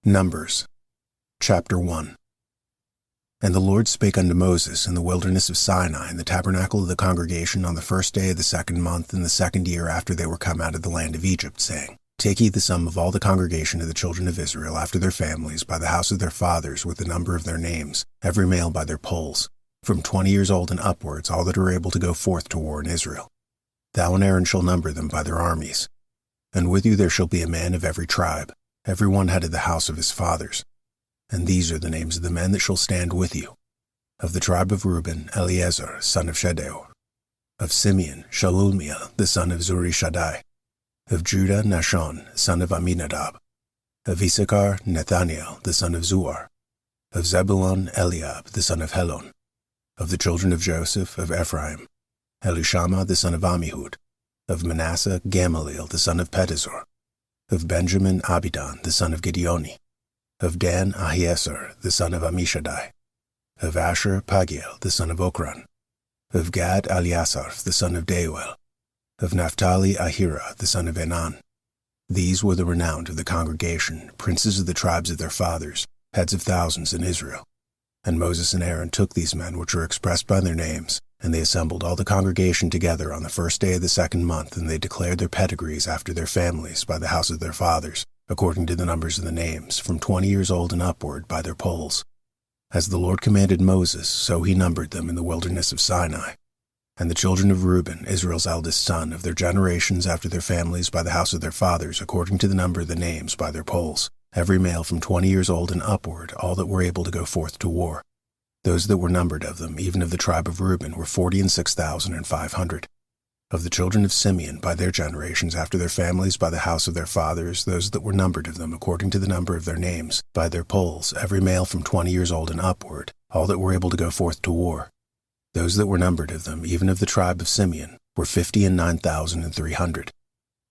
Numbers, chapter 1. And the Lord spake unto Moses in the wilderness of Sinai in the tabernacle of the congregation on the first day of the 2nd month in the 2nd year after they were come out of the land of Egypt, saying, Take ye the sum of all the congregation of the children of Israel after their families by the house of their fathers with the number of their names, every male by their polls, from 20 years old and upwards, all that are able to go forth to war in Israel. Thou and Aaron shall number them by their armies. And with you there shall be a man of every tribe, every one head of the house of his fathers. And these are the names of the men that shall stand with you. Of the tribe of Reuben, Eleazar, son of Shedeur. Of Simeon, Shalumiel, the son of Zurishaddai. Of Judah, Nashon, son of Aminadab. Of Issachar, Nathaniel, the son of Zuar. Of Zebulun, Eliab, the son of Helon. Of the children of Joseph, of Ephraim, Elishama, the son of Ammihud. Of Manasseh, Gamaliel, the son of Pedazur. Of Benjamin, Abidan, the son of Gideoni. Of Dan, Ahieser, the son of Ammishaddai. Of Asher, Pagiel, the son of Okran. Of Gad, Eliasaph, the son of Deuel. Of Naphtali, Ahira, the son of Enan. These were the renowned of the congregation, princes of the tribes of their fathers, heads of thousands in Israel. And Moses and Aaron took these men which were expressed by their names, and they assembled all the congregation together on the first day of the 2nd month, and they declared their pedigrees after their families by the house of their fathers, according to the numbers of the names, from 20 years old and upward by their polls. As the Lord commanded Moses, so he numbered them in the wilderness of Sinai. And the children of Reuben, Israel's eldest son, of their generations after their families by the house of their fathers, according to the number of the names by their polls, every male from 20 years old and upward, all that were able to go forth to war. Those that were numbered of them, even of the tribe of Reuben, were 46,500. Of the children of Simeon, by their generations, after their families, by the house of their fathers, those that were numbered of them, according to the number of their names, by their polls, every male from 20 years old and upward, all that were able to go forth to war. Those that were numbered of them, even of the tribe of Simeon, were 59,300.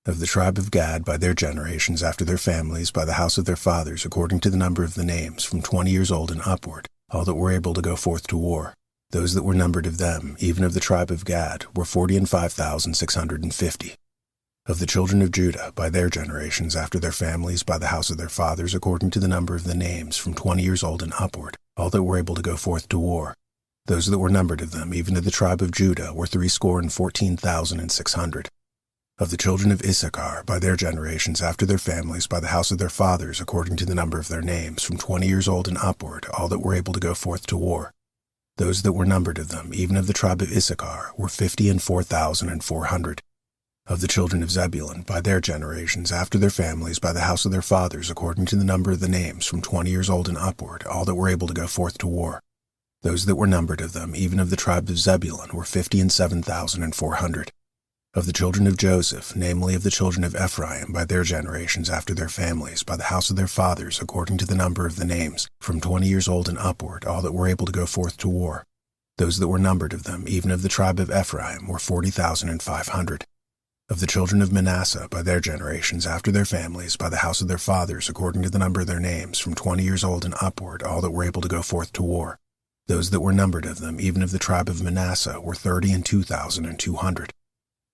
Of the tribe of Gad, by their generations, after their families, by the house of their fathers, according to the number of the names, from 20 years old and upward, all that were able to go forth to war. Those that were numbered of them, even of the tribe of Gad, were 45,650. Of the children of Judah, by their generations, after their families, by the house of their fathers, according to the number of the names, from 20 years old and upward, all that were able to go forth to war. Those that were numbered of them, even of the tribe of Judah, were 314,600. Of the children of Issachar, by their generations, after their families, by the house of their fathers, according to the number of their names, from 20 years old and upward, all that were able to go forth to war. Those that were numbered of them, even of the tribe of Issachar, were 54,400. Of the children of Zebulun, by their generations, after their families, by the house of their fathers, according to the number of the names, from 20 years old and upward, all that were able to go forth to war. Those that were numbered of them, even of the tribe of Zebulun, were 57,400. Of the children of Joseph, namely of the children of Ephraim, by their generations, after their families, by the house of their fathers, according to the number of the names, from 20 years old and upward, all that were able to go forth to war. Those that were numbered of them, even of the tribe of Ephraim, were 40,500. Of the children of Manasseh, by their generations, after their families, by the house of their fathers, according to the number of their names, from 20 years old and upward, all that were able to go forth to war. Those that were numbered of them, even of the tribe of Manasseh, were 32,200.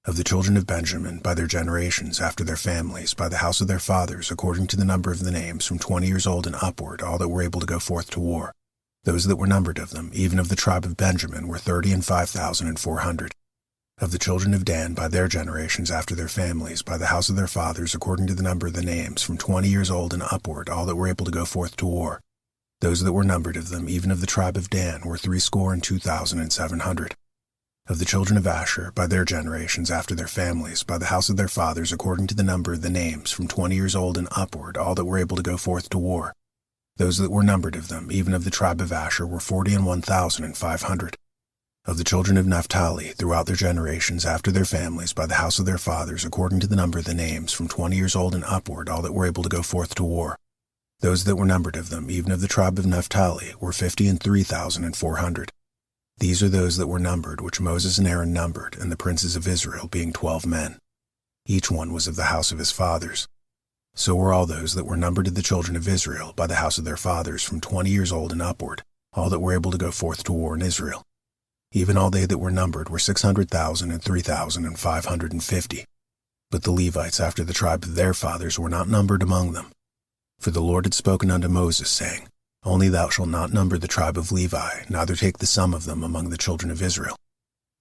Of the children of Benjamin, by their generations, after their families, by the house of their fathers, according to the number of the names, from 20 years old and upward, all that were able to go forth to war. Those that were numbered of them, even of the tribe of Benjamin, were 35,400. Of the children of Dan, by their generations, after their families, by the house of their fathers, according to the number of the names, from 20 years old and upward, all that were able to go forth to war. Those that were numbered of them, even of the tribe of Dan, were 62,700. Of the children of Asher, by their generations, after their families, by the house of their fathers, according to the number of the names, from 20 years old and upward, all that were able to go forth to war. Those that were numbered of them, even of the tribe of Asher, were 41,500. Of the children of Naphtali, throughout their generations, after their families, by the house of their fathers, according to the number of the names, from 20 years old and upward, all that were able to go forth to war. Those that were numbered of them, even of the tribe of Naphtali, were 53,400. These are those that were numbered, which Moses and Aaron numbered, and the princes of Israel, being 12 men. Each one was of the house of his fathers. So were all those that were numbered of the children of Israel, by the house of their fathers, from 20 years old and upward, all that were able to go forth to war in Israel. Even all they that were numbered were 600,000 and 3,550. But the Levites after the tribe of their fathers were not numbered among them. For the Lord had spoken unto Moses, saying, Only thou shalt not number the tribe of Levi, neither take the sum of them among the children of Israel.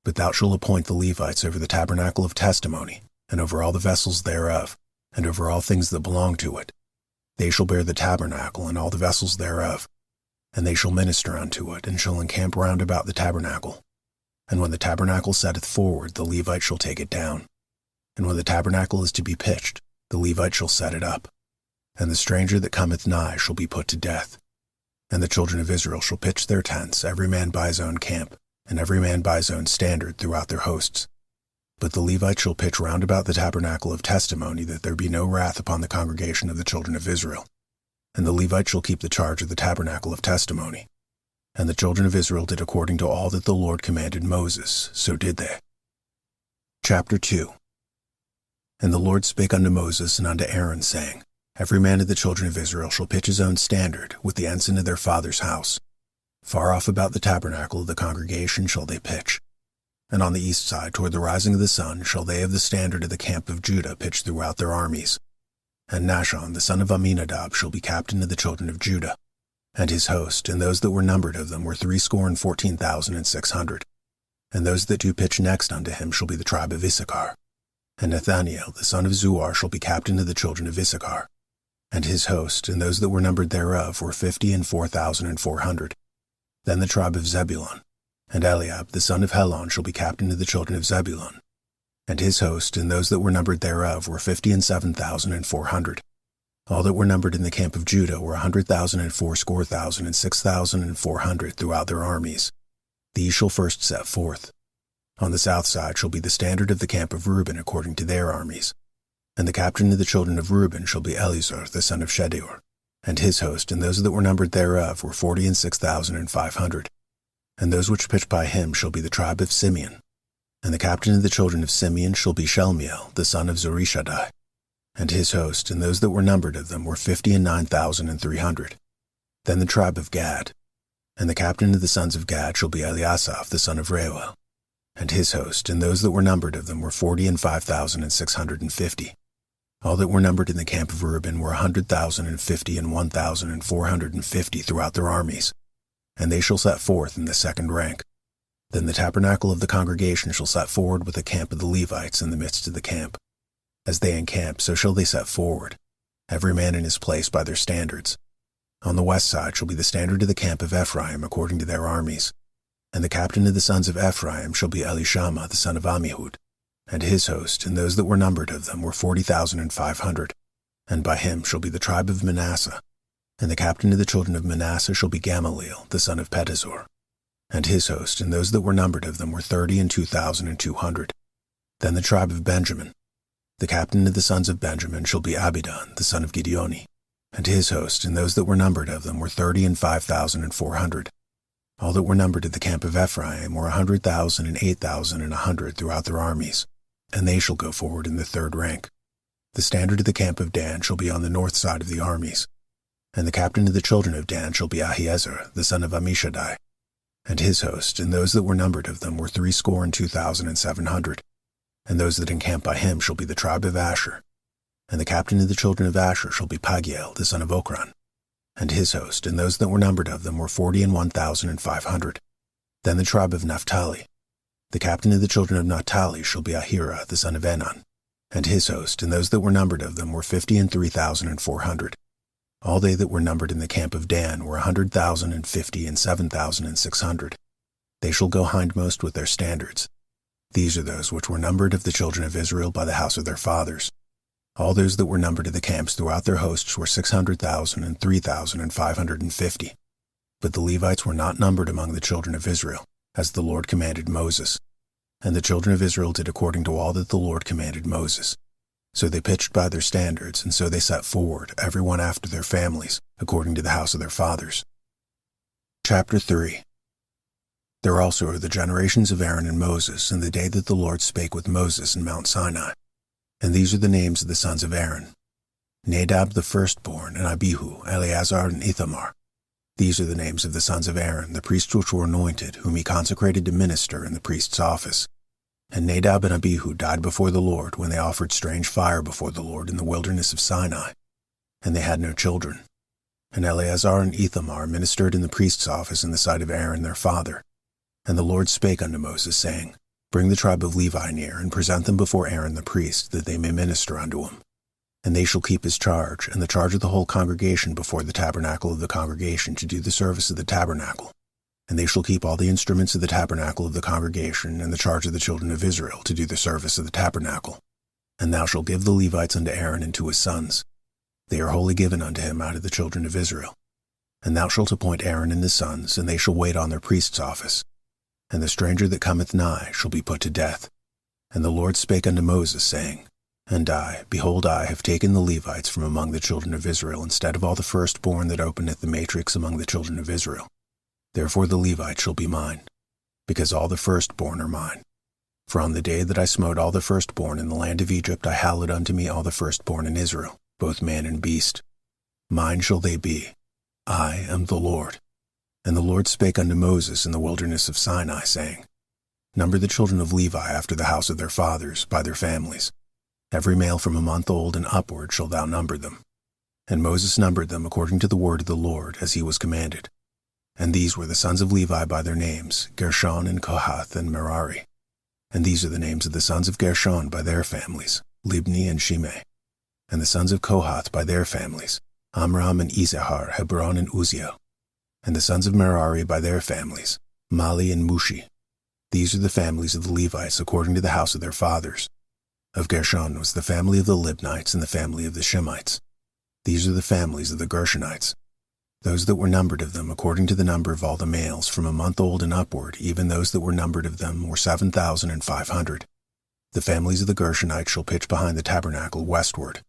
But thou shalt appoint the Levites over the tabernacle of testimony, and over all the vessels thereof, and over all things that belong to it. They shall bear the tabernacle and all the vessels thereof, and they shall minister unto it, and shall encamp round about the tabernacle. And when the tabernacle setteth forward, the Levite shall take it down. And when the tabernacle is to be pitched, the Levite shall set it up. And the stranger that cometh nigh shall be put to death. And the children of Israel shall pitch their tents, every man by his own camp, and every man by his own standard throughout their hosts. But the Levite shall pitch round about the tabernacle of testimony, that there be no wrath upon the congregation of the children of Israel. And the Levite shall keep the charge of the tabernacle of testimony. And the children of Israel did according to all that the Lord commanded Moses, so did they. Chapter 2. And the Lord spake unto Moses and unto Aaron, saying, Every man of the children of Israel shall pitch his own standard, with the ensign of their father's house. Far off about the tabernacle of the congregation shall they pitch. And on the east side, toward the rising of the sun, shall they of the standard of the camp of Judah pitch throughout their armies. And Nashon the son of Amminadab shall be captain of the children of Judah. And his host, and those that were numbered of them, were 6,014,600. And those that do pitch next unto him shall be the tribe of Issachar. And Nathaniel the son of Zuar shall be captain of the children of Issachar. And his host, and those that were numbered thereof, were 54,400. Then the tribe of Zebulun. And Eliab the son of Helon shall be captain of the children of Zebulun. And his host, and those that were numbered thereof, were 57,400. All that were numbered in the camp of Judah were 100,000 and 6,400 throughout their armies. These shall first set forth. On the south side shall be the standard of the camp of Reuben according to their armies. And the captain of the children of Reuben shall be Elizur the son of Shedeur. And his host, and those that were numbered thereof, were 46,500. And those which pitch by him shall be the tribe of Simeon. And the captain of the children of Simeon shall be Shelmiel the son of Zurishaddai. And his host, and those that were numbered of them, were 59,300. Then the tribe of Gad. And the captain of the sons of Gad shall be Eliasaph the son of Reuel. And his host, and those that were numbered of them, were 45,650. All that were numbered in the camp of Reuben were 100,050 and 1,450 throughout their armies. And they shall set forth in the second rank. Then the tabernacle of the congregation shall set forward with the camp of the Levites in the midst of the camp. As they encamp, so shall they set forward, every man in his place by their standards. On the west side shall be the standard of the camp of Ephraim according to their armies. And the captain of the sons of Ephraim shall be Elishama the son of Ammihud. And his host, and those that were numbered of them, were 40,500. And by him shall be the tribe of Manasseh. And the captain of the children of Manasseh shall be Gamaliel the son of Pedazur. And his host, and those that were numbered of them, were 32,200. Then the tribe of Benjamin. The captain of the sons of Benjamin shall be Abidan the son of Gideoni. And his host, and those that were numbered of them, were 35,400. All that were numbered of the camp of Ephraim were 100,000 and 8,100 throughout their armies. And they shall go forward in the third rank. The standard of the camp of Dan shall be on the north side of the armies. And the captain of the children of Dan shall be Ahiezer the son of Ammishaddai. And his host, and those that were numbered of them, were 62,700. And those that encamp by him shall be the tribe of Asher. And the captain of the children of Asher shall be Pagiel the son of Okran. And his host, and those that were numbered of them, were 41,500. Then the tribe of Naphtali. The captain of the children of Naphtali shall be Ahira the son of Enan. And his host, and those that were numbered of them, were 53,400. All they that were numbered in the camp of Dan were 100,050 and 7,600. They shall go hindmost with their standards. These are those which were numbered of the children of Israel by the house of their fathers. All those that were numbered of the camps throughout their hosts were 600,000 and 3,550. But the Levites were not numbered among the children of Israel, as the Lord commanded Moses. And the children of Israel did according to all that the Lord commanded Moses. So they pitched by their standards, and so they set forward, every one after their families, according to the house of their fathers. Chapter 3. There also are the generations of Aaron and Moses in the day that the Lord spake with Moses in Mount Sinai. And these are the names of the sons of Aaron: Nadab the firstborn, and Abihu, Eleazar, and Ithamar. These are the names of the sons of Aaron, the priests which were anointed, whom he consecrated to minister in the priest's office. And Nadab and Abihu died before the Lord when they offered strange fire before the Lord in the wilderness of Sinai. and they had no children. And Eleazar and Ithamar ministered in the priest's office in the sight of Aaron their father. And the Lord spake unto Moses, saying, Bring the tribe of Levi near, and present them before Aaron the priest, that they may minister unto him. And they shall keep his charge, and the charge of the whole congregation before the tabernacle of the congregation, to do the service of the tabernacle. And they shall keep all the instruments of the tabernacle of the congregation, and the charge of the children of Israel, to do the service of the tabernacle. And thou shalt give the Levites unto Aaron and to his sons. They are wholly given unto him out of the children of Israel. And thou shalt appoint Aaron and his sons, and they shall wait on their priest's office. And the stranger that cometh nigh shall be put to death. And the Lord spake unto Moses, saying, And I, behold, I have taken the Levites from among the children of Israel, instead of all the firstborn that openeth the matrix among the children of Israel. Therefore the Levites shall be mine, because all the firstborn are mine. For on the day that I smote all the firstborn in the land of Egypt, I hallowed unto me all the firstborn in Israel, both man and beast. Mine shall they be. I am the Lord. And the Lord spake unto Moses in the wilderness of Sinai, saying, Number the children of Levi after the house of their fathers, by their families. Every male from a month old and upward shalt thou number them. And Moses numbered them according to the word of the Lord, as he was commanded. And these were the sons of Levi by their names, Gershon and Kohath and Merari. And these are the names of the sons of Gershon by their families, Libni and Shimei. And the sons of Kohath by their families, Amram and Izahar, Hebron and Uzziel. And the sons of Merari by their families, Mali and Mushi. These are the families of the Levites according to the house of their fathers. Of Gershon was the family of the Libnites and the family of the Shemites. These are the families of the Gershonites. Those that were numbered of them according to the number of all the males from a month old and upward, even those that were numbered of them were 7,500. The families of the Gershonites shall pitch behind the tabernacle westward.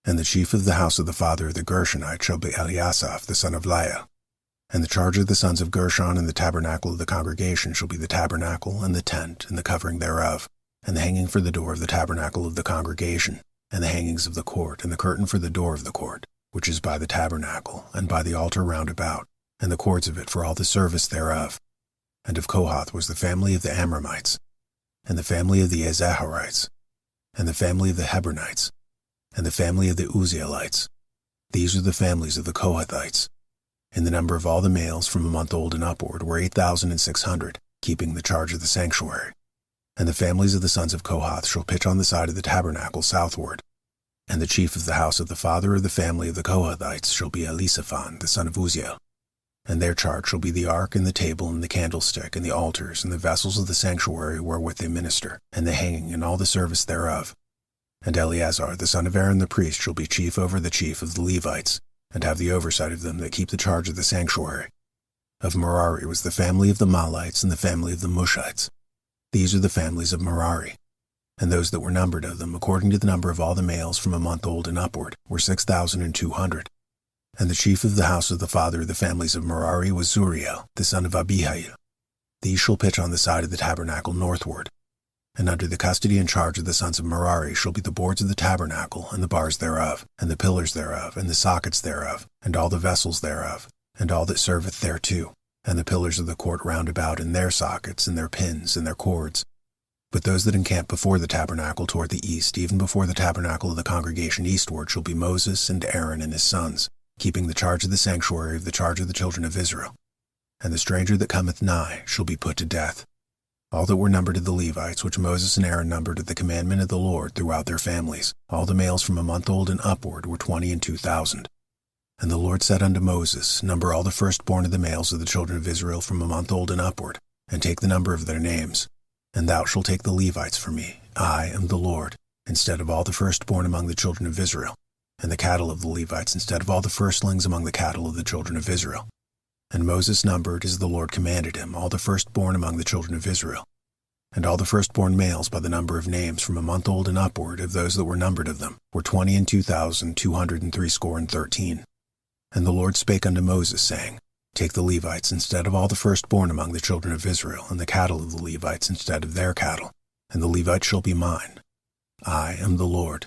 And the chief of the house of the father of the Gershonites shall be Eliasaph the son of Lael. And the charge of the sons of Gershon in the tabernacle of the congregation shall be the tabernacle, and the tent, and the covering thereof, and the hanging for the door of the tabernacle of the congregation, and the hangings of the court, and the curtain for the door of the court, which is by the tabernacle, and by the altar round about, and the cords of it for all the service thereof. And of Kohath was the family of the Amramites, and the family of the Izaharites, and the family of the Hebronites, and the family of the Uzzielites. These are the families of the Kohathites. In the number of all the males from a month old and upward were 8,600, keeping the charge of the sanctuary. And the families of the sons of Kohath shall pitch on the side of the tabernacle southward. And the chief of the house of the father of the family of the Kohathites shall be Elisaphan the son of Uzziel. And their charge shall be the ark, and the table, and the candlestick, and the altars, and the vessels of the sanctuary wherewith they minister, and the hanging, and all the service thereof. And Eleazar the son of Aaron the priest shall be chief over the chief of the Levites, and have the oversight of them that keep the charge of the sanctuary. Of Merari was the family of the Malites and the family of the Mushites. These are the families of Merari. And those that were numbered of them, according to the number of all the males from a month old and upward, were 6,200. And the chief of the house of the father of the families of Merari was Zuriel, the son of Abihail. These shall pitch on the side of the tabernacle northward. And under the custody and charge of the sons of Merari shall be the boards of the tabernacle, and the bars thereof, and the pillars thereof, and the sockets thereof, and all the vessels thereof, and all that serveth thereto, and the pillars of the court round about, and their sockets, and their pins, and their cords. But those that encamp before the tabernacle toward the east, even before the tabernacle of the congregation eastward, shall be Moses and Aaron and his sons, keeping the charge of the sanctuary of the charge of the children of Israel. And the stranger that cometh nigh shall be put to death. All that were numbered of the Levites, which Moses and Aaron numbered at the commandment of the Lord throughout their families, all the males from a month old and upward, were 22,000. And the Lord said unto Moses, Number all the firstborn of the males of the children of Israel from a month old and upward, and take the number of their names. And thou shalt take the Levites for me, I am the Lord, instead of all the firstborn among the children of Israel, and the cattle of the Levites instead of all the firstlings among the cattle of the children of Israel. And Moses numbered, as the Lord commanded him, all the firstborn among the children of Israel. And all the firstborn males by the number of names from a month old and upward of those that were numbered of them were 22,213. And the Lord spake unto Moses, saying, Take the Levites instead of all the firstborn among the children of Israel, and the cattle of the Levites instead of their cattle, and the Levites shall be mine. I am the Lord.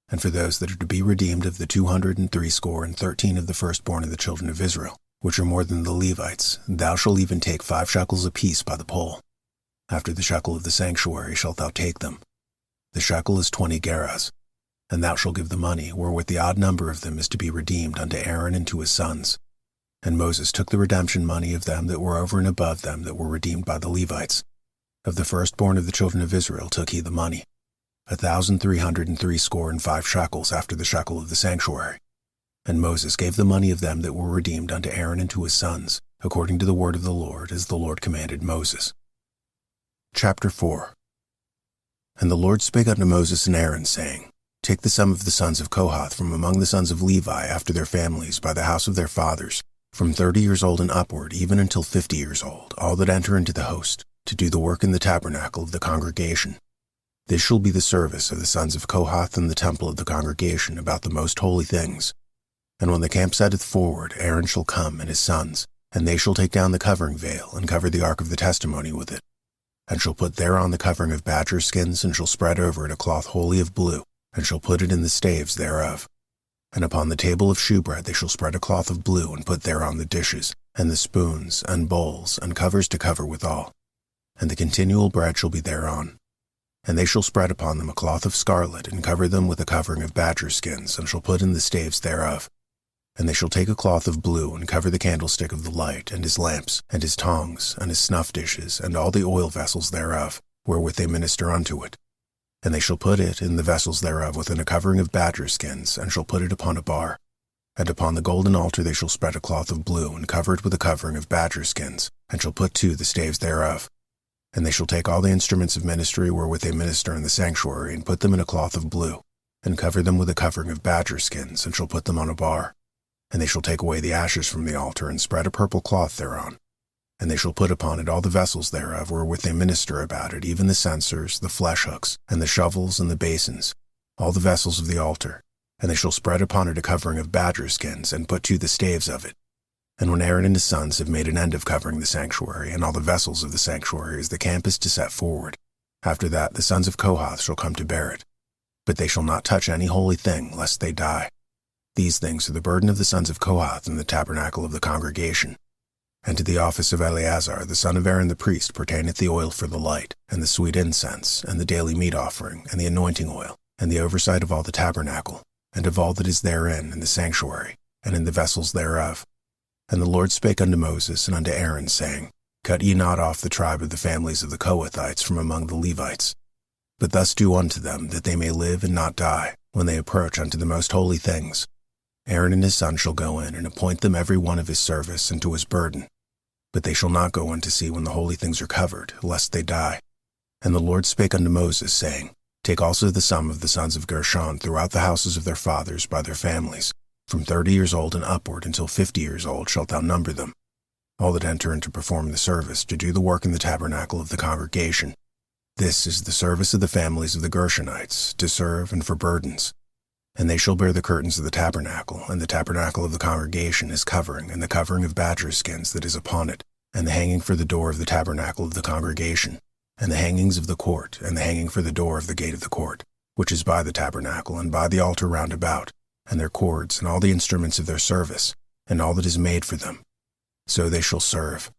And for those that are to be redeemed of the 213 of the firstborn of the children of Israel, which are more than the Levites, thou shalt even take 5 shekels apiece by the poll. After the shekel of the sanctuary shalt thou take them. The shekel is 20 gerahs. And thou shalt give the money, wherewith the odd number of them is to be redeemed, unto Aaron and to his sons. And Moses took the redemption money of them that were over and above them that were redeemed by the Levites. Of the firstborn of the children of Israel took he the money, 1,365 shekels after the shekel of the sanctuary. And Moses gave the money of them that were redeemed unto Aaron and to his sons, according to the word of the Lord, as the Lord commanded Moses. Chapter 4. And the Lord spake unto Moses and Aaron, saying, Take the sum of the sons of Kohath from among the sons of Levi after their families by the house of their fathers, from 30 years old and upward, even until 50 years old, all that enter into the host, to do the work in the tabernacle of the congregation. This shall be the service of the sons of Kohath in the temple of the congregation about the most holy things. And when the camp setteth forward, Aaron shall come and his sons, and they shall take down the covering veil, and cover the ark of the testimony with it, and shall put thereon the covering of badger skins, and shall spread over it a cloth wholly of blue, and shall put it in the staves thereof. And upon the table of shewbread they shall spread a cloth of blue, and put thereon the dishes, and the spoons, and bowls, and covers to cover withal. And the continual bread shall be thereon. And they shall spread upon them a cloth of scarlet, and cover them with a covering of badger skins, and shall put in the staves thereof. And they shall take a cloth of blue, and cover the candlestick of the light, and his lamps, and his tongs, and his snuff dishes, and all the oil vessels thereof, wherewith they minister unto it. And they shall put it in the vessels thereof within a covering of badger skins, and shall put it upon a bar. And upon the golden altar they shall spread a cloth of blue, and cover it with a covering of badger skins, and shall put to the staves thereof. And they shall take all the instruments of ministry wherewith they minister in the sanctuary, and put them in a cloth of blue, and cover them with a covering of badger skins, and shall put them on a bar. And they shall take away the ashes from the altar, and spread a purple cloth thereon. And they shall put upon it all the vessels thereof wherewith they minister about it, even the censers, the flesh hooks, and the shovels, and the basins, all the vessels of the altar. And they shall spread upon it a covering of badger skins, and put to the staves of it. And when Aaron and his sons have made an end of covering the sanctuary, and all the vessels of the sanctuary, as the camp is to set forward, after that the sons of Kohath shall come to bear it. But they shall not touch any holy thing, lest they die. These things are the burden of the sons of Kohath in the tabernacle of the congregation. And to the office of Eleazar the son of Aaron the priest pertaineth the oil for the light, and the sweet incense, and the daily meat offering, and the anointing oil, and the oversight of all the tabernacle, and of all that is therein in the sanctuary, and in the vessels thereof. And the Lord spake unto Moses and unto Aaron, saying, Cut ye not off the tribe of the families of the Kohathites from among the Levites, but thus do unto them, that they may live and not die, when they approach unto the most holy things. Aaron and his son shall go in, and appoint them every one of his service and to his burden. But they shall not go in to see when the holy things are covered, lest they die. And the Lord spake unto Moses, saying, Take also the sum of the sons of Gershon throughout the houses of their fathers by their families. From 30 years old and upward until 50 years old shalt thou number them, all that enter in to perform the service, to do the work in the tabernacle of the congregation. This is the service of the families of the Gershonites, to serve and for burdens. And they shall bear the curtains of the tabernacle, and the tabernacle of the congregation is covering, and the covering of badger skins that is upon it, and the hanging for the door of the tabernacle of the congregation, and the hangings of the court, and the hanging for the door of the gate of the court, which is by the tabernacle, and by the altar round about, and their cords, and all the instruments of their service, and all that is made for them. So they shall serve.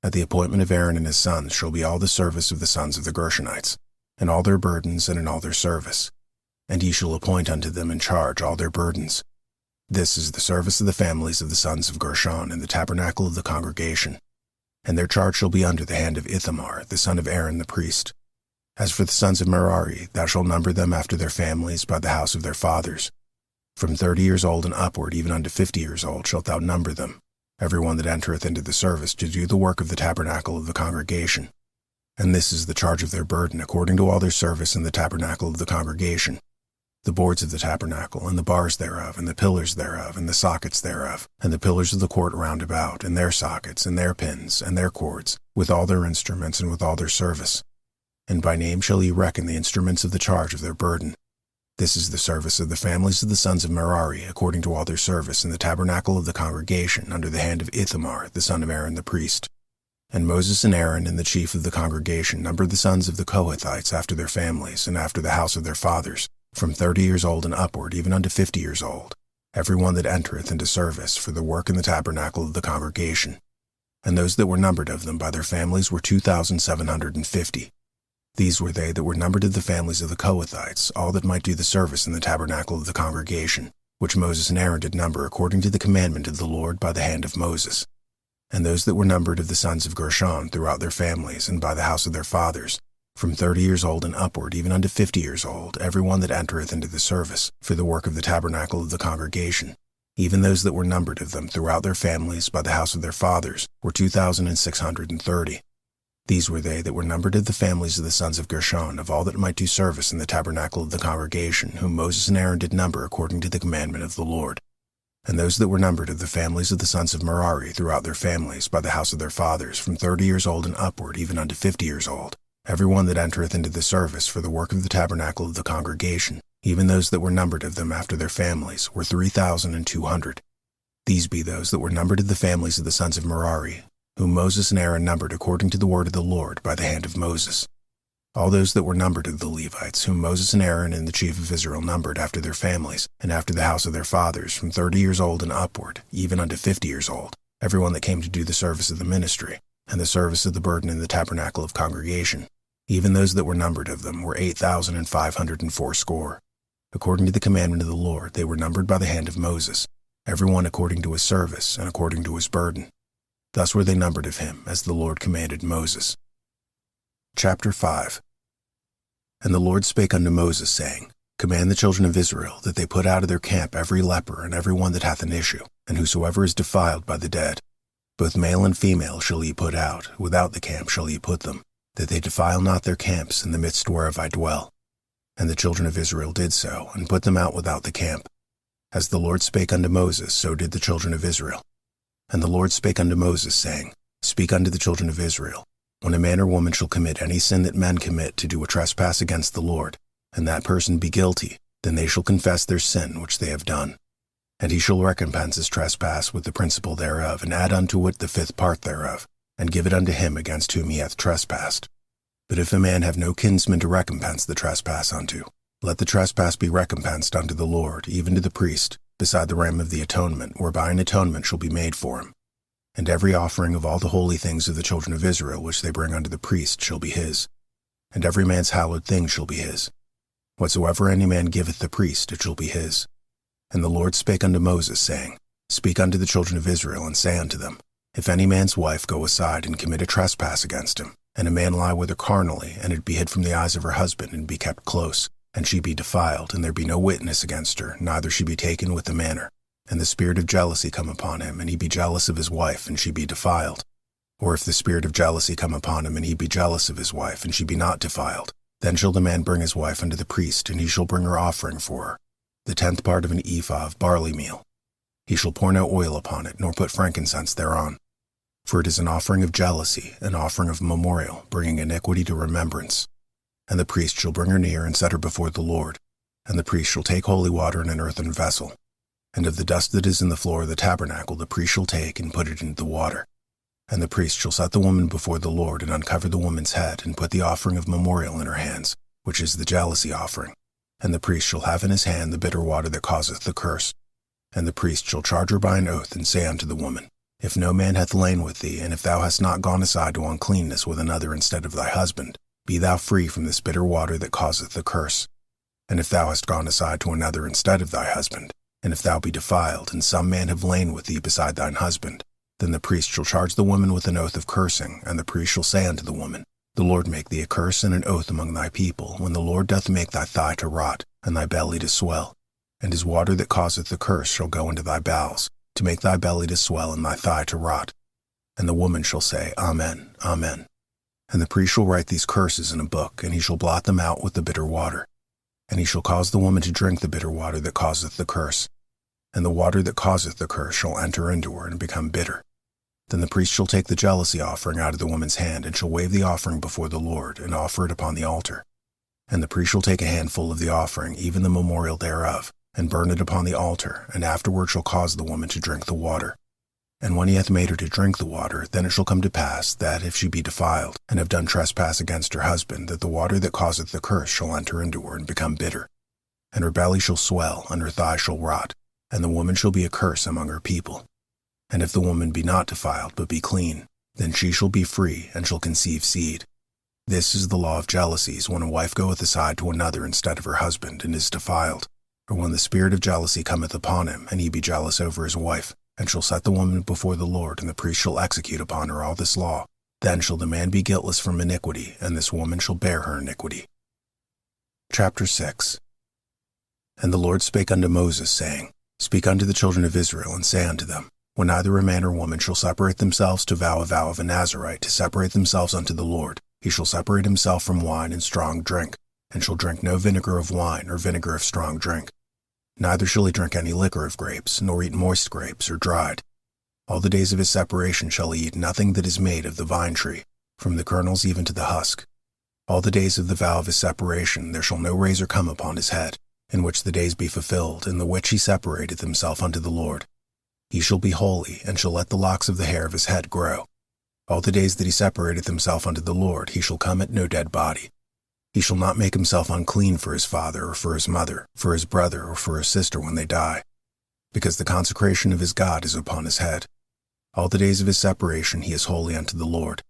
At the appointment of Aaron and his sons shall be all the service of the sons of the Gershonites, and all their burdens, and in all their service. And ye shall appoint unto them in charge all their burdens. This is the service of the families of the sons of Gershon in the tabernacle of the congregation. And their charge shall be under the hand of Ithamar, the son of Aaron the priest. As for the sons of Merari, thou shalt number them after their families by the house of their fathers. From 30 years old and upward, even unto 50 years old, shalt thou number them, every one that entereth into the service, to do the work of the tabernacle of the congregation. And this is the charge of their burden, according to all their service in the tabernacle of the congregation. The boards of the tabernacle, and the bars thereof, and the pillars thereof, and the sockets thereof, and the pillars of the court round about, and their sockets, and their pins, and their cords, with all their instruments, and with all their service. And by name shall ye reckon the instruments of the charge of their burden. This is the service of the families of the sons of Merari, according to all their service in the tabernacle of the congregation, under the hand of Ithamar, the son of Aaron the priest. And Moses and Aaron and the chief of the congregation numbered the sons of the Kohathites after their families, and after the house of their fathers, from 30 years old and upward, even unto 50 years old, every one that entereth into service for the work in the tabernacle of the congregation. And those that were numbered of them by their families were 2,750. These were they that were numbered of the families of the Kohathites, all that might do the service in the tabernacle of the congregation, which Moses and Aaron did number according to the commandment of the Lord by the hand of Moses. And those that were numbered of the sons of Gershon throughout their families and by the house of their fathers, from 30 years old and upward, even unto 50 years old, every one that entereth into the service for the work of the tabernacle of the congregation, even those that were numbered of them throughout their families by the house of their fathers, were 2,630. These were they that were numbered of the families of the sons of Gershon, of all that might do service in the tabernacle of the congregation, whom Moses and Aaron did number according to the commandment of the Lord. And those that were numbered of the families of the sons of Merari throughout their families by the house of their fathers, from 30 years old and upward, even unto 50 years old, every one that entereth into the service for the work of the tabernacle of the congregation, even those that were numbered of them after their families, were 3,200. These be those that were numbered of the families of the sons of Merari, whom Moses and Aaron numbered according to the word of the Lord by the hand of Moses. All those that were numbered of the Levites, whom Moses and Aaron and the chief of Israel numbered after their families, and after the house of their fathers, from 30 years old and upward, even unto 50 years old, every one that came to do the service of the ministry, and the service of the burden in the tabernacle of congregation, even those that were numbered of them were 8,580. According to the commandment of the Lord, they were numbered by the hand of Moses, every one according to his service and according to his burden. Thus were they numbered of him, as the Lord commanded Moses. Chapter 5. And the Lord spake unto Moses, saying, Command the children of Israel that they put out of their camp every leper and every one that hath an issue, and whosoever is defiled by the dead. Both male and female shall ye put out, without the camp shall ye put them, that they defile not their camps in the midst whereof I dwell. And the children of Israel did so, and put them out without the camp. As the Lord spake unto Moses, so did the children of Israel. And the Lord spake unto Moses, saying, Speak unto the children of Israel, when a man or woman shall commit any sin that men commit to do a trespass against the Lord, and that person be guilty, then they shall confess their sin which they have done. And he shall recompense his trespass with the principal thereof, and add unto it the 5th part thereof, and give it unto him against whom he hath trespassed. But if a man have no kinsman to recompense the trespass unto, let the trespass be recompensed unto the Lord, even to the priest, beside the ram of the atonement, whereby an atonement shall be made for him. And every offering of all the holy things of the children of Israel which they bring unto the priest shall be his. And every man's hallowed thing shall be his. Whatsoever any man giveth the priest, it shall be his. And the Lord spake unto Moses, saying, Speak unto the children of Israel, and say unto them, If any man's wife go aside and commit a trespass against him, and a man lie with her carnally, and it be hid from the eyes of her husband, and be kept close, and she be defiled, and there be no witness against her, neither she be taken with the manner, and the spirit of jealousy come upon him, and he be jealous of his wife, and she be defiled. Or if the spirit of jealousy come upon him, and he be jealous of his wife, and she be not defiled, then shall the man bring his wife unto the priest, and he shall bring her offering for her, the 10th part of an ephah of barley meal. He shall pour no oil upon it, nor put frankincense thereon. For it is an offering of jealousy, an offering of memorial, bringing iniquity to remembrance. And the priest shall bring her near and set her before the Lord. And the priest shall take holy water in an earthen vessel. And of the dust that is in the floor of the tabernacle the priest shall take and put it into the water. And the priest shall set the woman before the Lord, and uncover the woman's head, and put the offering of memorial in her hands, which is the jealousy offering. And the priest shall have in his hand the bitter water that causeth the curse. And the priest shall charge her by an oath, and say unto the woman, If no man hath lain with thee, and if thou hast not gone aside to uncleanness with another instead of thy husband, be thou free from this bitter water that causeth the curse. And if thou hast gone aside to another instead of thy husband, and if thou be defiled, and some man have lain with thee beside thine husband, then the priest shall charge the woman with an oath of cursing, and the priest shall say unto the woman, The Lord make thee a curse and an oath among thy people, when the Lord doth make thy thigh to rot, and thy belly to swell. And his water that causeth the curse shall go into thy bowels, to make thy belly to swell and thy thigh to rot. And the woman shall say, Amen, Amen. And the priest shall write these curses in a book, and he shall blot them out with the bitter water. And he shall cause the woman to drink the bitter water that causeth the curse. And the water that causeth the curse shall enter into her and become bitter. Then the priest shall take the jealousy offering out of the woman's hand, and shall wave the offering before the Lord, and offer it upon the altar. And the priest shall take a handful of the offering, even the memorial thereof, and burn it upon the altar, and afterward shall cause the woman to drink the water. And when he hath made her to drink the water, then it shall come to pass, that if she be defiled, and have done trespass against her husband, that the water that causeth the curse shall enter into her and become bitter. And her belly shall swell, and her thigh shall rot, and the woman shall be a curse among her people. And if the woman be not defiled, but be clean, then she shall be free, and shall conceive seed. This is the law of jealousies, when a wife goeth aside to another instead of her husband, and is defiled, or when the spirit of jealousy cometh upon him, and he be jealous over his wife, and shall set the woman before the Lord, and the priest shall execute upon her all this law. Then shall the man be guiltless from iniquity, and this woman shall bear her iniquity. Chapter 6. And the Lord spake unto Moses, saying, Speak unto the children of Israel, and say unto them, When either a man or woman shall separate themselves to vow a vow of a Nazarite, to separate themselves unto the Lord, he shall separate himself from wine and strong drink, and shall drink no vinegar of wine or vinegar of strong drink. Neither shall he drink any liquor of grapes, nor eat moist grapes or dried. All the days of his separation shall he eat nothing that is made of the vine tree, from the kernels even to the husk. All the days of the vow of his separation there shall no razor come upon his head, in which the days be fulfilled, in the which he separateth himself unto the Lord. He shall be holy, and shall let the locks of the hair of his head grow. All the days that he separateth himself unto the Lord, he shall come at no dead body. He shall not make himself unclean for his father or for his mother, for his brother or for his sister when they die, because the consecration of his God is upon his head. All the days of his separation he is holy unto the Lord.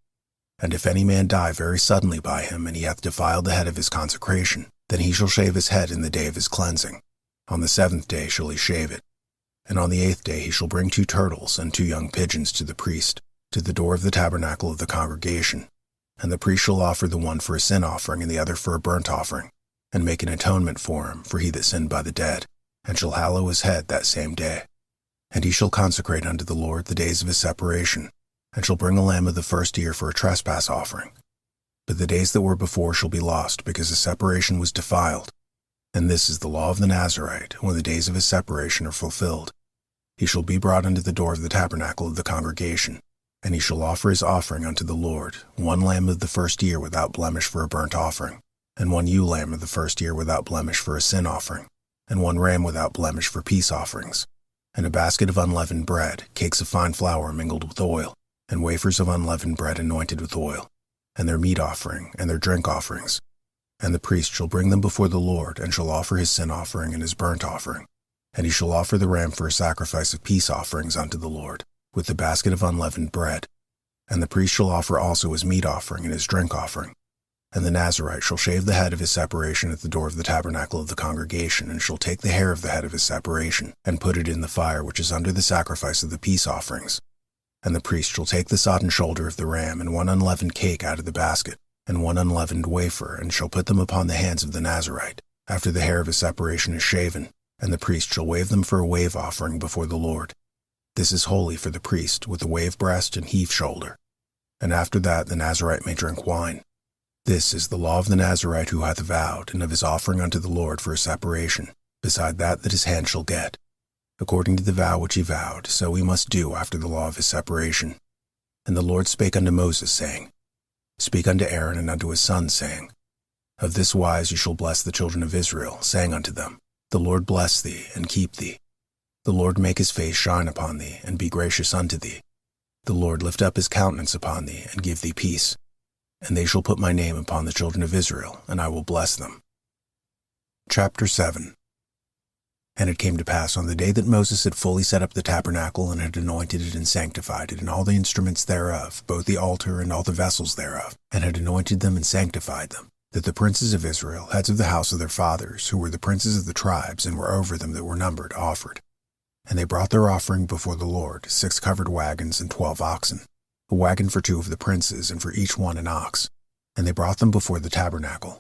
And if any man die very suddenly by him, and he hath defiled the head of his consecration, then he shall shave his head in the day of his cleansing. On the 7th day shall he shave it. And on the 8th day he shall bring 2 turtles and 2 young pigeons to the priest, to the door of the tabernacle of the congregation. And the priest shall offer the one for a sin offering and the other for a burnt offering, and make an atonement for him, for he that sinned by the dead, and shall hallow his head that same day. And he shall consecrate unto the Lord the days of his separation, and shall bring a lamb of the first year for a trespass offering. But the days that were before shall be lost, because his separation was defiled. And this is the law of the Nazarite, when the days of his separation are fulfilled. He shall be brought unto the door of the tabernacle of the congregation, and he shall offer his offering unto the Lord, 1 lamb of the first year without blemish for a burnt offering, and 1 ewe lamb of the first year without blemish for a sin offering, and 1 ram without blemish for peace offerings, and a basket of unleavened bread, cakes of fine flour mingled with oil, and wafers of unleavened bread anointed with oil, and their meat offering, and their drink offerings. And the priest shall bring them before the Lord, and shall offer his sin offering and his burnt offering. And he shall offer the ram for a sacrifice of peace offerings unto the Lord, with the basket of unleavened bread. And the priest shall offer also his meat offering and his drink offering. And the Nazarite shall shave the head of his separation at the door of the tabernacle of the congregation, and shall take the hair of the head of his separation, and put it in the fire which is under the sacrifice of the peace offerings. And the priest shall take the sodden shoulder of the ram, and 1 unleavened cake out of the basket, and 1 unleavened wafer, and shall put them upon the hands of the Nazarite, after the hair of his separation is shaven, and the priest shall wave them for a wave offering before the Lord. This is holy for the priest, with the wave breast and heave shoulder. And after that the Nazarite may drink wine. This is the law of the Nazarite who hath vowed, and of his offering unto the Lord for a separation, beside that his hand shall get. According to the vow which he vowed, so he must do after the law of his separation. And the Lord spake unto Moses, saying, Speak unto Aaron and unto his sons, saying, Of this wise you shall bless the children of Israel, saying unto them, The Lord bless thee, and keep thee. The Lord make his face shine upon thee, and be gracious unto thee. The Lord lift up his countenance upon thee, and give thee peace. And they shall put my name upon the children of Israel, and I will bless them. Chapter 7. And it came to pass on the day that Moses had fully set up the tabernacle, and had anointed it and sanctified it, and all the instruments thereof, both the altar and all the vessels thereof, and had anointed them and sanctified them, that the princes of Israel, heads of the house of their fathers, who were the princes of the tribes, and were over them that were numbered, offered. And they brought their offering before the Lord, 6 covered wagons and 12 oxen, a wagon for 2 of the princes, and for each one an ox. And they brought them before the tabernacle.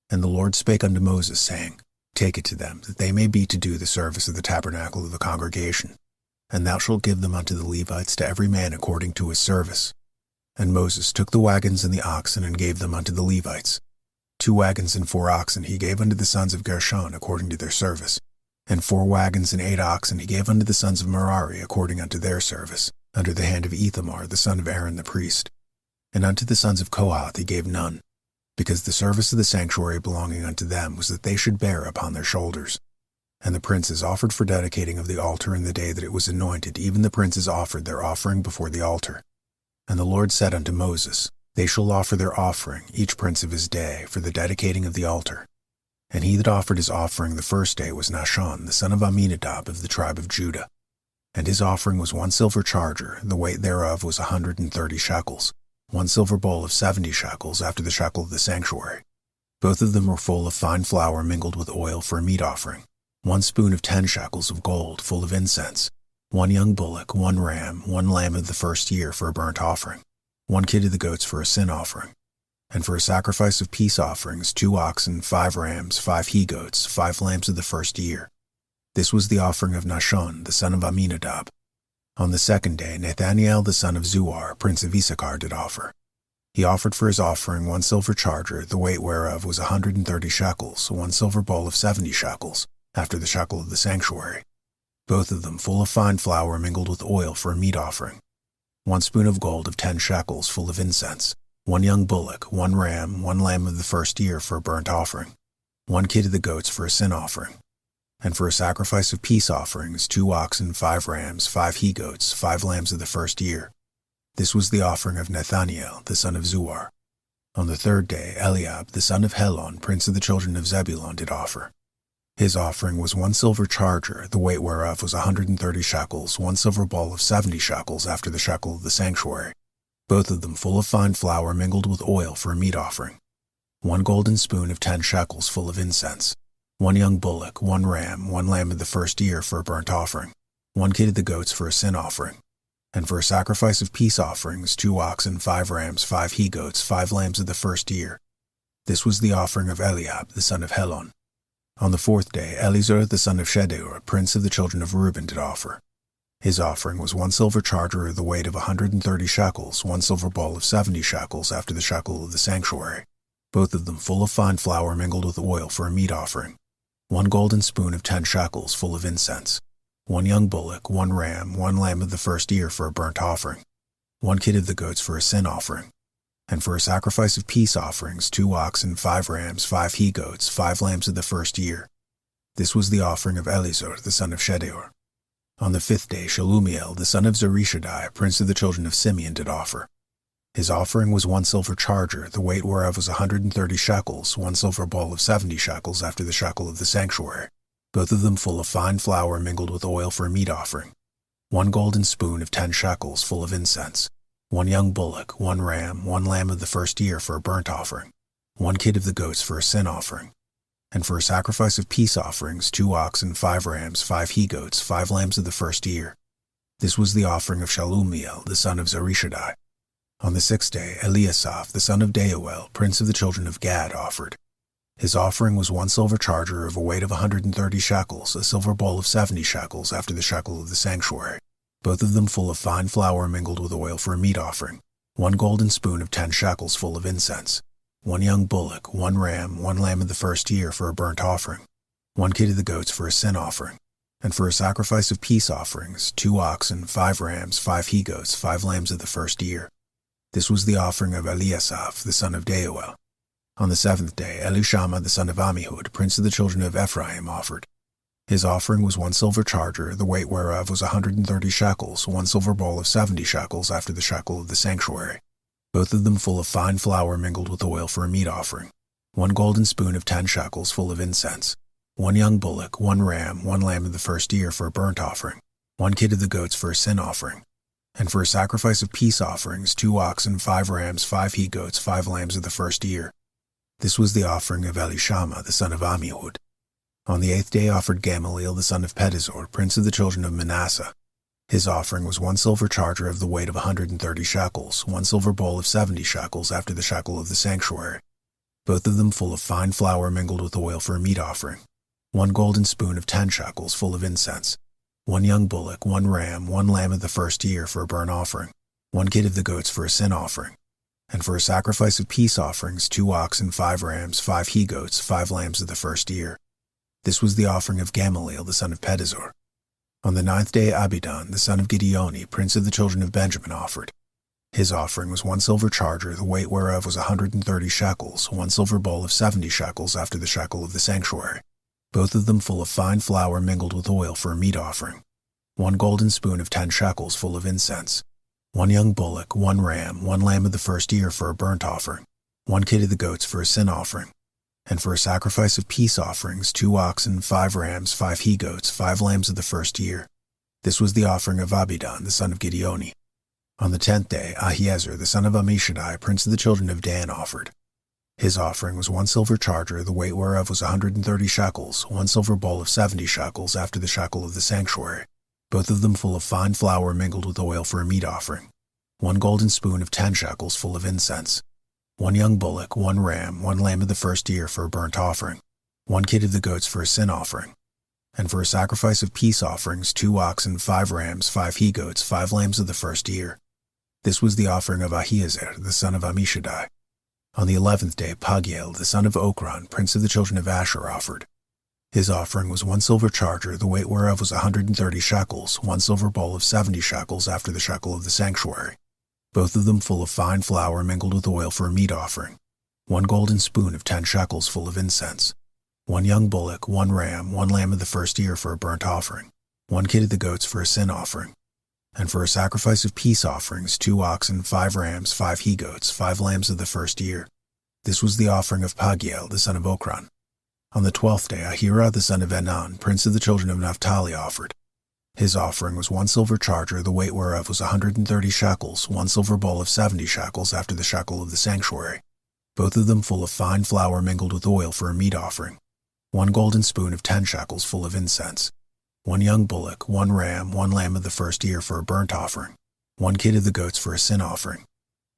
And the Lord spake unto Moses, saying, Take it to them, that they may be to do the service of the tabernacle of the congregation. And thou shalt give them unto the Levites, to every man according to his service. And Moses took the wagons and the oxen, and gave them unto the Levites. 2 wagons and 4 oxen he gave unto the sons of Gershon according to their service. And 4 wagons and 8 oxen he gave unto the sons of Merari according unto their service, under the hand of Ithamar the son of Aaron the priest. And unto the sons of Kohath he gave none, because the service of the sanctuary belonging unto them was that they should bear upon their shoulders. And the princes offered for dedicating of the altar in the day that it was anointed, even the princes offered their offering before the altar. And the Lord said unto Moses, They shall offer their offering, each prince of his day, for the dedicating of the altar. And he that offered his offering the first day was Nahshon, the son of Amminadab of the tribe of Judah. And his offering was 1 silver charger, the weight thereof was 130 shekels. 1 silver bowl of 70 shekels after the shekel of the sanctuary. Both of them were full of fine flour mingled with oil for a meat offering. 1 spoon of 10 shekels of gold full of incense. 1 young bullock, 1 ram, 1 lamb of the first year for a burnt offering. 1 kid of the goats for a sin offering. And for a sacrifice of peace offerings, 2 oxen, 5 rams, 5 he-goats, 5 lambs of the first year. This was the offering of Nahshon, the son of Amminadab. On the second day, Nathaniel, the son of Zuar, prince of Issachar, did offer. He offered for his offering 1 silver charger, the weight whereof was 130 shekels, 1 silver bowl of 70 shekels, after the shekel of the sanctuary, both of them full of fine flour mingled with oil for a meat offering. 1 spoon of gold of 10 shekels full of incense. 1 young bullock, 1 ram, 1 lamb of the first year for a burnt offering. 1 kid of the goats for a sin offering. And for a sacrifice of peace offerings, 2 oxen, 5 rams, 5 he-goats, 5 lambs of the first year. This was the offering of Nathaniel, the son of Zuar. On the third day, Eliab, the son of Helon, prince of the children of Zebulun, did offer. His offering was 1 silver charger, the weight whereof was 130 shekels, 1 silver bowl of 70 shekels after the shekel of the sanctuary, both of them full of fine flour mingled with oil for a meat offering. 1 golden spoon of 10 shekels full of incense. 1 young bullock, 1 ram, 1 lamb of the first year for a burnt offering. 1 kid of the goats for a sin offering. And for a sacrifice of peace offerings, 2 oxen, 5 rams, 5 he-goats, 5 lambs of the first year. This was the offering of Eliab, the son of Helon. On the fourth day, Elizur, the son of Shedeur, prince of the children of Reuben, did offer. His offering was 1 silver charger of the weight of 130 shekels, 1 silver bowl of 70 shekels after the shekel of the sanctuary, both of them full of fine flour mingled with oil for a meat offering. 1 golden spoon of 10 shekels full of incense. 1 young bullock, 1 ram, 1 lamb of the first year for a burnt offering. 1 kid of the goats for a sin offering. And for a sacrifice of peace offerings, 2 oxen, 5 rams, 5 he-goats, 5 lambs of the first year. This was the offering of Elizur, the son of Shedeur. On the fifth day, Shalumiel, the son of Zurishaddai, prince of the children of Simeon, did offer. His offering was 1 silver charger, the weight whereof was 130 shekels, 1 silver bowl of 70 shekels after the shekel of the sanctuary, both of them full of fine flour mingled with oil for a meat offering. 1 golden spoon of 10 shekels full of incense. 1 young bullock, 1 ram, 1 lamb of the first year for a burnt offering. 1 kid of the goats for a sin offering. And for a sacrifice of peace offerings, 2 oxen, 5 rams, 5 he-goats, 5 lambs of the first year. This was the offering of Shalumiel, the son of Zurishaddai. On the sixth day, Eliasaph, the son of Deuel, prince of the children of Gad, offered. His offering was 1 silver charger of a weight of 130 shekels, a silver bowl of 70 shekels after the shekel of the sanctuary, both of them full of fine flour mingled with oil for a meat offering. 1 golden spoon of 10 shekels full of incense. 1 young bullock, 1 ram, 1 lamb of the first year for a burnt offering. 1 kid of the goats for a sin offering. And for a sacrifice of peace offerings, 2 oxen, 5 rams, 5 he-goats, 5 lambs of the first year. This was the offering of Eliasaph, the son of Deuel. On the seventh day, Elishama, the son of Ammihud, prince of the children of Ephraim, offered. His offering was 1 silver charger, the weight whereof was 130 shekels, 1 silver bowl of 70 shekels after the shekel of the sanctuary, both of them full of fine flour mingled with oil for a meat offering. 1 golden spoon of 10 shekels full of incense. 1 young bullock, 1 ram, 1 lamb of the first year for a burnt offering. 1 kid of the goats for a sin offering. And for a sacrifice of peace offerings, 2 oxen, 5 rams, 5 he-goats, 5 lambs of the first year. This was the offering of Elishama, the son of Ammihud. On the 8th day offered Gamaliel, the son of Pedazur, prince of the children of Manasseh. His offering was 1 silver charger of the weight of 130 shekels, 1 silver bowl of 70 shekels after the shekel of the sanctuary, both of them full of fine flour mingled with oil for a meat offering. 1 golden spoon of 10 shekels full of incense. 1 young bullock, 1 ram, 1 lamb of the first year for a burnt offering. 1 kid of the goats for a sin offering. And for a sacrifice of peace offerings, 2 oxen, 5 rams, 5 he-goats, 5 lambs of the first year. This was the offering of Gamaliel, the son of Pedazur. On the 9th day, Abidan, the son of Gideoni, prince of the children of Benjamin, offered. His offering was 1 silver charger, the weight whereof was 130 shekels, 1 silver bowl of 70 shekels after the shekel of the sanctuary, both of them full of fine flour mingled with oil for a meat offering. 1 golden spoon of 10 shekels full of incense. 1 young bullock, 1 ram, 1 lamb of the first year for a burnt offering. 1 kid of the goats for a sin offering. And for a sacrifice of peace offerings, 2 oxen, 5 rams, 5 he-goats, 5 lambs of the first year. This was the offering of Abidan, the son of Gideoni. On the 10th day, Ahiezer, the son of Ammishaddai, prince of the children of Dan, offered. His offering was 1 silver charger, the weight whereof was 130 shekels, 1 silver bowl of 70 shekels after the shekel of the sanctuary, both of them full of fine flour mingled with oil for a meat offering, 1 golden spoon of 10 shekels full of incense, 1 young bullock, 1 ram, 1 lamb of the first year for a burnt offering, 1 kid of the goats for a sin offering, and for a sacrifice of peace offerings 2 oxen, 5 rams, 5 he-goats, 5 lambs of the first year. This was the offering of Ahiezer, the son of Ammishaddai. On the 11th day, Pagiel, the son of Okran, prince of the children of Asher, offered. His offering was 1 silver charger, the weight whereof was 130 shekels, 1 silver bowl of 70 shekels after the shekel of the sanctuary, both of them full of fine flour mingled with oil for a meat offering, 1 golden spoon of 10 shekels full of incense, 1 young bullock, 1 ram, 1 lamb of the first year for a burnt offering, 1 kid of the goats for a sin offering, and for a sacrifice of peace offerings 2 oxen, 5 rams, 5 he-goats, 5 lambs of the first year. This was the offering of Pagiel, the son of Okran. On the 12th day, Ahira, the son of Enan, prince of the children of Naphtali, offered. His offering was 1 silver charger, the weight whereof was 130 shekels, 1 silver bowl of 70 shekels after the shekel of the sanctuary, both of them full of fine flour mingled with oil for a meat offering, 1 golden spoon of 10 shekels full of incense, 1 young bullock, 1 ram, 1 lamb of the first year for a burnt offering, 1 kid of the goats for a sin offering,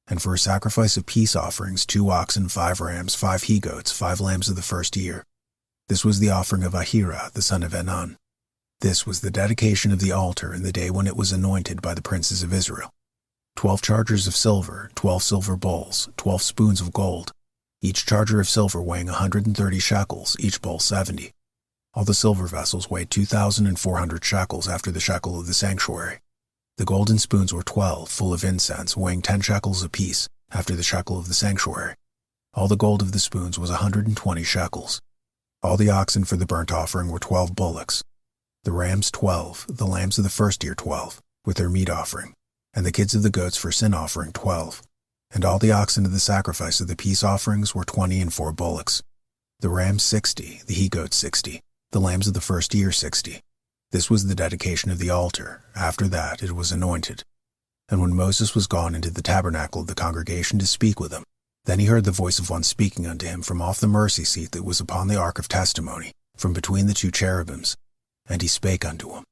and for a sacrifice of peace offerings 2 oxen, 5 rams, 5 he-goats, 5 lambs of the first year. This was the offering of Ahira, the son of Enan. This was the dedication of the altar in the day when it was anointed by the princes of Israel. 12 chargers of silver, 12 silver bowls, 12 spoons of gold, each charger of silver weighing 130 shekels, each bowl 70. All the silver vessels weighed 2,400 shekels after the shekel of the sanctuary. The golden spoons were 12, full of incense, weighing 10 shekels apiece, after the shekel of the sanctuary. All the gold of the spoons was 120 shekels. All the oxen for the burnt offering were 12 bullocks. The rams 12, the lambs of the first year 12, with their meat offering, and the kids of the goats for sin offering 12. And all the oxen of the sacrifice of the peace offerings were 20 and 4 bullocks. The rams 60, the he-goats 60, the lambs of the first year 60. This was the dedication of the altar. After that it was anointed. And when Moses was gone into the tabernacle of the congregation to speak with him, then he heard the voice of one speaking unto him from off the mercy seat that was upon the ark of testimony, from between the 2 cherubims, and he spake unto him.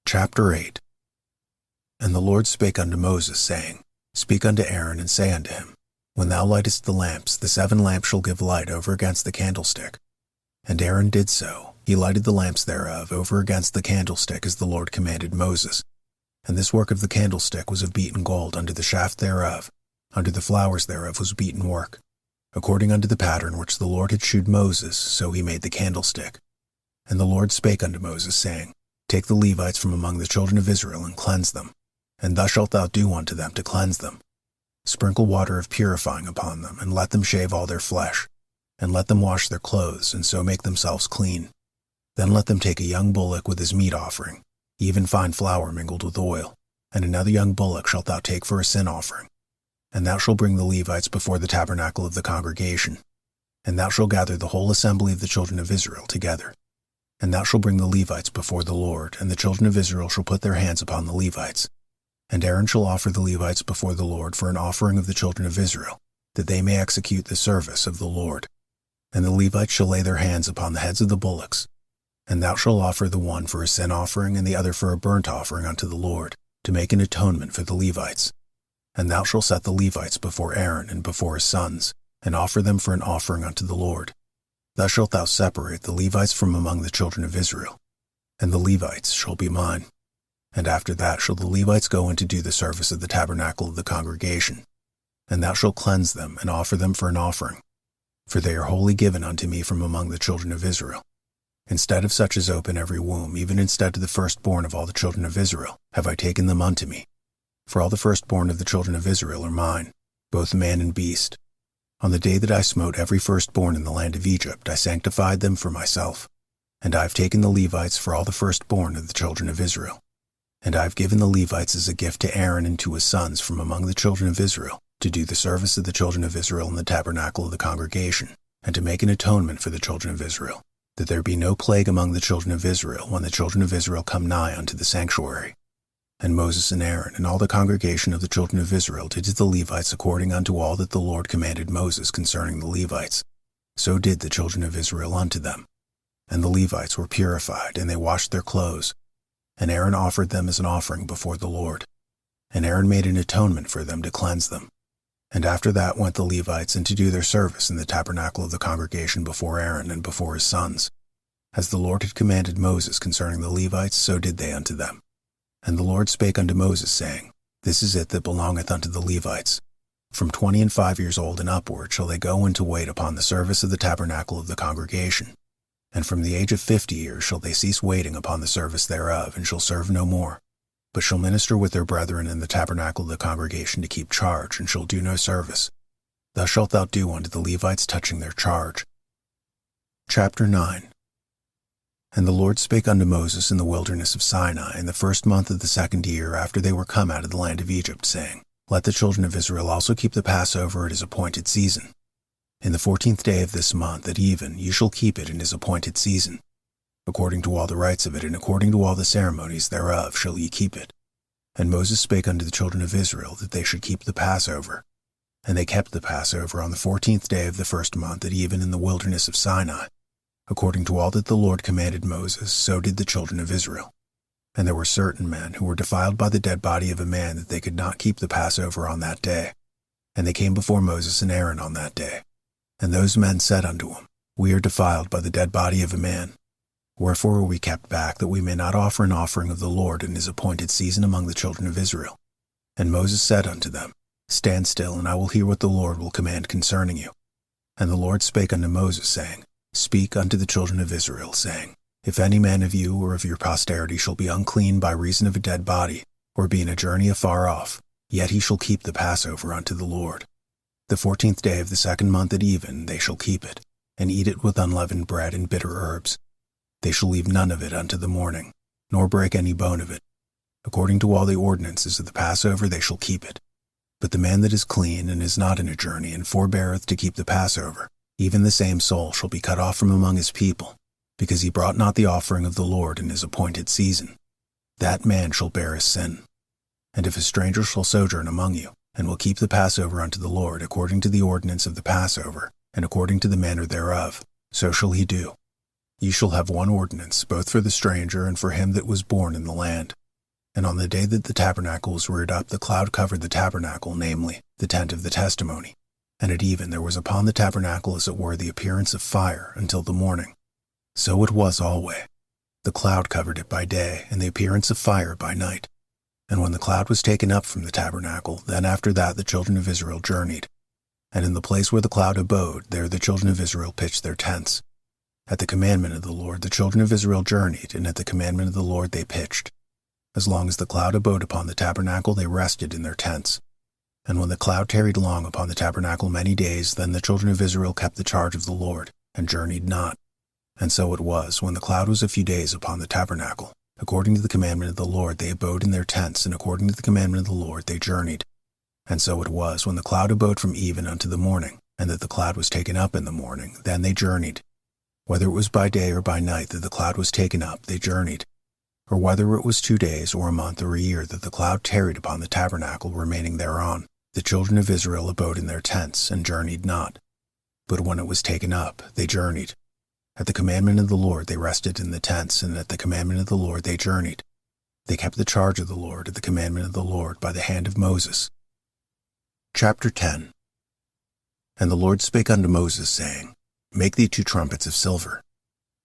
Chapter 8. And the Lord spake unto Moses, saying, Speak unto Aaron, and say unto him, When thou lightest the lamps, the 7 lamps shall give light over against the candlestick. And Aaron did so. He lighted the lamps thereof over against the candlestick as the Lord commanded Moses. And this work of the candlestick was of beaten gold unto the shaft thereof, unto the flowers thereof was beaten work. According unto the pattern which the Lord had shewed Moses, so he made the candlestick. And the Lord spake unto Moses, saying, Take the Levites from among the children of Israel, and cleanse them. And thus shalt thou do unto them to cleanse them. Sprinkle water of purifying upon them, and let them shave all their flesh, and let them wash their clothes, and so make themselves clean. Then let them take a young bullock with his meat offering, even fine flour mingled with oil, and another young bullock shalt thou take for a sin offering. And thou shalt bring the Levites before the tabernacle of the congregation. And thou shalt gather the whole assembly of the children of Israel together. And thou shalt bring the Levites before the Lord, and the children of Israel shall put their hands upon the Levites. And Aaron shall offer the Levites before the Lord for an offering of the children of Israel, that they may execute the service of the Lord. And the Levites shall lay their hands upon the heads of the bullocks. And thou shalt offer the one for a sin offering, and the other for a burnt offering unto the Lord, to make an atonement for the Levites. And thou shalt set the Levites before Aaron and before his sons, and offer them for an offering unto the Lord. Thus shalt thou separate the Levites from among the children of Israel, and the Levites shall be mine. And after that shall the Levites go in to do the service of the tabernacle of the congregation. And thou shalt cleanse them, and offer them for an offering. For they are wholly given unto me from among the children of Israel. Instead of such as open every womb, even instead of the firstborn of all the children of Israel, have I taken them unto me. For all the firstborn of the children of Israel are mine, both man and beast. On the day that I smote every firstborn in the land of Egypt, I sanctified them for myself. And I have taken the Levites for all the firstborn of the children of Israel. And I have given the Levites as a gift to Aaron and to his sons from among the children of Israel, to do the service of the children of Israel in the tabernacle of the congregation, and to make an atonement for the children of Israel, that there be no plague among the children of Israel when the children of Israel come nigh unto the sanctuary. And Moses and Aaron and all the congregation of the children of Israel did to the Levites according unto all that the Lord commanded Moses concerning the Levites. So did the children of Israel unto them. And the Levites were purified, and they washed their clothes. And Aaron offered them as an offering before the Lord. And Aaron made an atonement for them to cleanse them. And after that went the Levites in to do their service in the tabernacle of the congregation before Aaron and before his sons. As the Lord had commanded Moses concerning the Levites, so did they unto them. And the Lord spake unto Moses, saying, This is it that belongeth unto the Levites. From 20 and 5 years old and upward shall they go in to wait upon the service of the tabernacle of the congregation. And from the age of 50 years shall they cease waiting upon the service thereof, and shall serve no more, but shall minister with their brethren in the tabernacle of the congregation to keep charge, and shall do no service. Thus shalt thou do unto the Levites touching their charge. Chapter 9. And the Lord spake unto Moses in the wilderness of Sinai in the 1st month of the 2nd year after they were come out of the land of Egypt, saying, Let the children of Israel also keep the Passover at his appointed season. In the 14th day of this month at even ye shall keep it in his appointed season. According to all the rites of it, and according to all the ceremonies thereof shall ye keep it. And Moses spake unto the children of Israel that they should keep the Passover. And they kept the Passover on the 14th day of the 1st month at even in the wilderness of Sinai. According to all that the Lord commanded Moses, so did the children of Israel. And there were certain men who were defiled by the dead body of a man that they could not keep the Passover on that day. And they came before Moses and Aaron on that day. And those men said unto him, We are defiled by the dead body of a man. Wherefore are we kept back, that we may not offer an offering of the Lord in his appointed season among the children of Israel? And Moses said unto them, Stand still, and I will hear what the Lord will command concerning you. And the Lord spake unto Moses, saying, Speak unto the children of Israel, saying, If any man of you or of your posterity shall be unclean by reason of a dead body, or be in a journey afar off, yet he shall keep the Passover unto the Lord. The 14th day of the 2nd month at even they shall keep it, and eat it with unleavened bread and bitter herbs. They shall leave none of it unto the morning, nor break any bone of it. According to all the ordinances of the Passover they shall keep it. But the man that is clean and is not in a journey, and forbeareth to keep the Passover, even the same soul shall be cut off from among his people, because he brought not the offering of the Lord in his appointed season. That man shall bear his sin. And if a stranger shall sojourn among you, and will keep the Passover unto the Lord according to the ordinance of the Passover, and according to the manner thereof, so shall he do. Ye shall have one ordinance, both for the stranger and for him that was born in the land. And on the day that the tabernacle was reared up, the cloud covered the tabernacle, namely, the tent of the testimony. And at even there was upon the tabernacle as it were the appearance of fire until the morning. So it was alway. The cloud covered it by day, and the appearance of fire by night. And when the cloud was taken up from the tabernacle, then after that the children of Israel journeyed. And in the place where the cloud abode, there the children of Israel pitched their tents. At the commandment of the Lord the children of Israel journeyed, and at the commandment of the Lord they pitched. As long as the cloud abode upon the tabernacle, they rested in their tents. And when the cloud tarried long upon the tabernacle many days, then the children of Israel kept the charge of the Lord, and journeyed not. And so it was, when the cloud was a few days upon the tabernacle, according to the commandment of the Lord they abode in their tents, and according to the commandment of the Lord they journeyed. And so it was, when the cloud abode from even unto the morning, and that the cloud was taken up in the morning, then they journeyed. Whether it was by day or by night that the cloud was taken up, they journeyed. Or whether it was 2 days, or a month, or a year, that the cloud tarried upon the tabernacle remaining thereon, the children of Israel abode in their tents, and journeyed not. But when it was taken up, they journeyed. At the commandment of the Lord they rested in the tents, and at the commandment of the Lord they journeyed. They kept the charge of the Lord at the commandment of the Lord by the hand of Moses. Chapter 10. And the Lord spake unto Moses, saying, Make thee 2 trumpets of silver.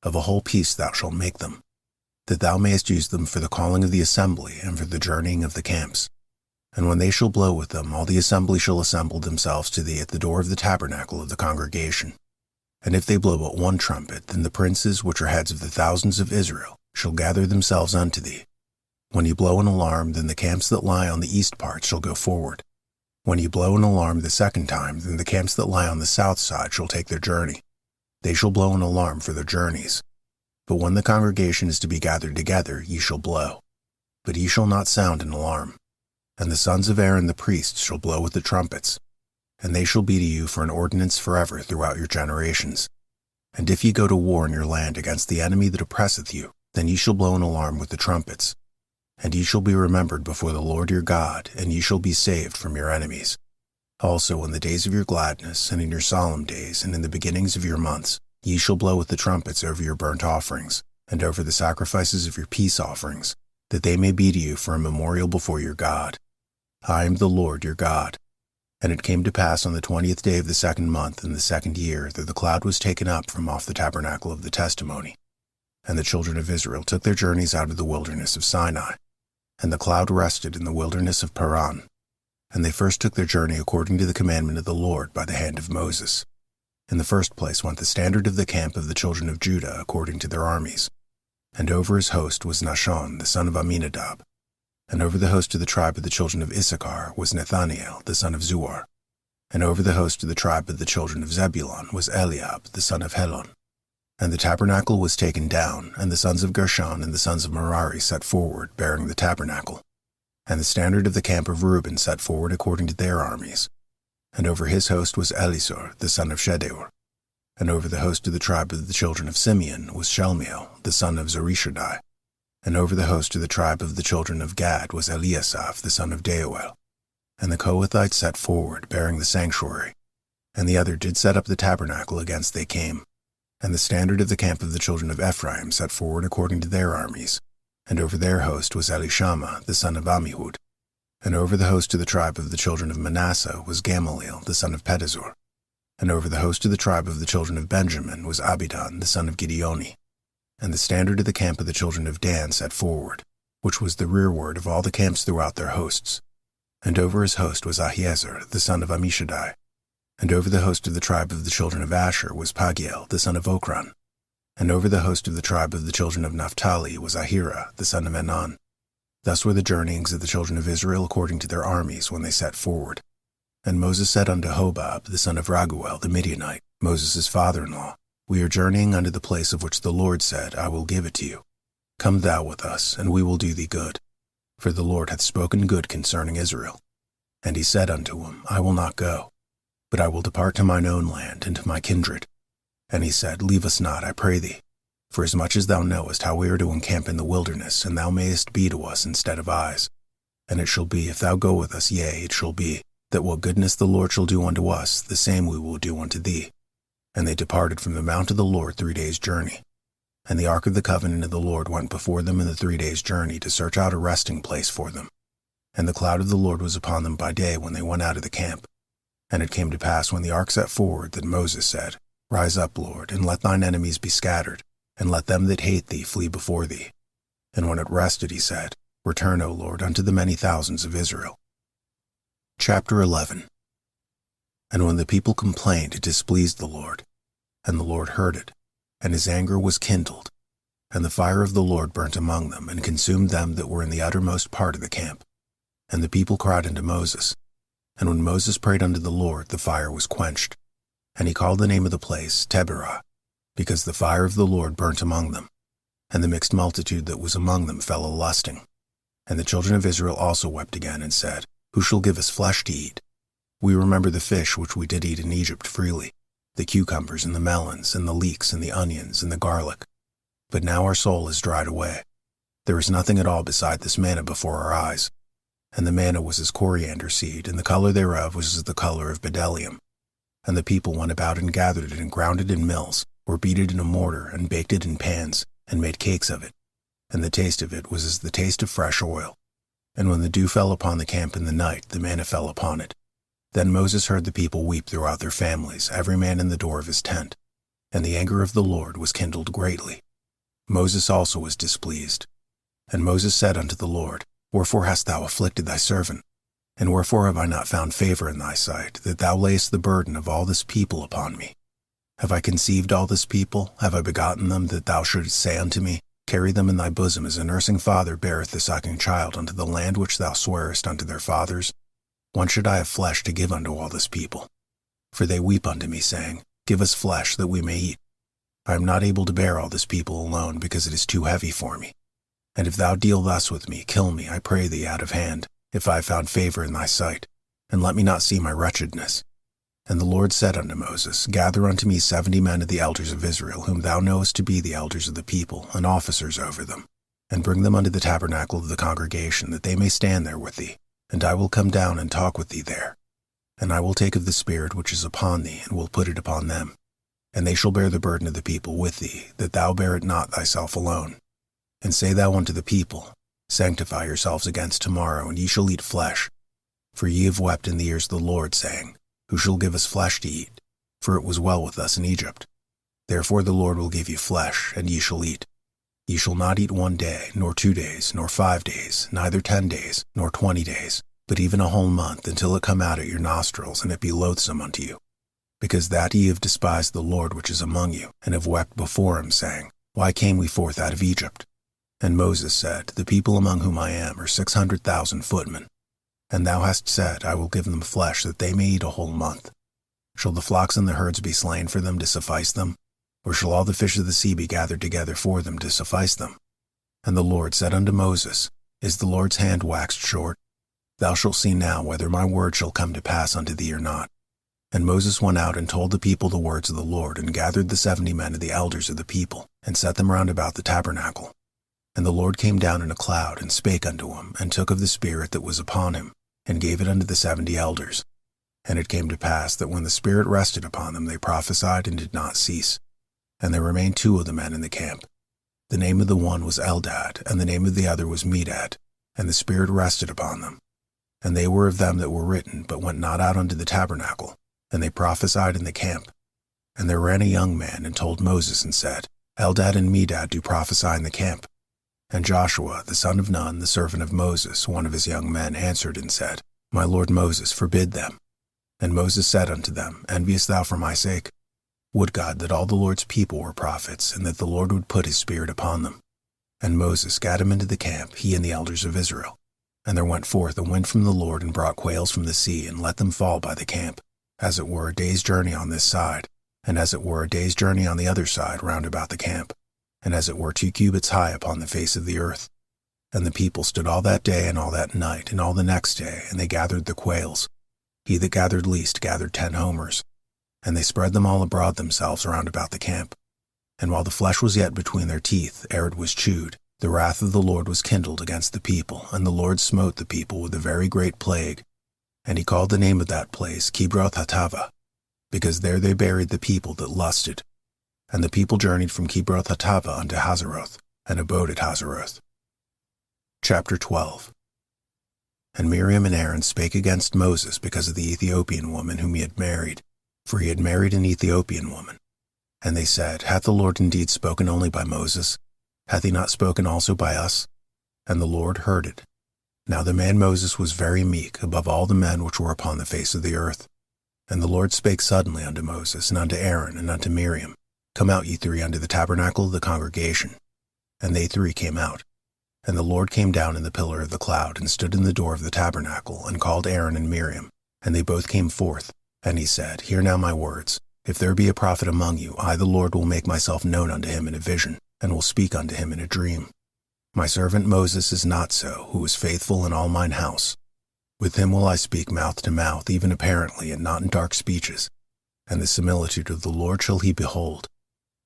Of a whole piece thou shalt make them, that thou mayest use them for the calling of the assembly, and for the journeying of the camps. And when they shall blow with them, all the assembly shall assemble themselves to thee at the door of the tabernacle of the congregation. And if they blow but 1 trumpet, then the princes, which are heads of the thousands of Israel, shall gather themselves unto thee. When you blow an alarm, then the camps that lie on the east part shall go forward. When you blow an alarm the 2nd time, then the camps that lie on the south side shall take their journey. They shall blow an alarm for their journeys. But when the congregation is to be gathered together, ye shall blow. But ye shall not sound an alarm. And the sons of Aaron the priests shall blow with the trumpets, and they shall be to you for an ordinance forever throughout your generations. And if ye go to war in your land against the enemy that oppresseth you, then ye shall blow an alarm with the trumpets. And ye shall be remembered before the Lord your God, and ye shall be saved from your enemies. Also in the days of your gladness, and in your solemn days, and in the beginnings of your months, ye shall blow with the trumpets over your burnt offerings, and over the sacrifices of your peace offerings, that they may be to you for a memorial before your God. I am the Lord your God. And it came to pass on the 20th day of the 2nd month in the 2nd year that the cloud was taken up from off the tabernacle of the testimony. And the children of Israel took their journeys out of the wilderness of Sinai. And the cloud rested in the wilderness of Paran. And they first took their journey according to the commandment of the Lord by the hand of Moses. In the first place went the standard of the camp of the children of Judah according to their armies. And over his host was Nahshon the son of Amminadab. And over the host of the tribe of the children of Issachar was Nathaniel the son of Zuar. And over the host of the tribe of the children of Zebulun was Eliab the son of Helon. And the tabernacle was taken down, and the sons of Gershon and the sons of Merari set forward, bearing the tabernacle. And the standard of the camp of Reuben set forward according to their armies. And over his host was Elisur the son of Shedeur. And over the host of the tribe of the children of Simeon was Shelmiel the son of Zurishaddai. And over the host of the tribe of the children of Gad was Eliasaph the son of Deuel. And the Kohathites set forward, bearing the sanctuary. And the other did set up the tabernacle against they came. And the standard of the camp of the children of Ephraim set forward according to their armies. And over their host was Elishama the son of Ammihud. And over the host of the tribe of the children of Manasseh was Gamaliel the son of Pedazur. And over the host of the tribe of the children of Benjamin was Abidan the son of Gideoni. And the standard of the camp of the children of Dan set forward, which was the rearward of all the camps throughout their hosts. And over his host was Ahiezer the son of Ammishaddai. And over the host of the tribe of the children of Asher was Pagiel the son of Okran. And over the host of the tribe of the children of Naphtali was Ahira the son of Enan. Thus were the journeyings of the children of Israel according to their armies when they set forward. And Moses said unto Hobab the son of Raguel the Midianite, Moses' father-in-law, We are journeying unto the place of which the Lord said, I will give it to you. Come thou with us, and we will do thee good. For the Lord hath spoken good concerning Israel. And he said unto him, I will not go, but I will depart to mine own land and to my kindred. And he said, Leave us not, I pray thee, for as much as thou knowest how we are to encamp in the wilderness, and thou mayest be to us instead of eyes. And it shall be, if thou go with us, yea, it shall be, that what goodness the Lord shall do unto us, the same we will do unto thee. And they departed from the mount of the Lord 3 days' journey. And the ark of the covenant of the Lord went before them in the 3 days' journey to search out a resting place for them. And the cloud of the Lord was upon them by day when they went out of the camp. And it came to pass when the ark set forward that Moses said, Rise up, Lord, and let thine enemies be scattered, and let them that hate thee flee before thee. And when it rested, he said, Return, O Lord, unto the many thousands of Israel. Chapter 11. And when the people complained, it displeased the Lord. And the Lord heard it, and his anger was kindled. And the fire of the Lord burnt among them, and consumed them that were in the uttermost part of the camp. And the people cried unto Moses. And when Moses prayed unto the Lord, the fire was quenched. And he called the name of the place Teberah, because the fire of the Lord burnt among them. And the mixed multitude that was among them fell a-lusting. And the children of Israel also wept again, and said, Who shall give us flesh to eat? We remember the fish which we did eat in Egypt freely, the cucumbers and the melons, and the leeks and the onions and the garlic. But now our soul is dried away. There is nothing at all beside this manna before our eyes. And the manna was as coriander seed, and the color thereof was as the color of bdellium. And the people went about and gathered it, and ground it in mills, or beat it in a mortar, and baked it in pans, and made cakes of it. And the taste of it was as the taste of fresh oil. And when the dew fell upon the camp in the night, the manna fell upon it. Then Moses heard the people weep throughout their families, every man in the door of his tent. And the anger of the Lord was kindled greatly. Moses also was displeased. And Moses said unto the Lord, Wherefore hast thou afflicted thy servant? And wherefore have I not found favor in thy sight, that thou layest the burden of all this people upon me? Have I conceived all this people? Have I begotten them, that thou shouldest say unto me, Carry them in thy bosom as a nursing father beareth the sucking child unto the land which thou swarest unto their fathers? When should I have flesh to give unto all this people? For they weep unto me, saying, Give us flesh that we may eat. I am not able to bear all this people alone, because it is too heavy for me. And if thou deal thus with me, kill me, I pray thee, out of hand, if I have found favor in thy sight, and let me not see my wretchedness. And the Lord said unto Moses, Gather unto me 70 men of the elders of Israel, whom thou knowest to be the elders of the people, and officers over them. and bring them unto the tabernacle of the congregation, that they may stand there with thee. And I will come down and talk with thee there. And I will take of the Spirit which is upon thee, and will put it upon them. And they shall bear the burden of the people with thee, that thou bear it not thyself alone. And say thou unto the people, Sanctify yourselves against tomorrow, and ye shall eat flesh. For ye have wept in the ears of the Lord, saying, Who shall give us flesh to eat? For it was well with us in Egypt. Therefore the Lord will give you flesh, and ye shall eat. Ye shall not eat 1 day, nor 2 days, nor 5 days, neither 10 days, nor 20 days, but even a whole month, until it come out at your nostrils, and it be loathsome unto you. Because that ye have despised the Lord which is among you, and have wept before him, saying, Why came we forth out of Egypt? And Moses said, The people among whom I am are 600,000 footmen. And thou hast said, I will give them flesh, that they may eat a whole month. Shall the flocks and the herds be slain for them to suffice them? Or shall all the fish of the sea be gathered together for them to suffice them? And the Lord said unto Moses, Is the Lord's hand waxed short? Thou shalt see now whether my word shall come to pass unto thee or not. And Moses went out and told the people the words of the Lord, and gathered the 70 men of the elders of the people, and set them round about the tabernacle. And the Lord came down in a cloud, and spake unto him, and took of the Spirit that was upon him, and gave it unto the 70 elders. And it came to pass that when the Spirit rested upon them, they prophesied and did not cease. And there remained 2 of the men in the camp. The name of the one was Eldad, and the name of the other was Medad, and the Spirit rested upon them. And they were of them that were written, but went not out unto the tabernacle, and they prophesied in the camp. And there ran a young man, and told Moses, and said, Eldad and Medad do prophesy in the camp. And Joshua, the son of Nun, the servant of Moses, one of his young men, answered and said, My lord Moses, forbid them. And Moses said unto them, Enviest thou for my sake? Would God that all the Lord's people were prophets, and that the Lord would put his Spirit upon them. And Moses gat him into the camp, he and the elders of Israel. And there went forth a wind from the Lord, and brought quails from the sea, and let them fall by the camp, as it were a day's journey on this side, and as it were a day's journey on the other side round about the camp, and as it were 2 cubits high upon the face of the earth. And the people stood all that day and all that night, and all the next day, and they gathered the quails. He that gathered least gathered 10 homers. And they spread them all abroad themselves round about the camp. And while the flesh was yet between their teeth, ere it was chewed, the wrath of the Lord was kindled against the people, and the Lord smote the people with a very great plague. And he called the name of that place Kibroth-Hattaavah, because there they buried the people that lusted. And the people journeyed from Kibroth-Hattaavah unto Hazeroth, and abode at Hazeroth. Chapter 12. And Miriam and Aaron spake against Moses because of the Ethiopian woman whom he had married, for he had married an Ethiopian woman. And they said, Hath the Lord indeed spoken only by Moses? Hath he not spoken also by us? And the Lord heard it. Now the man Moses was very meek above all the men which were upon the face of the earth. And the Lord spake suddenly unto Moses, and unto Aaron, and unto Miriam, Come out, ye 3, unto the tabernacle of the congregation. And they 3 came out. And the Lord came down in the pillar of the cloud, and stood in the door of the tabernacle, and called Aaron and Miriam. And they both came forth. And he said, Hear now my words. If there be a prophet among you, I the Lord will make myself known unto him in a vision, and will speak unto him in a dream. My servant Moses is not so, who is faithful in all mine house. With him will I speak mouth to mouth, even apparently, and not in dark speeches. And the similitude of the Lord shall he behold.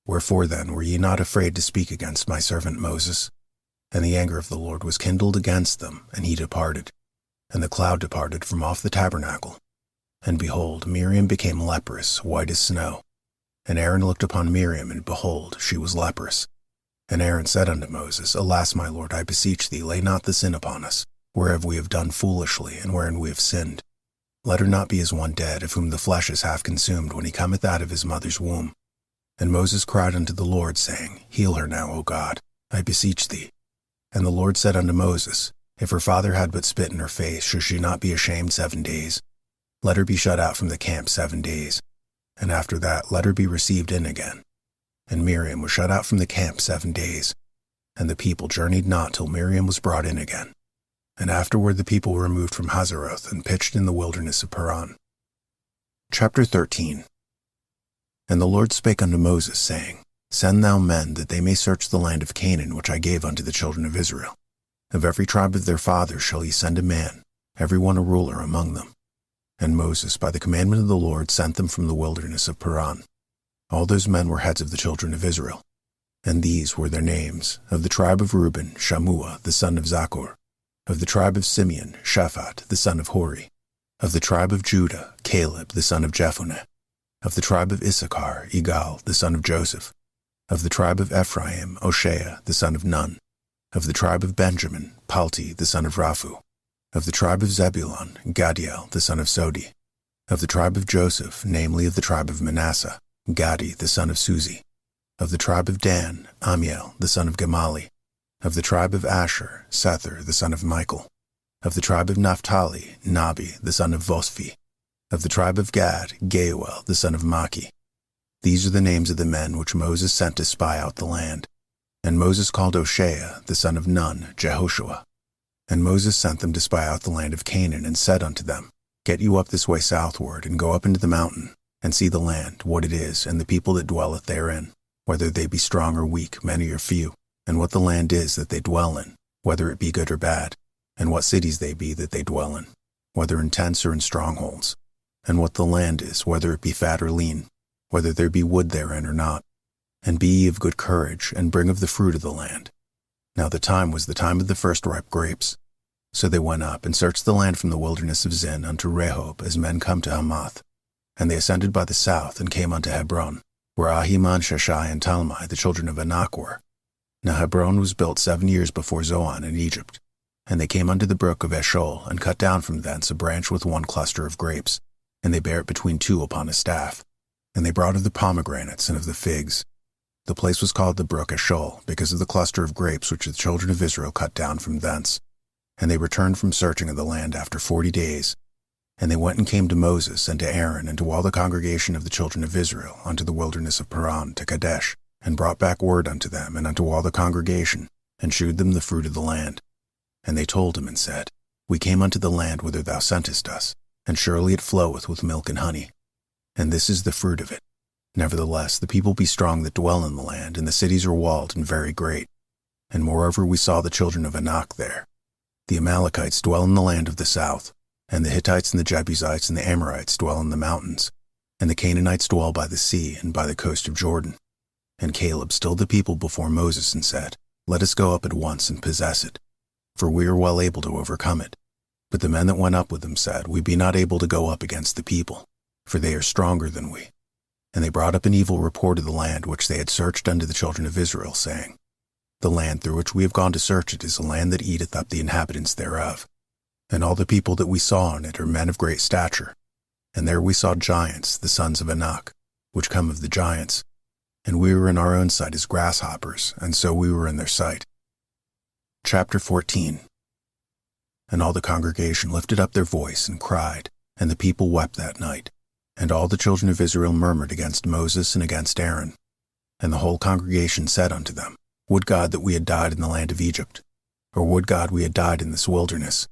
Wherefore then were ye not afraid to speak against my servant Moses? And the anger of the Lord was kindled against them, and he departed. And the cloud departed from off the tabernacle. And behold, Miriam became leprous, white as snow. And Aaron looked upon Miriam, and behold, she was leprous. And Aaron said unto Moses, Alas, my Lord, I beseech thee, lay not the sin upon us, whereof we have done foolishly, and wherein we have sinned. Let her not be as one dead, of whom the flesh is half consumed when he cometh out of his mother's womb. And Moses cried unto the Lord, saying, Heal her now, O God, I beseech thee. And the Lord said unto Moses, If her father had but spit in her face, should she not be ashamed 7 days? Let her be shut out from the camp 7 days, and after that let her be received in again. And Miriam was shut out from the camp 7 days, and the people journeyed not till Miriam was brought in again. And afterward the people were removed from Hazeroth, and pitched in the wilderness of Paran. Chapter 13. And the Lord spake unto Moses, saying, Send thou men, that they may search the land of Canaan, which I gave unto the children of Israel. Of every tribe of their fathers shall ye send a man, every one a ruler among them. And Moses, by the commandment of the Lord, sent them from the wilderness of Paran. All those men were heads of the children of Israel. And these were their names: of the tribe of Reuben, Shammua the son of Zaccur; of the tribe of Simeon, Shaphat the son of Hori; of the tribe of Judah, Caleb the son of Jephunneh; of the tribe of Issachar, Igal the son of Joseph; of the tribe of Ephraim, Oshea the son of Nun; of the tribe of Benjamin, Palti the son of Raphu; of the tribe of Zebulun, Gadiel the son of Sodi; of the tribe of Joseph, namely of the tribe of Manasseh, Gadi the son of Suzi; of the tribe of Dan, Amiel the son of Gemali; of the tribe of Asher, Sethur the son of Michael; of the tribe of Naphtali, Nabi the son of Vosphi; of the tribe of Gad, Geuel the son of Maki. These are the names of the men which Moses sent to spy out the land. And Moses called Oshea the son of Nun, Jehoshua. And Moses sent them to spy out the land of Canaan, and said unto them, Get you up this way southward, and go up into the mountain, and see the land, what it is, and the people that dwelleth therein, whether they be strong or weak, many or few, and what the land is that they dwell in, whether it be good or bad, and what cities they be that they dwell in, whether in tents or in strongholds, and what the land is, whether it be fat or lean, whether there be wood therein or not. And be ye of good courage, and bring of the fruit of the land. Now the time was the time of the first ripe grapes. So they went up, and searched the land from the wilderness of Zin unto Rehob, as men come to Hamath. And they ascended by the south, and came unto Hebron, where Ahiman, Sheshai, and Talmai, the children of Anak, were. Now Hebron was built 7 years before Zoan in Egypt. And they came unto the brook of Eshol, and cut down from thence a branch with one cluster of grapes, and they bare it between two upon a staff. And they brought of the pomegranates and of the figs. The place was called the brook Eshol, because of the cluster of grapes which the children of Israel cut down from thence. And they returned from searching of the land after 40 days. And they went and came to Moses and to Aaron and to all the congregation of the children of Israel unto the wilderness of Paran to Kadesh, and brought back word unto them and unto all the congregation, and shewed them the fruit of the land. And they told him and said, We came unto the land whither thou sentest us, and surely it floweth with milk and honey. And this is the fruit of it. Nevertheless, the people be strong that dwell in the land, and the cities are walled and very great. And moreover we saw the children of Anak there. The Amalekites dwell in the land of the south, and the Hittites and the Jebusites and the Amorites dwell in the mountains, and the Canaanites dwell by the sea and by the coast of Jordan. And Caleb stilled the people before Moses and said, Let us go up at once and possess it, for we are well able to overcome it. But the men that went up with him said, We be not able to go up against the people, for they are stronger than we. And they brought up an evil report of the land which they had searched unto the children of Israel, saying, The land through which we have gone to search it is a land that eateth up the inhabitants thereof. And all the people that we saw in it are men of great stature. And there we saw giants, the sons of Anak, which come of the giants. And we were in our own sight as grasshoppers, and so we were in their sight. Chapter 14. And all the congregation lifted up their voice and cried, and the people wept that night. And all the children of Israel murmured against Moses and against Aaron. And the whole congregation said unto them, Would God that we had died in the land of Egypt, or would God we had died in this wilderness?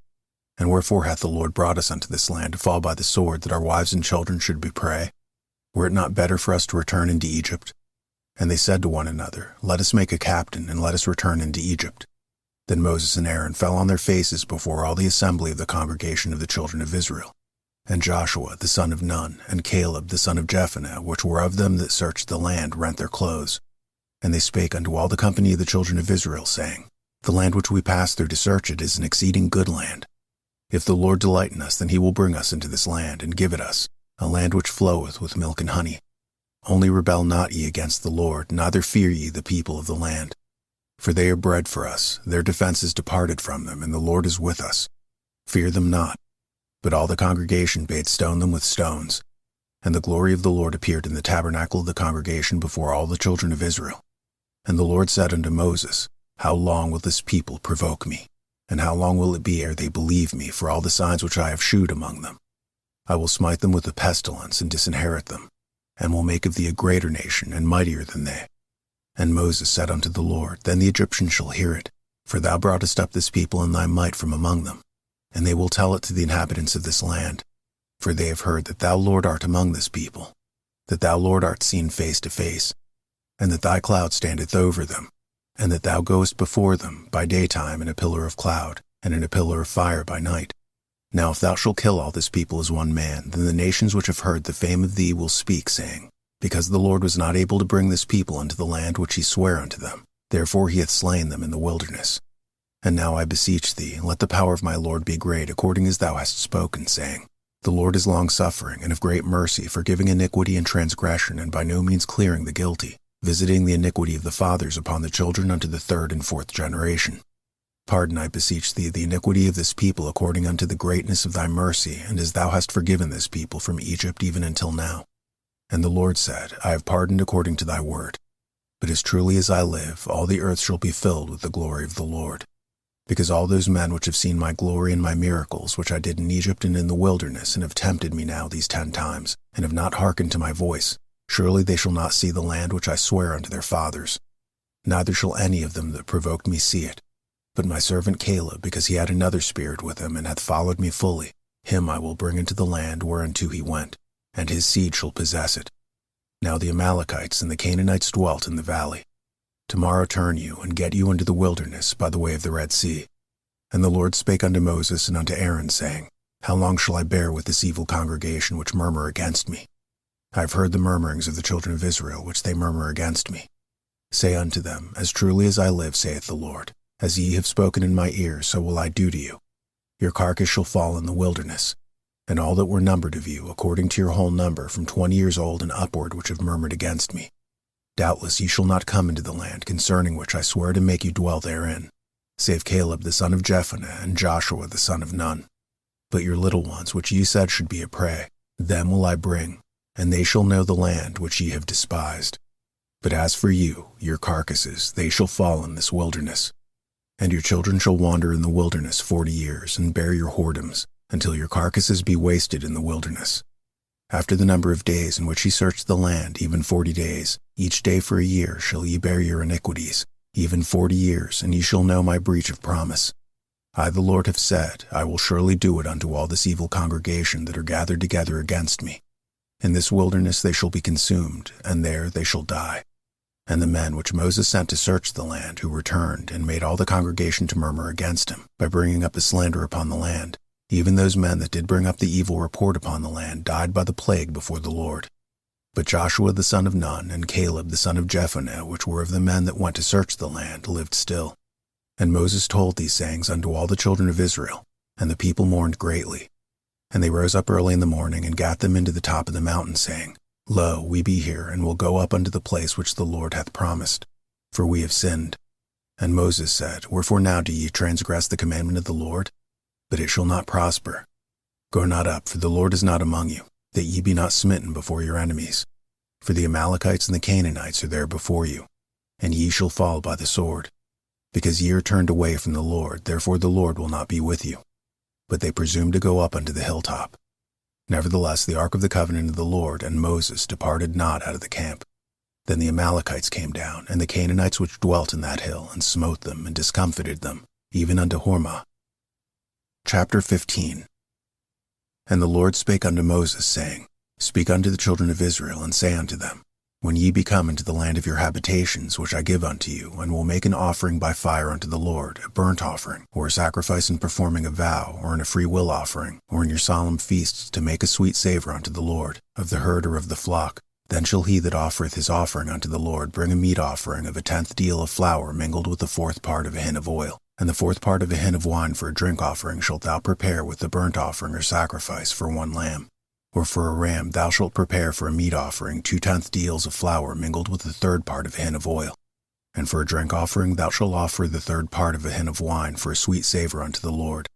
And wherefore hath the Lord brought us unto this land to fall by the sword, that our wives and children should be prey? Were it not better for us to return into Egypt? And they said to one another, Let us make a captain, and let us return into Egypt. Then Moses and Aaron fell on their faces before all the assembly of the congregation of the children of Israel. And Joshua the son of Nun, and Caleb the son of Jephunneh, which were of them that searched the land, rent their clothes. And they spake unto all the company of the children of Israel, saying, The land which we passed through to search it is an exceeding good land. If the Lord delight in us, then he will bring us into this land, and give it us, a land which floweth with milk and honey. Only rebel not ye against the Lord, neither fear ye the people of the land. For they are bread for us, their defense is departed from them, and the Lord is with us. Fear them not. But all the congregation bade stone them with stones. And the glory of the Lord appeared in the tabernacle of the congregation before all the children of Israel. And the Lord said unto Moses, How long will this people provoke me? And how long will it be ere they believe me for all the signs which I have shewed among them? I will smite them with a pestilence and disinherit them, and will make of thee a greater nation and mightier than they. And Moses said unto the Lord, Then the Egyptians shall hear it, for thou broughtest up this people in thy might from among them. And they will tell it to the inhabitants of this land, for they have heard that thou, Lord, art among this people, that thou, Lord, art seen face to face, and that thy cloud standeth over them, and that thou goest before them by daytime in a pillar of cloud, and in a pillar of fire by night. Now if thou shalt kill all this people as one man, then the nations which have heard the fame of thee will speak, saying, because the Lord was not able to bring this people into the land which he sware unto them. Therefore he hath slain them in the wilderness. And now I beseech thee, let the power of my Lord be great, according as thou hast spoken, saying, The Lord is long-suffering, and of great mercy, forgiving iniquity and transgression, and by no means clearing the guilty, visiting the iniquity of the fathers upon the children unto the third and fourth generation. Pardon, I beseech thee, the iniquity of this people according unto the greatness of thy mercy, and as thou hast forgiven this people from Egypt even until now. And the Lord said, I have pardoned according to thy word. But as truly as I live, all the earth shall be filled with the glory of the Lord. Because all those men which have seen my glory and my miracles, which I did in Egypt and in the wilderness, and have tempted me now these 10 times, and have not hearkened to my voice, surely they shall not see the land which I swear unto their fathers. Neither shall any of them that provoked me see it. But my servant Caleb, because he had another spirit with him, and hath followed me fully, him I will bring into the land whereunto he went, and his seed shall possess it. Now the Amalekites and the Canaanites dwelt in the valley. Tomorrow turn you, and get you into the wilderness by the way of the Red Sea. And the Lord spake unto Moses and unto Aaron, saying, How long shall I bear with this evil congregation which murmur against me? I have heard the murmurings of the children of Israel, which they murmur against me. Say unto them, As truly as I live, saith the Lord, as ye have spoken in my ear, so will I do to you. Your carcass shall fall in the wilderness, and all that were numbered of you, according to your whole number, from 20 years old and upward, which have murmured against me. Doubtless ye shall not come into the land, concerning which I swear to make you dwell therein, save Caleb the son of Jephunneh and Joshua the son of Nun. But your little ones, which ye said should be a prey, them will I bring, and they shall know the land which ye have despised. But as for you, your carcasses, they shall fall in this wilderness. And your children shall wander in the wilderness 40 years, and bear your whoredoms, until your carcasses be wasted in the wilderness. After the number of days in which ye search the land, even 40 days, each day for a year shall ye bear your iniquities, even 40 years, and ye shall know my breach of promise. I the Lord have said, I will surely do it unto all this evil congregation that are gathered together against me. In this wilderness they shall be consumed, and there they shall die. And the men which Moses sent to search the land, who returned, and made all the congregation to murmur against him, by bringing up a slander upon the land, even those men that did bring up the evil report upon the land, died by the plague before the Lord. But Joshua the son of Nun, and Caleb the son of Jephunneh, which were of the men that went to search the land, lived still. And Moses told these sayings unto all the children of Israel, and the people mourned greatly. And they rose up early in the morning, and gat them into the top of the mountain, saying, Lo, we be here, and will go up unto the place which the Lord hath promised, for we have sinned. And Moses said, Wherefore now do ye transgress the commandment of the Lord? But it shall not prosper. Go not up, for the Lord is not among you, that ye be not smitten before your enemies. For the Amalekites and the Canaanites are there before you, and ye shall fall by the sword. Because ye are turned away from the Lord, therefore the Lord will not be with you. But they presumed to go up unto the hilltop. Nevertheless the ark of the covenant of the Lord and Moses departed not out of the camp. Then the Amalekites came down, and the Canaanites which dwelt in that hill, and smote them, and discomfited them, even unto Hormah. Chapter 15. And the Lord spake unto Moses, saying, Speak unto the children of Israel, and say unto them, When ye be come into the land of your habitations, which I give unto you, and will make an offering by fire unto the Lord, a burnt offering, or a sacrifice in performing a vow, or in a freewill offering, or in your solemn feasts to make a sweet savour unto the Lord, of the herd or of the flock, then shall he that offereth his offering unto the Lord bring a meat offering of a 10th deal of flour mingled with the 4th part of a hin of oil. And the 4th part of a hin of wine for a drink offering shalt thou prepare with the burnt offering or sacrifice for 1 lamb. Or for a ram thou shalt prepare for a meat offering 2/10 deals of flour mingled with the 3rd part of a hin of oil. And for a drink offering thou shalt offer the 3rd part of a hin of wine for a sweet savour unto the Lord.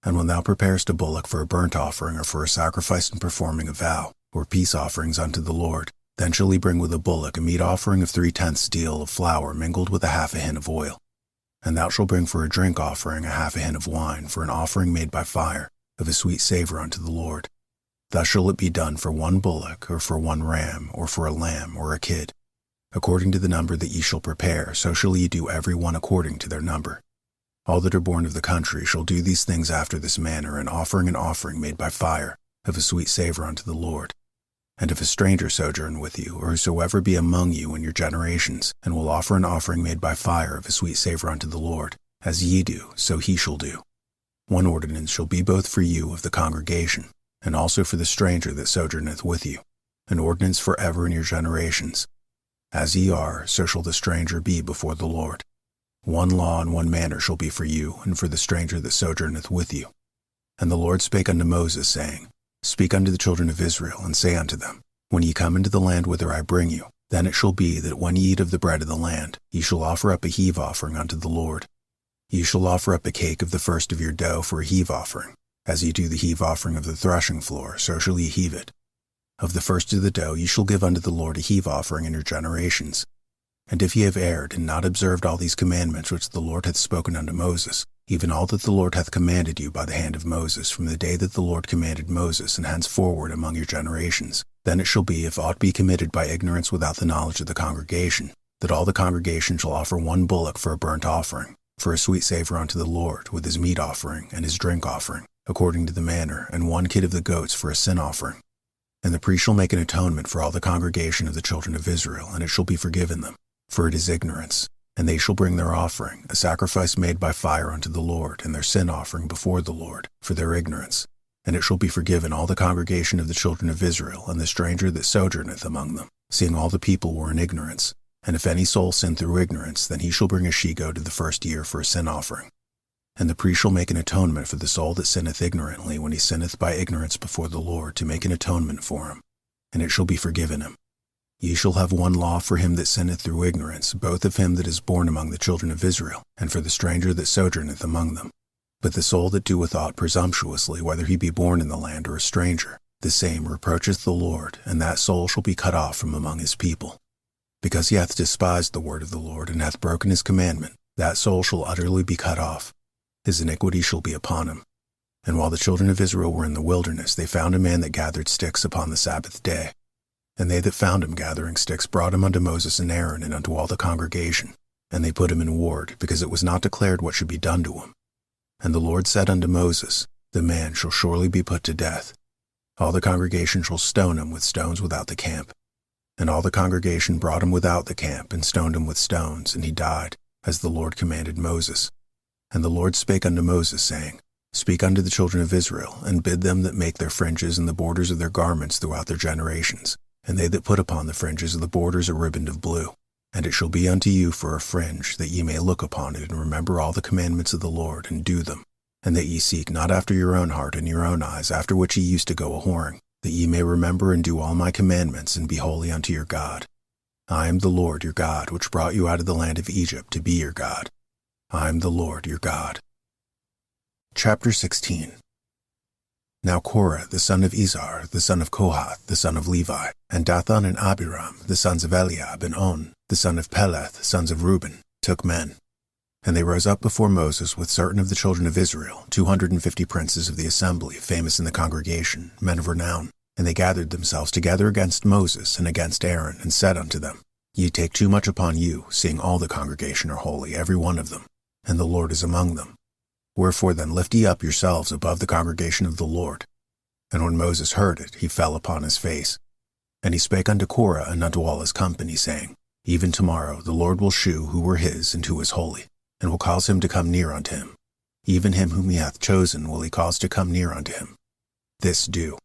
And when thou preparest a bullock for a burnt offering or for a sacrifice in performing a vow, or peace offerings unto the Lord, then shall he bring with a bullock a meat offering of 3/10 deal of flour mingled with a half a hin of oil. And thou shalt bring for a drink offering a half a hin of wine for an offering made by fire, of a sweet savour unto the Lord. Thus shall it be done for 1 bullock, or for 1 ram, or for a lamb, or a kid. According to the number that ye shall prepare, so shall ye do every one according to their number. All that are born of the country shall do these things after this manner, in offering an offering made by fire, of a sweet savour unto the Lord. And if a stranger sojourn with you, or whosoever be among you in your generations, and will offer an offering made by fire of a sweet savour unto the Lord, as ye do, so he shall do. 1 ordinance shall be both for you of the congregation, and also for the stranger that sojourneth with you. an ordinance forever in your generations. As ye are, so shall the stranger be before the Lord. One law and one manner shall be for you, and for the stranger that sojourneth with you. And the Lord spake unto Moses, saying, Speak unto the children of Israel, and say unto them, When ye come into the land whither I bring you, then it shall be that when ye eat of the bread of the land, ye shall offer up a heave offering unto the Lord. Ye shall offer up a cake of the first of your dough for a heave offering. As ye do the heave offering of the threshing floor, so shall ye heave it. Of the first of the dough ye shall give unto the Lord a heave offering in your generations. And if ye have erred, and not observed all these commandments which the Lord hath spoken unto Moses, even all that the Lord hath commanded you by the hand of Moses, from the day that the Lord commanded Moses, and henceforward among your generations, then it shall be, if aught be committed by ignorance without the knowledge of the congregation, that all the congregation shall offer one bullock for a burnt offering, for a sweet savour unto the Lord, with his meat offering and his drink offering, according to the manner, and one kid of the goats for a sin offering. And the priest shall make an atonement for all the congregation of the children of Israel, and it shall be forgiven them, for it is ignorance. And they shall bring their offering, a sacrifice made by fire unto the Lord, and their sin offering before the Lord, for their ignorance. And it shall be forgiven all the congregation of the children of Israel, and the stranger that sojourneth among them, seeing all the people were in ignorance. And if any soul sin through ignorance, then he shall bring a she-goat of the first year for a sin offering. And the priest shall make an atonement for the soul that sinneth ignorantly, when he sinneth by ignorance before the Lord, to make an atonement for him, and it shall be forgiven him. Ye shall have one law for him that sinneth through ignorance, both of him that is born among the children of Israel, and for the stranger that sojourneth among them. But the soul that doeth aught presumptuously, whether he be born in the land or a stranger, the same reproacheth the Lord, and that soul shall be cut off from among his people. Because he hath despised the word of the Lord, and hath broken his commandment, that soul shall utterly be cut off. His iniquity shall be upon him. And while the children of Israel were in the wilderness, they found a man that gathered sticks upon the Sabbath day. And they that found him gathering sticks brought him unto Moses and Aaron, and unto all the congregation. And they put him in ward, because it was not declared what should be done to him. And the Lord said unto Moses, The man shall surely be put to death. All the congregation shall stone him with stones without the camp. And all the congregation brought him without the camp, and stoned him with stones, and he died, as the Lord commanded Moses. And the Lord spake unto Moses, saying, Speak unto the children of Israel, and bid them that make their fringes and the borders of their garments throughout their generations, and they that put upon the fringes of the borders a riband of blue. And it shall be unto you for a fringe, that ye may look upon it, and remember all the commandments of the Lord, and do them, and that ye seek not after your own heart and your own eyes, after which ye used to go a-whoring, that ye may remember and do all my commandments, and be holy unto your God. I am the Lord your God, which brought you out of the land of Egypt to be your God. I am the Lord your God. Chapter 16. Now Korah, the son of Izhar, the son of Kohath, the son of Levi, and Dathan and Abiram, the sons of Eliab, and On, the son of Peleth, sons of Reuben, took men. And they rose up before Moses with certain of the children of Israel, 250 princes of the assembly, famous in the congregation, men of renown. And they gathered themselves together against Moses and against Aaron, and said unto them, Ye take too much upon you, seeing all the congregation are holy, every one of them, and the Lord is among them. Wherefore then lift ye up yourselves above the congregation of the Lord. And when Moses heard it, he fell upon his face. And he spake unto Korah and unto all his company, saying, Even tomorrow the Lord will shew who were his and who is holy, and will cause him to come near unto him. Even him whom he hath chosen will he cause to come near unto him. This do.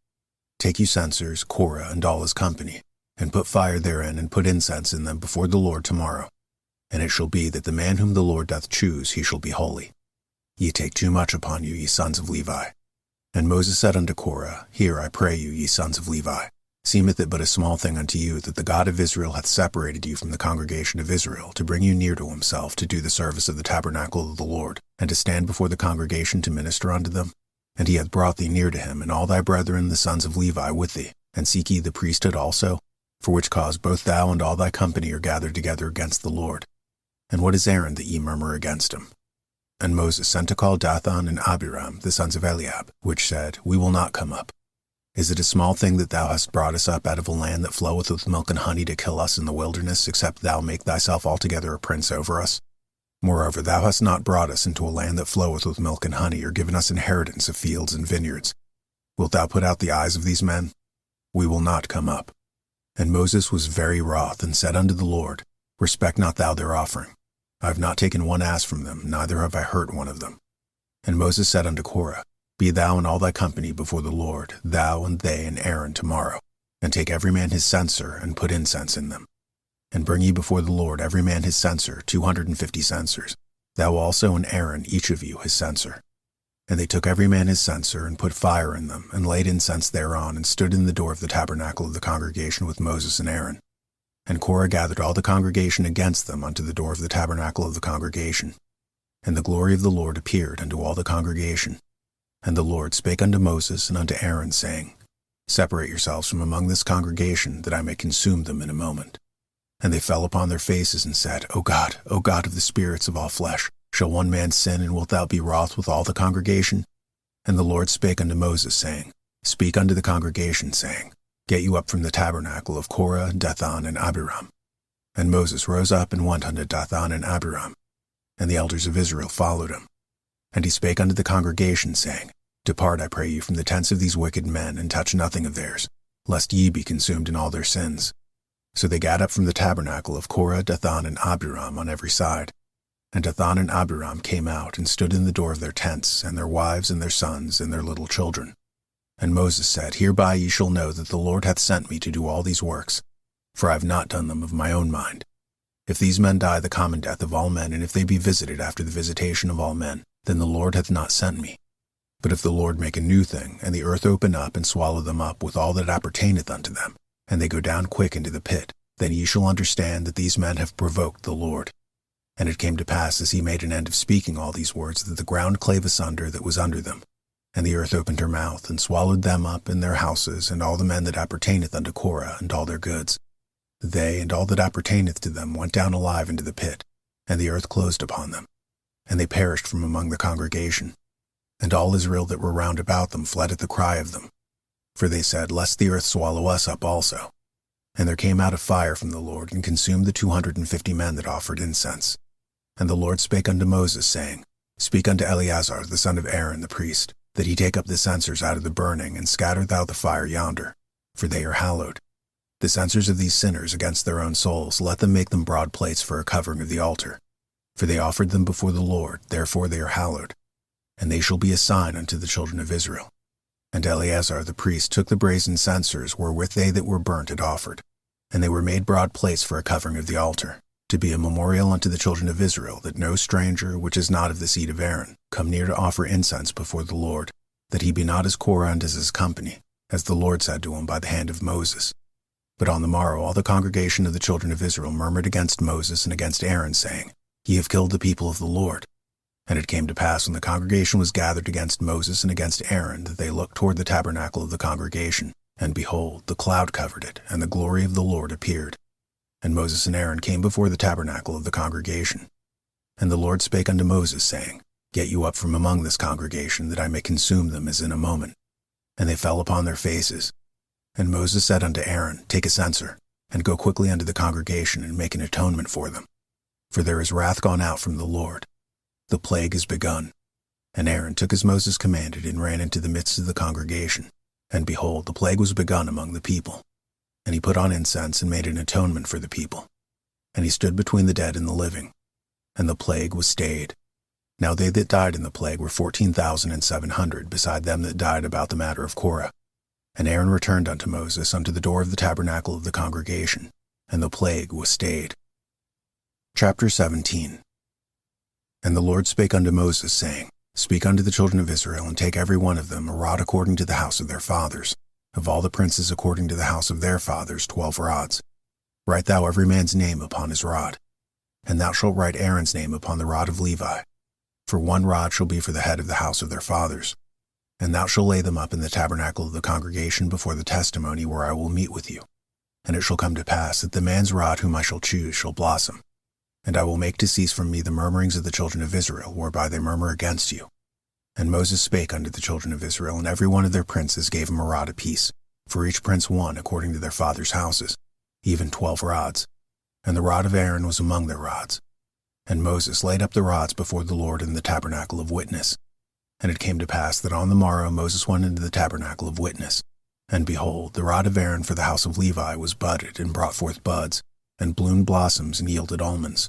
Take you censers, Korah and all his company, and put fire therein, and put incense in them before the Lord tomorrow. And it shall be that the man whom the Lord doth choose, he shall be holy. Ye take too much upon you, ye sons of Levi. And Moses said unto Korah, Hear, I pray you, ye sons of Levi. Seemeth it but a small thing unto you, that the God of Israel hath separated you from the congregation of Israel, to bring you near to himself, to do the service of the tabernacle of the Lord, and to stand before the congregation to minister unto them? And he hath brought thee near to him, and all thy brethren the sons of Levi with thee. And seek ye the priesthood also? For which cause both thou and all thy company are gathered together against the Lord. And what is Aaron that ye murmur against him? And Moses sent to call Dathan and Abiram, the sons of Eliab, which said, We will not come up. Is it a small thing that thou hast brought us up out of a land that floweth with milk and honey to kill us in the wilderness, except thou make thyself altogether a prince over us? Moreover, thou hast not brought us into a land that floweth with milk and honey, or given us inheritance of fields and vineyards. Wilt thou put out the eyes of these men? We will not come up. And Moses was very wroth, and said unto the Lord, Respect not thou their offering. I have not taken one ass from them, neither have I hurt one of them. And Moses said unto Korah, Be thou and all thy company before the Lord, thou and they and Aaron tomorrow. And take every man his censer, and put incense in them. And bring ye before the Lord every man his censer, 250 censers, thou also and Aaron each of you his censer. And they took every man his censer, and put fire in them, and laid incense thereon, and stood in the door of the tabernacle of the congregation with Moses and Aaron. And Korah gathered all the congregation against them unto the door of the tabernacle of the congregation. And the glory of the Lord appeared unto all the congregation. And the Lord spake unto Moses and unto Aaron, saying, Separate yourselves from among this congregation, that I may consume them in a moment. And they fell upon their faces and said, O God of the spirits of all flesh, shall one man sin, and wilt thou be wroth with all the congregation? And the Lord spake unto Moses, saying, Speak unto the congregation, saying, Get you up from the tabernacle of Korah, Dathan, and Abiram. And Moses rose up and went unto Dathan and Abiram, and the elders of Israel followed him. And he spake unto the congregation, saying, Depart, I pray you, from the tents of these wicked men, and touch nothing of theirs, lest ye be consumed in all their sins. So they gat up from the tabernacle of Korah, Dathan, and Abiram on every side. And Dathan and Abiram came out, and stood in the door of their tents, and their wives, and their sons, and their little children. And Moses said, Hereby ye shall know that the Lord hath sent me to do all these works, for I have not done them of my own mind. If these men die the common death of all men, and if they be visited after the visitation of all men, then the Lord hath not sent me. But if the Lord make a new thing, and the earth open up, and swallow them up with all that appertaineth unto them, and they go down quick into the pit, then ye shall understand that these men have provoked the Lord. And it came to pass, as he made an end of speaking all these words, that the ground clave asunder that was under them, and the earth opened her mouth, and swallowed them up in their houses, and all the men that appertaineth unto Korah, and all their goods. They and all that appertaineth to them went down alive into the pit, and the earth closed upon them, and they perished from among the congregation. And all Israel that were round about them fled at the cry of them. For they said, Lest the earth swallow us up also. And there came out a fire from the Lord, and consumed the 250 men that offered incense. And the Lord spake unto Moses, saying, Speak unto Eleazar the son of Aaron the priest, that he take up the censers out of the burning, and scatter thou the fire yonder, for they are hallowed. The censers of these sinners against their own souls, let them make them broad plates for a covering of the altar. For they offered them before the Lord, therefore they are hallowed. And they shall be a sign unto the children of Israel. And Eleazar the priest took the brazen censers wherewith they that were burnt had offered, and they were made broad plates for a covering of the altar, to be a memorial unto the children of Israel, that no stranger, which is not of the seed of Aaron, come near to offer incense before the Lord, that he be not as Korah and as his company, as the Lord said to him by the hand of Moses. But on the morrow all the congregation of the children of Israel murmured against Moses and against Aaron, saying, Ye have killed the people of the Lord. And it came to pass, when the congregation was gathered against Moses and against Aaron, that they looked toward the tabernacle of the congregation, and behold, the cloud covered it, and the glory of the Lord appeared. And Moses and Aaron came before the tabernacle of the congregation. And the Lord spake unto Moses, saying, Get you up from among this congregation, that I may consume them as in a moment. And they fell upon their faces. And Moses said unto Aaron, Take a censer, and go quickly unto the congregation, and make an atonement for them. For there is wrath gone out from the Lord. The plague is begun. And Aaron took as Moses commanded, and ran into the midst of the congregation. And behold, the plague was begun among the people. And he put on incense, and made an atonement for the people. And he stood between the dead and the living. And the plague was stayed. Now they that died in the plague were 14,700, beside them that died about the matter of Korah. And Aaron returned unto Moses unto the door of the tabernacle of the congregation, and the plague was stayed. Chapter 17. And the Lord spake unto Moses, saying, Speak unto the children of Israel, and take every one of them a rod according to the house of their fathers, of all the princes according to the house of their fathers 12 rods. Write thou every man's name upon his rod. And thou shalt write Aaron's name upon the rod of Levi. For 1 rod shall be for the head of the house of their fathers. And thou shalt lay them up in the tabernacle of the congregation before the testimony where I will meet with you. And it shall come to pass that the man's rod whom I shall choose shall blossom. And I will make to cease from me the murmurings of the children of Israel, whereby they murmur against you. And Moses spake unto the children of Israel, and every one of their princes gave him a rod apiece, for each prince 1 according to their fathers' houses, even 12 rods. And the rod of Aaron was among their rods. And Moses laid up the rods before the Lord in the tabernacle of witness. And it came to pass that on the morrow Moses went into the tabernacle of witness. And behold, the rod of Aaron for the house of Levi was budded, and brought forth buds, and bloomed blossoms, and yielded almonds.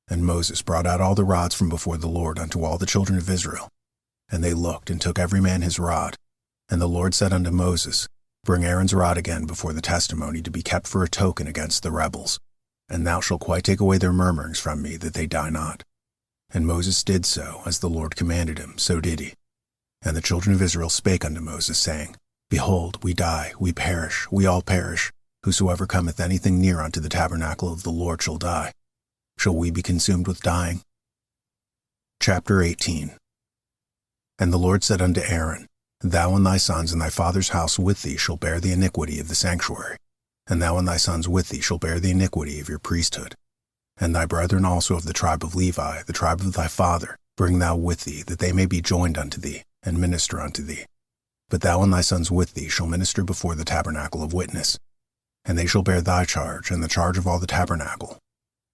And Moses brought out all the rods from before the Lord unto all the children of Israel. And they looked, and took every man his rod. And the Lord said unto Moses, Bring Aaron's rod again before the testimony to be kept for a token against the rebels. And thou shalt quite take away their murmurings from me, that they die not. And Moses did so, as the Lord commanded him, so did he. And the children of Israel spake unto Moses, saying, Behold, we die, we perish, we all perish. Whosoever cometh anything near unto the tabernacle of the Lord shall die. Shall we be consumed with dying? Chapter 18. And the Lord said unto Aaron, Thou and thy sons and thy father's house with thee shall bear the iniquity of the sanctuary, and thou and thy sons with thee shall bear the iniquity of your priesthood. And thy brethren also of the tribe of Levi, the tribe of thy father, bring thou with thee, that they may be joined unto thee, and minister unto thee. But thou and thy sons with thee shall minister before the tabernacle of witness. And they shall bear thy charge, and the charge of all the tabernacle.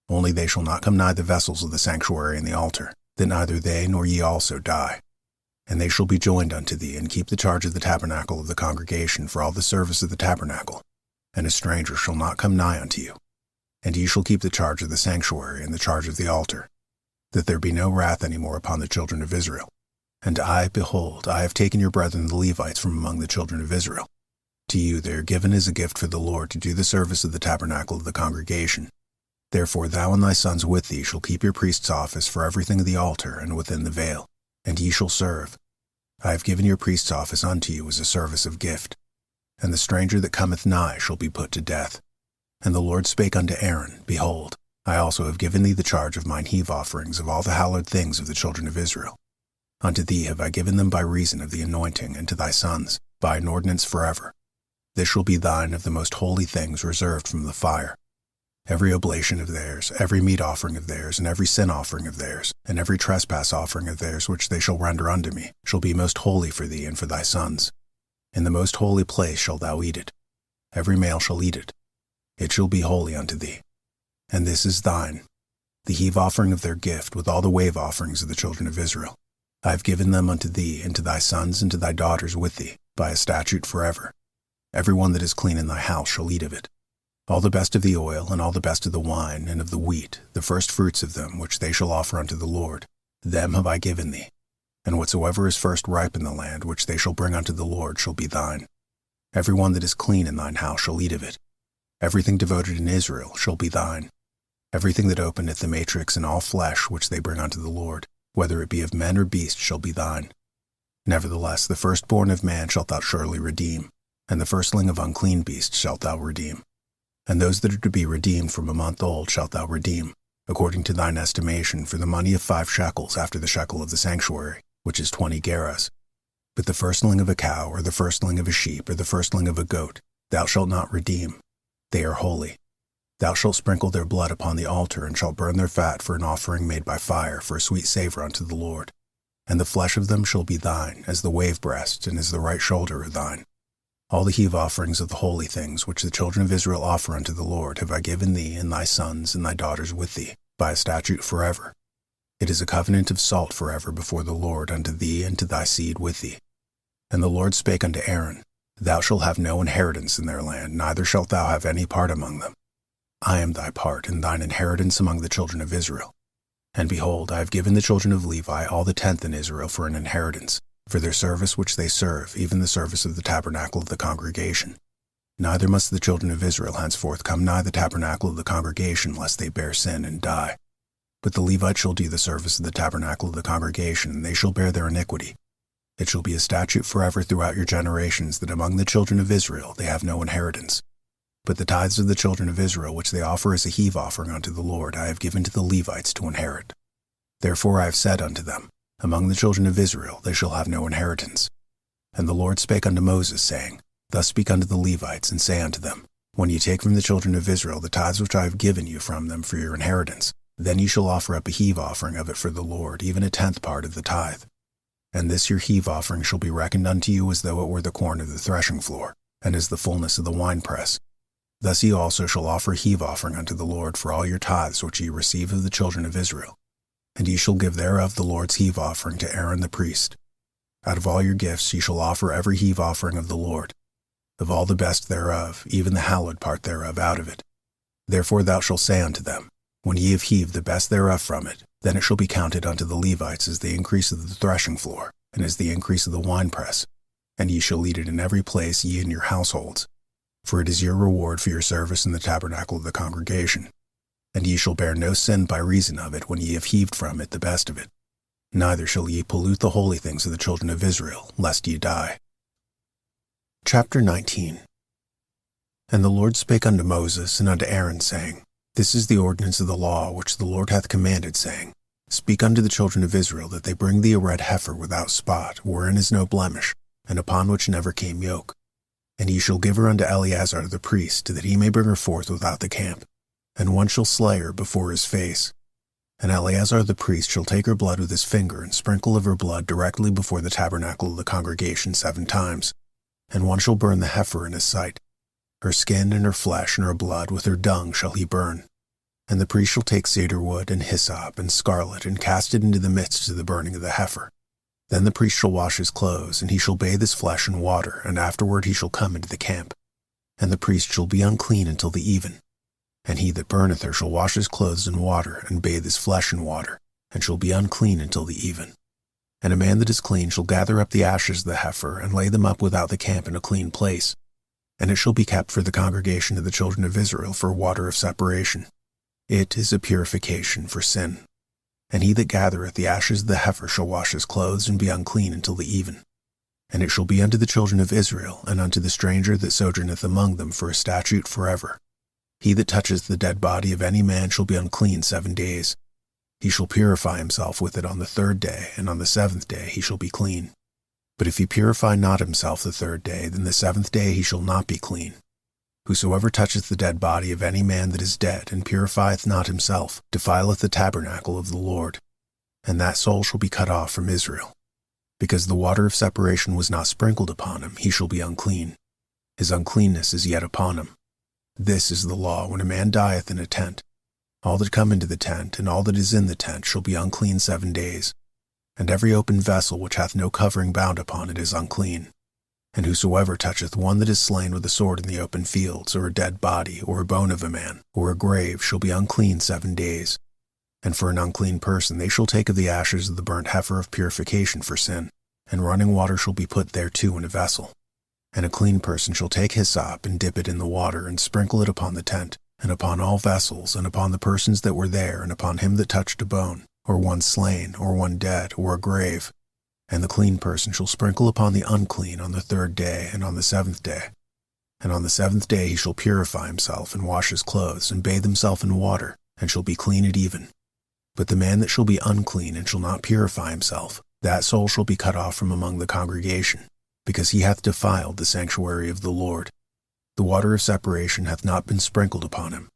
Only they shall not come nigh the vessels of the sanctuary and the altar, that neither they nor ye also die. And they shall be joined unto thee, and keep the charge of the tabernacle of the congregation for all the service of the tabernacle. And a stranger shall not come nigh unto you. And ye shall keep the charge of the sanctuary and the charge of the altar, that there be no wrath any more upon the children of Israel. And I, behold, I have taken your brethren the Levites from among the children of Israel. To you they are given as a gift for the Lord to do the service of the tabernacle of the congregation. Therefore thou and thy sons with thee shall keep your priest's office for everything of the altar and within the veil, and ye shall serve. I have given your priest's office unto you as a service of gift. And the stranger that cometh nigh shall be put to death. And the Lord spake unto Aaron, Behold, I also have given thee the charge of mine heave offerings of all the hallowed things of the children of Israel. Unto thee have I given them by reason of the anointing, and to thy sons, by an ordinance forever. This shall be thine of the most holy things reserved from the fire. Every oblation of theirs, every meat offering of theirs, and every sin offering of theirs, and every trespass offering of theirs which they shall render unto me, shall be most holy for thee and for thy sons. In the most holy place shalt thou eat it. Every male shall eat it. It shall be holy unto thee. And this is thine, the heave offering of their gift, with all the wave offerings of the children of Israel. I have given them unto thee, and to thy sons, and to thy daughters with thee, by a statute forever. Every one that is clean in thy house shall eat of it. All the best of the oil, and all the best of the wine, and of the wheat, the first fruits of them, which they shall offer unto the Lord, them have I given thee. And whatsoever is first ripe in the land, which they shall bring unto the Lord, shall be thine. Every one that is clean in thine house shall eat of it. Everything devoted in Israel shall be thine. Everything that openeth the matrix in all flesh, which they bring unto the Lord, whether it be of men or beasts, shall be thine. Nevertheless, the firstborn of man shalt thou surely redeem, and the firstling of unclean beasts shalt thou redeem. And those that are to be redeemed from a month old shalt thou redeem, according to thine estimation, for the money of 5 shekels after the shekel of the sanctuary, which is 20 gerahs. But the firstling of a cow, or the firstling of a sheep, or the firstling of a goat, thou shalt not redeem. They are holy. Thou shalt sprinkle their blood upon the altar, and shalt burn their fat for an offering made by fire, for a sweet savor unto the Lord. And the flesh of them shall be thine, as the wave breast, and as the right shoulder are thine. All the heave offerings of the holy things which the children of Israel offer unto the Lord have I given thee, and thy sons, and thy daughters with thee, by a statute forever. It is a covenant of salt forever before the Lord unto thee and to thy seed with thee. And the Lord spake unto Aaron, Thou shalt have no inheritance in their land, neither shalt thou have any part among them. I am thy part, and thine inheritance among the children of Israel. And behold, I have given the children of Levi all the 10th in Israel for an inheritance, for their service which they serve, even the service of the tabernacle of the congregation. Neither must the children of Israel henceforth come nigh the tabernacle of the congregation, lest they bear sin and die. But the Levites shall do the service of the tabernacle of the congregation, and they shall bear their iniquity. It shall be a statute forever throughout your generations, that among the children of Israel they have no inheritance. But the tithes of the children of Israel, which they offer as a heave offering unto the Lord, I have given to the Levites to inherit. Therefore I have said unto them, Among the children of Israel they shall have no inheritance. And the Lord spake unto Moses, saying, Thus speak unto the Levites, and say unto them, When ye take from the children of Israel the tithes which I have given you from them for your inheritance, then ye shall offer up a heave offering of it for the Lord, even a 10th part of the tithe. And this your heave offering shall be reckoned unto you as though it were the corn of the threshing floor, and as the fullness of the winepress. Thus ye also shall offer a heave offering unto the Lord for all your tithes which ye receive of the children of Israel. And ye shall give thereof the Lord's heave offering to Aaron the priest. Out of all your gifts ye shall offer every heave offering of the Lord, of all the best thereof, even the hallowed part thereof out of it. Therefore thou shalt say unto them, When ye have heaved the best thereof from it, then it shall be counted unto the Levites as the increase of the threshing floor, and as the increase of the winepress. and ye shall eat it in every place, ye and your households. For it is your reward for your service in the tabernacle of the congregation. And ye shall bear no sin by reason of it when ye have heaved from it the best of it. Neither shall ye pollute the holy things of the children of Israel, lest ye die. Chapter 19. And the Lord spake unto Moses and unto Aaron, saying, This is the ordinance of the law which the Lord hath commanded, saying, Speak unto the children of Israel that they bring thee a red heifer without spot, wherein is no blemish, and upon which never came yoke. And ye shall give her unto Eleazar the priest, that he may bring her forth without the camp. And one shall slay her before his face. And Eleazar the priest shall take her blood with his finger, and sprinkle of her blood directly before the tabernacle of the congregation 7 times. And one shall burn the heifer in his sight. Her skin and her flesh and her blood with her dung shall he burn. And the priest shall take cedar wood and hyssop and scarlet, and cast it into the midst of the burning of the heifer. Then the priest shall wash his clothes, and he shall bathe his flesh in water, and afterward he shall come into the camp. And the priest shall be unclean until the even. And he that burneth her shall wash his clothes in water, and bathe his flesh in water, and shall be unclean until the even. And a man that is clean shall gather up the ashes of the heifer, and lay them up without the camp in a clean place. And it shall be kept for the congregation of the children of Israel for water of separation. It is a purification for sin. And he that gathereth the ashes of the heifer shall wash his clothes, and be unclean until the even. And it shall be unto the children of Israel, and unto the stranger that sojourneth among them, for a statute forever. He that toucheth the dead body of any man shall be unclean 7 days. He shall purify himself with it on the 3rd day, and on the 7th day he shall be clean. But if he purify not himself the 3rd day, then the 7th day he shall not be clean. Whosoever toucheth the dead body of any man that is dead, and purifieth not himself, defileth the tabernacle of the Lord. And that soul shall be cut off from Israel. Because the water of separation was not sprinkled upon him, he shall be unclean. His uncleanness is yet upon him. This is the law when a man dieth in a tent. All that come into the tent, and all that is in the tent, shall be unclean 7 days. And every open vessel which hath no covering bound upon it is unclean. And whosoever toucheth one that is slain with a sword in the open fields, or a dead body, or a bone of a man, or a grave, shall be unclean 7 days. And for an unclean person they shall take of the ashes of the burnt heifer of purification for sin, and running water shall be put thereto in a vessel. And a clean person shall take hyssop, and dip it in the water, and sprinkle it upon the tent, and upon all vessels, and upon the persons that were there, and upon him that touched a bone, or one slain, or one dead, or a grave. And the clean person shall sprinkle upon the unclean on the 3rd day, and on the 7th day. And on the 7th day he shall purify himself, and wash his clothes, and bathe himself in water, and shall be clean at even. But the man that shall be unclean, and shall not purify himself, that soul shall be cut off from among the congregation, because he hath defiled the sanctuary of the Lord. The water of separation hath not been sprinkled upon him.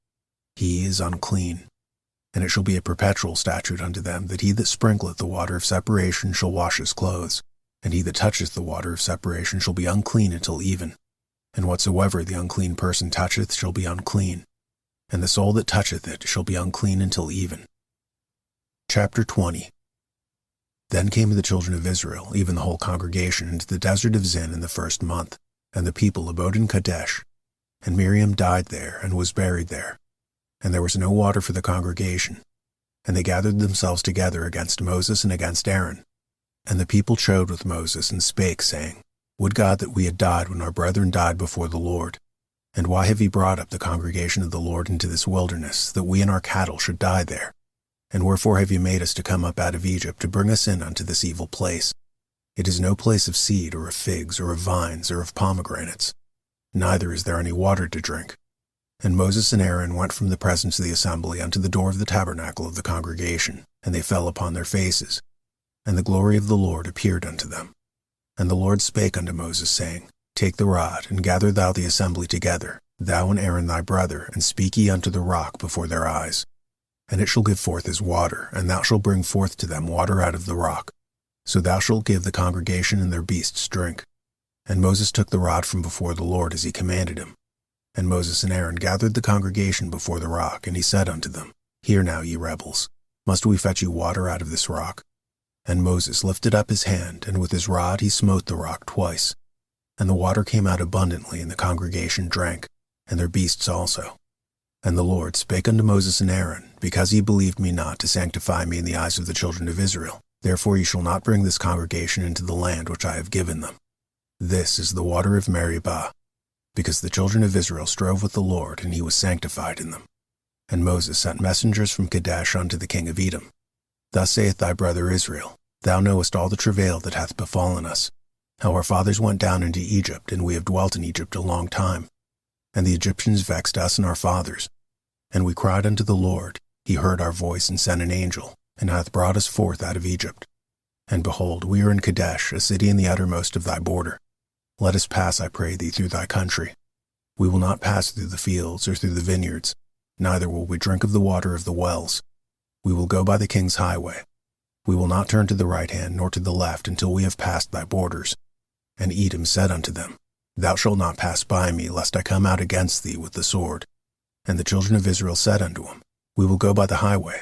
He is unclean. And it shall be a perpetual statute unto them, that he that sprinkleth the water of separation shall wash his clothes, and he that toucheth the water of separation shall be unclean until even. And whatsoever the unclean person toucheth shall be unclean, and the soul that toucheth it shall be unclean until even. Chapter 20. Then came the children of Israel, even the whole congregation, into the desert of Zin in the 1st month, and the people abode in Kadesh. And Miriam died there, and was buried there. And there was no water for the congregation. And they gathered themselves together against Moses and against Aaron. And the people chode with Moses, and spake, saying, Would God that we had died when our brethren died before the Lord. And why have ye brought up the congregation of the Lord into this wilderness, that we and our cattle should die there? And wherefore have ye made us to come up out of Egypt, to bring us in unto this evil place? It is no place of seed, or of figs, or of vines, or of pomegranates. Neither is there any water to drink. And Moses and Aaron went from the presence of the assembly unto the door of the tabernacle of the congregation, and they fell upon their faces. And the glory of the Lord appeared unto them. And the Lord spake unto Moses, saying, Take the rod, and gather thou the assembly together, thou and Aaron thy brother, and speak ye unto the rock before their eyes. And it shall give forth his water, and thou shalt bring forth to them water out of the rock. So thou shalt give the congregation and their beasts drink. And Moses took the rod from before the Lord as he commanded him. And Moses and Aaron gathered the congregation before the rock, and he said unto them, Hear now, ye rebels, must we fetch you water out of this rock? And Moses lifted up his hand, and with his rod he smote the rock twice. And the water came out abundantly, and the congregation drank, and their beasts also. And the Lord spake unto Moses and Aaron, Because ye believed me not to sanctify me in the eyes of the children of Israel, therefore ye shall not bring this congregation into the land which I have given them. This is the water of Meribah, because the children of Israel strove with the Lord, and he was sanctified in them. And Moses sent messengers from Kadesh unto the king of Edom. Thus saith thy brother Israel, Thou knowest all the travail that hath befallen us, how our fathers went down into Egypt, and we have dwelt in Egypt a long time. And the Egyptians vexed us and our fathers. And we cried unto the Lord, he heard our voice and sent an angel, and hath brought us forth out of Egypt. And behold, we are in Kadesh, a city in the uttermost of thy border. Let us pass, I pray thee, through thy country. We will not pass through the fields or through the vineyards, neither will we drink of the water of the wells. We will go by the king's highway. We will not turn to the right hand nor to the left until we have passed thy borders. And Edom said unto them, Thou shalt not pass by me, lest I come out against thee with the sword. And the children of Israel said unto him, We will go by the highway.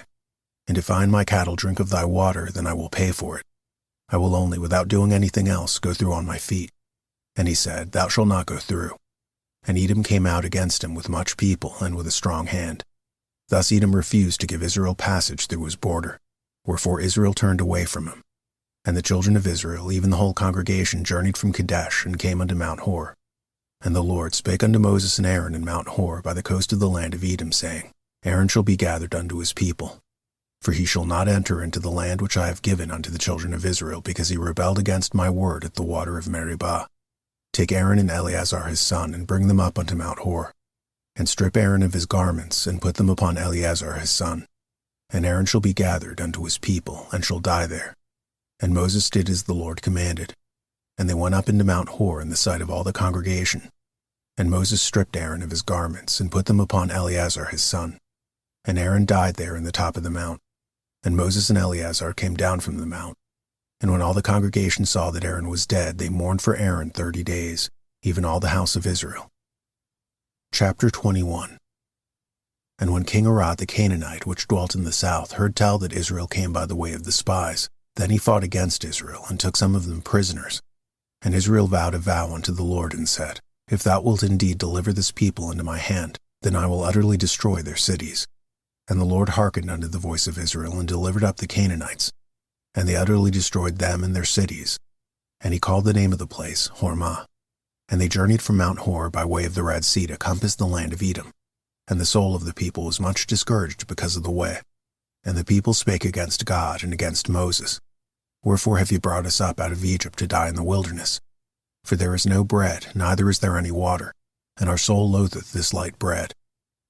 And if I and my cattle drink of thy water, then I will pay for it. I will only, without doing anything else, go through on my feet. And he said, Thou shalt not go through. And Edom came out against him with much people and with a strong hand. Thus Edom refused to give Israel passage through his border, wherefore Israel turned away from him. And the children of Israel, even the whole congregation, journeyed from Kadesh and came unto Mount Hor. And the Lord spake unto Moses and Aaron in Mount Hor by the coast of the land of Edom, saying, Aaron shall be gathered unto his people. For he shall not enter into the land which I have given unto the children of Israel, because he rebelled against my word at the water of Meribah. Take Aaron and Eleazar his son, and bring them up unto Mount Hor. And strip Aaron of his garments, and put them upon Eleazar his son. And Aaron shall be gathered unto his people, and shall die there. And Moses did as the Lord commanded. And they went up into Mount Hor in the sight of all the congregation. And Moses stripped Aaron of his garments, and put them upon Eleazar his son. And Aaron died there in the top of the mount. And Moses and Eleazar came down from the mount. And when all the congregation saw that Aaron was dead, they mourned for Aaron 30 days, even all the house of Israel. Chapter 21. And when King Arad the Canaanite, which dwelt in the south, heard tell that Israel came by the way of the spies, then he fought against Israel, and took some of them prisoners. And Israel vowed a vow unto the Lord, and said, If thou wilt indeed deliver this people into my hand, then I will utterly destroy their cities. And the Lord hearkened unto the voice of Israel, and delivered up the Canaanites. And they utterly destroyed them and their cities. And he called the name of the place Hormah. And they journeyed from Mount Hor by way of the Red Sea to compass the land of Edom. And the soul of the people was much discouraged because of the way. And the people spake against God and against Moses. Wherefore have ye brought us up out of Egypt to die in the wilderness? For there is no bread, neither is there any water, and our soul loatheth this light bread.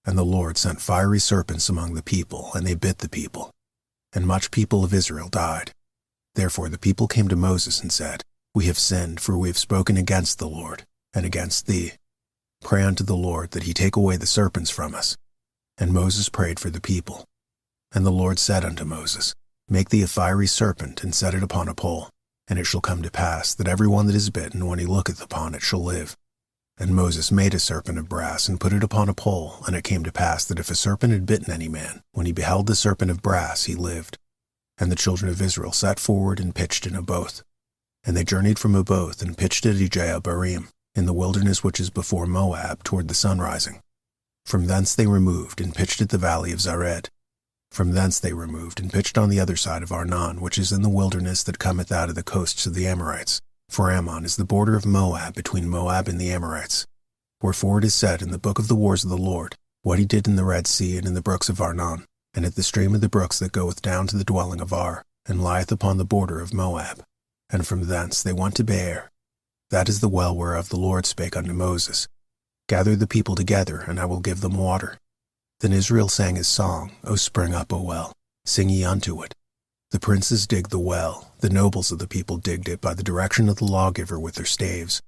And the Lord sent fiery serpents among the people, and they bit the people. And much people of Israel died. Therefore the people came to Moses and said, We have sinned, for we have spoken against the Lord, and against thee. Pray unto the Lord that he take away the serpents from us. And Moses prayed for the people. And the Lord said unto Moses, Make thee a fiery serpent, and set it upon a pole. And it shall come to pass that every one that is bitten, when he looketh upon it, shall live. And Moses made a serpent of brass, and put it upon a pole. And it came to pass that if a serpent had bitten any man, when he beheld the serpent of brass, he lived. And the children of Israel set forward and pitched in Oboth. And they journeyed from Oboth, and pitched at Ijah-barim, in the wilderness which is before Moab, toward the sunrising. From thence they removed, and pitched at the valley of Zared. From thence they removed, and pitched on the other side of Arnon, which is in the wilderness that cometh out of the coasts of the Amorites. For Ammon is the border of Moab, between Moab and the Amorites. Wherefore it is said in the book of the wars of the Lord, what he did in the Red Sea and in the brooks of Arnon, and at the stream of the brooks that goeth down to the dwelling of Ar, and lieth upon the border of Moab. And from thence they went to Beer. That is the well whereof the Lord spake unto Moses, Gather the people together, and I will give them water. Then Israel sang his song, O spring up, O well, sing ye unto it. The princes digged the well, the nobles of the people digged it by the direction of the lawgiver with their staves.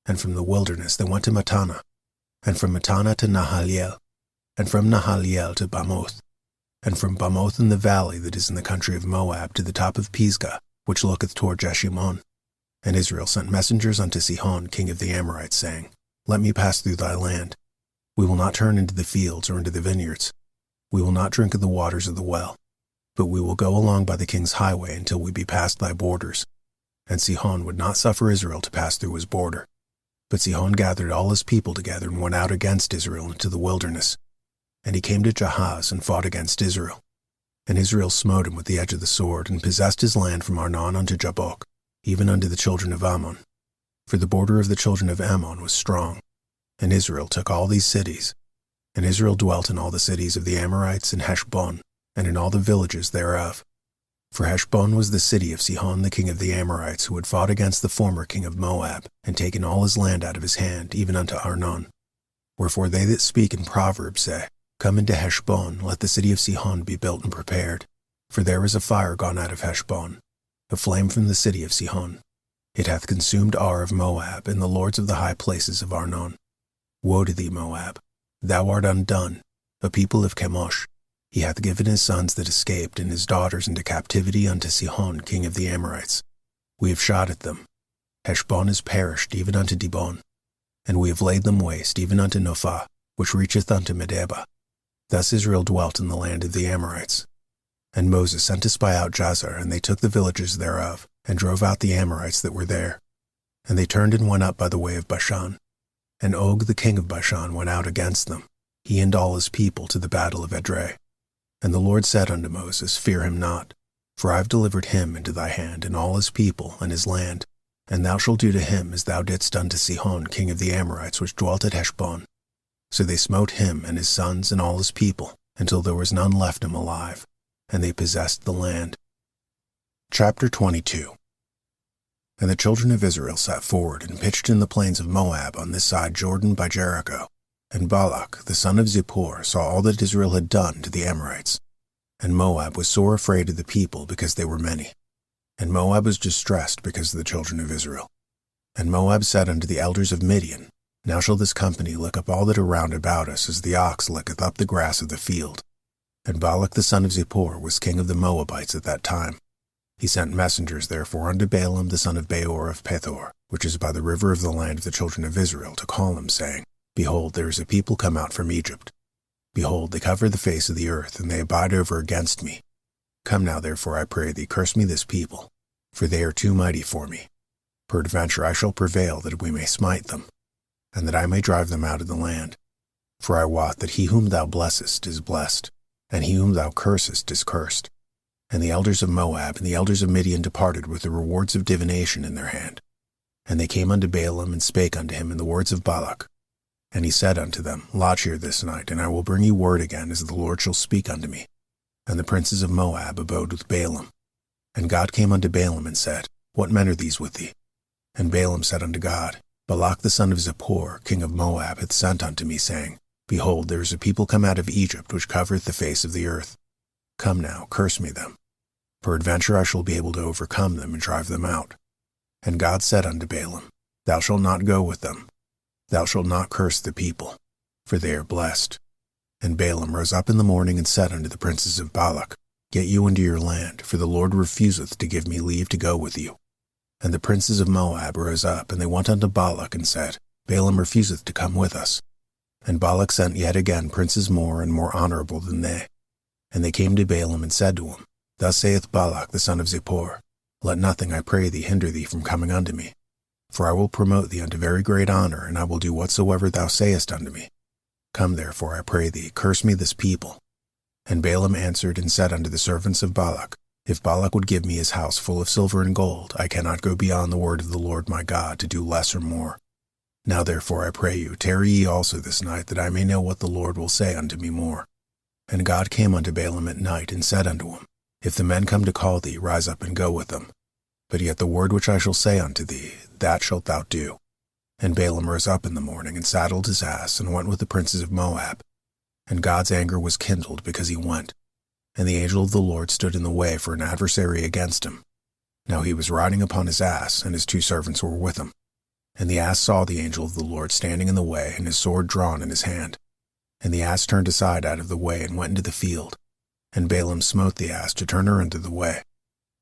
And from the wilderness they went to Mattanah, and from Mattanah to Nahaliel, and from Nahaliel to Bamoth, and from Bamoth in the valley that is in the country of Moab to the top of Pisgah, which looketh toward Jeshimon. And Israel sent messengers unto Sihon king of the Amorites, saying, Let me pass through thy land. We will not turn into the fields or into the vineyards. We will not drink of the waters of the well, but we will go along by the king's highway until we be past thy borders. And Sihon would not suffer Israel to pass through his border. But Sihon gathered all his people together and went out against Israel into the wilderness. And he came to Jahaz and fought against Israel. And Israel smote him with the edge of the sword, and possessed his land from Arnon unto Jabbok, even unto the children of Ammon. For the border of the children of Ammon was strong, and Israel took all these cities. And Israel dwelt in all the cities of the Amorites in Heshbon, and in all the villages thereof. For Heshbon was the city of Sihon the king of the Amorites, who had fought against the former king of Moab, and taken all his land out of his hand, even unto Arnon. Wherefore they that speak in Proverbs say, Come into Heshbon, let the city of Sihon be built and prepared. For there is a fire gone out of Heshbon, a flame from the city of Sihon. It hath consumed Ar of Moab, and the lords of the high places of Arnon. Woe to thee, Moab! Thou art undone, a people of Chemosh. He hath given his sons that escaped, and his daughters into captivity unto Sihon king of the Amorites. We have shot at them. Heshbon is perished even unto Dibon. And we have laid them waste even unto Nophah, which reacheth unto Medeba. Thus Israel dwelt in the land of the Amorites. And Moses sent to spy out Jazer, and they took the villages thereof, and drove out the Amorites that were there. And they turned and went up by the way of Bashan. And Og the king of Bashan went out against them, he and all his people, to the battle of Edrei. And the Lord said unto Moses, Fear him not, for I have delivered him into thy hand, and all his people, and his land. And thou shalt do to him as thou didst unto Sihon king of the Amorites, which dwelt at Heshbon. So they smote him and his sons and all his people, until there was none left him alive, and they possessed the land. Chapter 22. And the children of Israel sat forward, and pitched in the plains of Moab on this side Jordan by Jericho. And Balak the son of Zippor saw all that Israel had done to the Amorites. And Moab was sore afraid of the people, because they were many. And Moab was distressed because of the children of Israel. And Moab said unto the elders of Midian, Now shall this company lick up all that are round about us, as the ox licketh up the grass of the field. And Balak the son of Zippor was king of the Moabites at that time. He sent messengers therefore unto Balaam the son of Beor of Pethor, which is by the river of the land of the children of Israel, to call him, saying, Behold, there is a people come out from Egypt. Behold, they cover the face of the earth, and they abide over against me. Come now, therefore, I pray thee, curse me this people, for they are too mighty for me. Peradventure I shall prevail, that we may smite them, and that I may drive them out of the land. For I wot that he whom thou blessest is blessed, and he whom thou cursest is cursed. And the elders of Moab and the elders of Midian departed with the rewards of divination in their hand. And they came unto Balaam, and spake unto him in the words of Balak. And he said unto them, Lodge here this night, and I will bring you word again, as the Lord shall speak unto me. And the princes of Moab abode with Balaam. And God came unto Balaam, and said, What men are these with thee? And Balaam said unto God, Balak the son of Zippor, king of Moab, hath sent unto me, saying, Behold, there is a people come out of Egypt, which covereth the face of the earth. Come now, curse me them. Peradventure I shall be able to overcome them, and drive them out. And God said unto Balaam, Thou shalt not go with them. Thou shalt not curse the people, for they are blessed. And Balaam rose up in the morning, and said unto the princes of Balak, Get you into your land, for the Lord refuseth to give me leave to go with you. And the princes of Moab rose up, and they went unto Balak, and said, Balaam refuseth to come with us. And Balak sent yet again princes more and more honorable than they. And they came to Balaam, and said to him, Thus saith Balak the son of Zippor, Let nothing, I pray thee, hinder thee from coming unto me. For I will promote thee unto very great honor, and I will do whatsoever thou sayest unto me. Come therefore, I pray thee, curse me this people. And Balaam answered and said unto the servants of Balak, If Balak would give me his house full of silver and gold, I cannot go beyond the word of the Lord my God, to do less or more. Now therefore I pray you, tarry ye also this night, that I may know what the Lord will say unto me more. And God came unto Balaam at night, and said unto him, If the men come to call thee, rise up and go with them. But yet the word which I shall say unto thee, that shalt thou do. And Balaam rose up in the morning, and saddled his ass, and went with the princes of Moab. And God's anger was kindled because he went. And the angel of the Lord stood in the way for an adversary against him. Now he was riding upon his ass, and his 2 servants were with him. And the ass saw the angel of the Lord standing in the way, and his sword drawn in his hand. And the ass turned aside out of the way, and went into the field. And Balaam smote the ass to turn her into the way.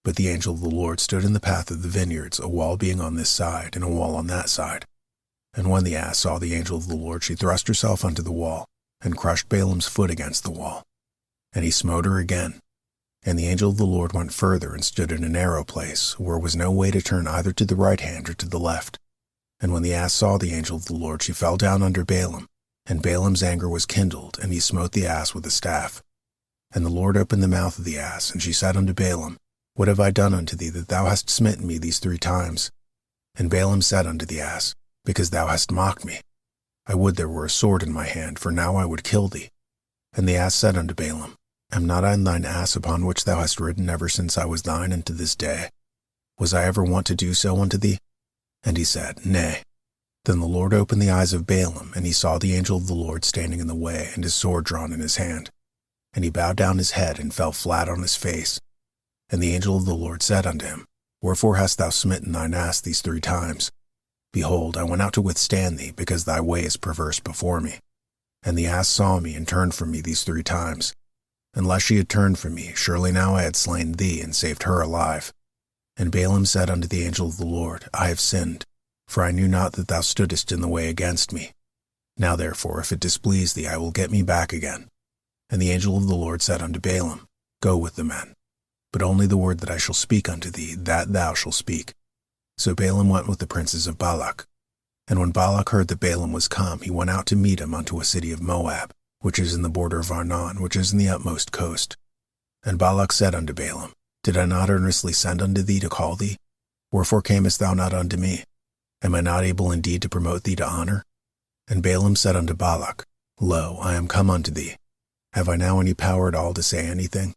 But the angel of the Lord stood in the path of the vineyards, a wall being on this side, and a wall on that side. And when the ass saw the angel of the Lord, she thrust herself unto the wall, and crushed Balaam's foot against the wall. And he smote her again. And the angel of the Lord went further, and stood in a narrow place, where was no way to turn either to the right hand or to the left. And when the ass saw the angel of the Lord, she fell down under Balaam. And Balaam's anger was kindled, and he smote the ass with a staff. And the Lord opened the mouth of the ass, and she said unto Balaam, What have I done unto thee, that thou hast smitten me these 3 times? And Balaam said unto the ass, Because thou hast mocked me. I would there were a sword in my hand, for now I would kill thee. And the ass said unto Balaam, Am not I thine ass upon which thou hast ridden ever since I was thine unto this day? Was I ever wont to do so unto thee? And he said, Nay. Then the Lord opened the eyes of Balaam, and he saw the angel of the Lord standing in the way, and his sword drawn in his hand. And he bowed down his head, and fell flat on his face. And the angel of the Lord said unto him, Wherefore hast thou smitten thine ass these 3 times? Behold, I went out to withstand thee, because thy way is perverse before me. And the ass saw me, and turned from me these 3 times. Unless she had turned from me, surely now I had slain thee, and saved her alive. And Balaam said unto the angel of the Lord, I have sinned, for I knew not that thou stoodest in the way against me. Now therefore, if it displease thee, I will get me back again. And the angel of the Lord said unto Balaam, Go with the men. But only the word that I shall speak unto thee, that thou shalt speak. So Balaam went with the princes of Balak. And when Balak heard that Balaam was come, he went out to meet him unto a city of Moab, which is in the border of Arnon, which is in the utmost coast. And Balak said unto Balaam, Did I not earnestly send unto thee to call thee? Wherefore camest thou not unto me? Am I not able indeed to promote thee to honor? And Balaam said unto Balak, Lo, I am come unto thee. Have I now any power at all to say anything?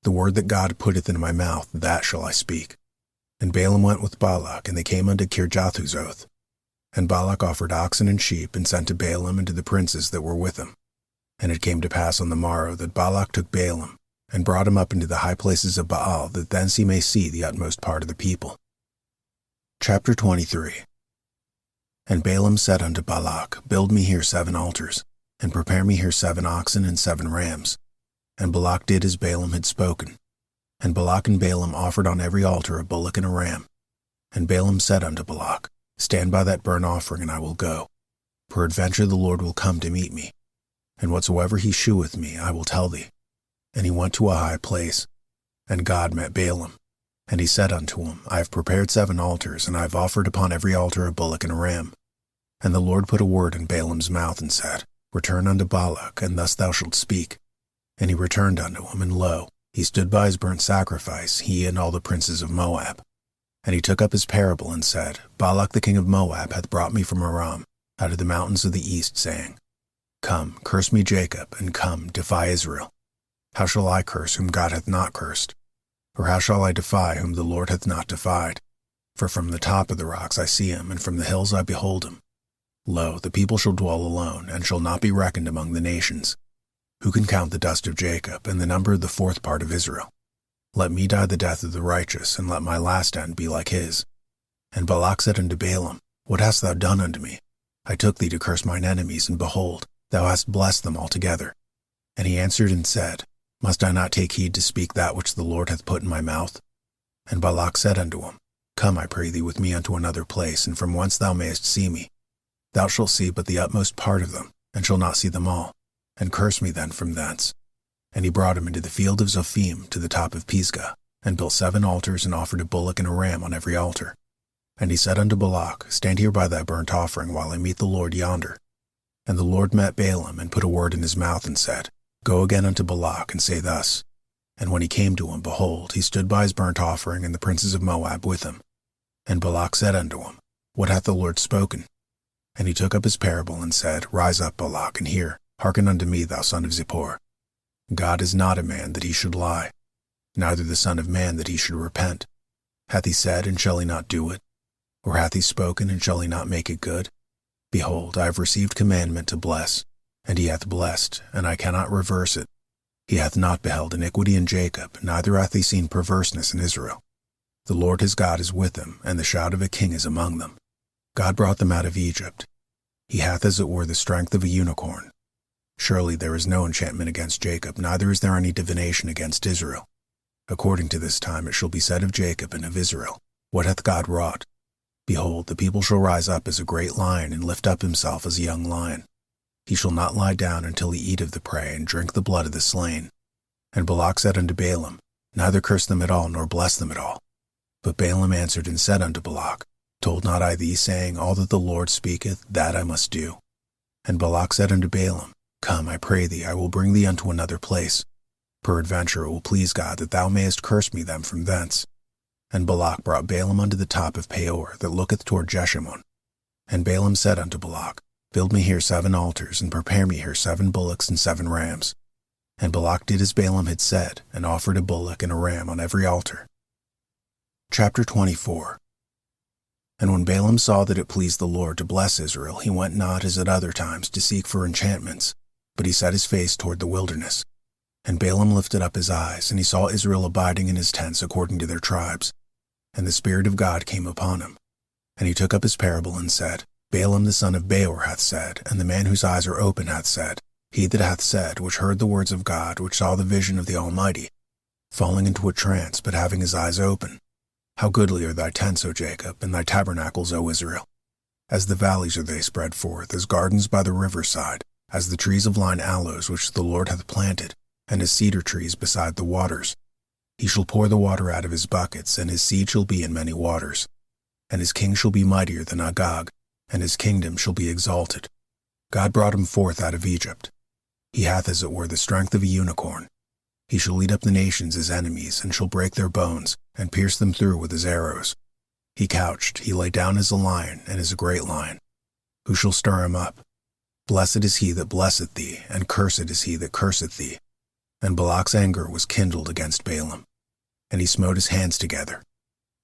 The word that God putteth in my mouth, that shall I speak. And Balaam went with Balak, and they came unto Kirjathuzoth. And Balak offered oxen and sheep, and sent to Balaam and to the princes that were with him. And it came to pass on the morrow that Balak took Balaam, and brought him up into the high places of Baal, that thence he may see the utmost part of the people. Chapter 23. And Balaam said unto Balak, Build me here 7 altars, and prepare me here 7 oxen and 7 rams. And Balak did as Balaam had spoken. And Balak and Balaam offered on every altar a bullock and a ram. And Balaam said unto Balak, Stand by that burnt offering, and I will go. Peradventure the Lord will come to meet me. And whatsoever he sheweth me, I will tell thee. And he went to a high place. And God met Balaam. And he said unto him, I have prepared 7 altars, and I have offered upon every altar a bullock and a ram. And the Lord put a word in Balaam's mouth, and said, Return unto Balak, and thus thou shalt speak. And he returned unto him, and lo, he stood by his burnt sacrifice, he and all the princes of Moab. And he took up his parable, and said, Balak the king of Moab hath brought me from Aram, out of the mountains of the east, saying, Come, curse me Jacob, and come, defy Israel. How shall I curse whom God hath not cursed? Or how shall I defy whom the Lord hath not defied? For from the top of the rocks I see him, and from the hills I behold him. Lo, the people shall dwell alone, and shall not be reckoned among the nations. Who can count the dust of Jacob, and the number of the 4th part of Israel? Let me die the death of the righteous, and let my last end be like his. And Balak said unto Balaam, What hast thou done unto me? I took thee to curse mine enemies, and behold, thou hast blessed them altogether. And he answered and said, Must I not take heed to speak that which the Lord hath put in my mouth? And Balak said unto him, Come, I pray thee, with me unto another place, and from whence thou mayest see me. Thou shalt see but the utmost part of them, and shalt not see them all. And curse me then from thence. And he brought him into the field of Zophim, to the top of Pisgah, and built 7 altars, and offered a bullock and a ram on every altar. And he said unto Balak, Stand here by thy burnt offering, while I meet the Lord yonder. And the Lord met Balaam, and put a word in his mouth, and said, Go again unto Balak, and say thus. And when he came to him, behold, he stood by his burnt offering, and the princes of Moab with him. And Balak said unto him, What hath the Lord spoken? And he took up his parable, and said, Rise up, Balak, and hear. Hearken unto me, thou son of Zippor. God is not a man that he should lie, neither the son of man that he should repent. Hath he said, and shall he not do it? Or hath he spoken, and shall he not make it good? Behold, I have received commandment to bless, and he hath blessed, and I cannot reverse it. He hath not beheld iniquity in Jacob, neither hath he seen perverseness in Israel. The Lord his God is with him, and the shout of a king is among them. God brought them out of Egypt. He hath as it were the strength of a unicorn. Surely there is no enchantment against Jacob, neither is there any divination against Israel. According to this time it shall be said of Jacob and of Israel, What hath God wrought? Behold, the people shall rise up as a great lion, and lift up himself as a young lion. He shall not lie down until he eat of the prey, and drink the blood of the slain. And Balak said unto Balaam, Neither curse them at all, nor bless them at all. But Balaam answered and said unto Balak, Told not I thee, saying, All that the Lord speaketh, that I must do? And Balak said unto Balaam, Come, I pray thee, I will bring thee unto another place. Peradventure it will please God that thou mayest curse me them from thence. And Balak brought Balaam unto the top of Peor, that looketh toward Jeshimon. And Balaam said unto Balak, Build me here 7 altars, and prepare me here 7 bullocks and 7 rams. And Balak did as Balaam had said, and offered a bullock and a ram on every altar. Chapter 24. And when Balaam saw that it pleased the Lord to bless Israel, he went not as at other times to seek for enchantments, but he set his face toward the wilderness. And Balaam lifted up his eyes, and he saw Israel abiding in his tents according to their tribes. And the Spirit of God came upon him. And he took up his parable and said, Balaam the son of Beor hath said, and the man whose eyes are open hath said, he that hath said, which heard the words of God, which saw the vision of the Almighty, falling into a trance, but having his eyes open. How goodly are thy tents, O Jacob, and thy tabernacles, O Israel! As the valleys are they spread forth, as gardens by the riverside, as the trees of line aloes which the Lord hath planted, and as cedar trees beside the waters. He shall pour the water out of his buckets, and his seed shall be in many waters. And his king shall be mightier than Agag, and his kingdom shall be exalted. God brought him forth out of Egypt. He hath as it were the strength of a unicorn. He shall eat up the nations his enemies, and shall break their bones, and pierce them through with his arrows. He couched, he lay down as a lion, and as a great lion. Who shall stir him up? Blessed is he that blesseth thee, and cursed is he that curseth thee. And Balak's anger was kindled against Balaam, and he smote his hands together.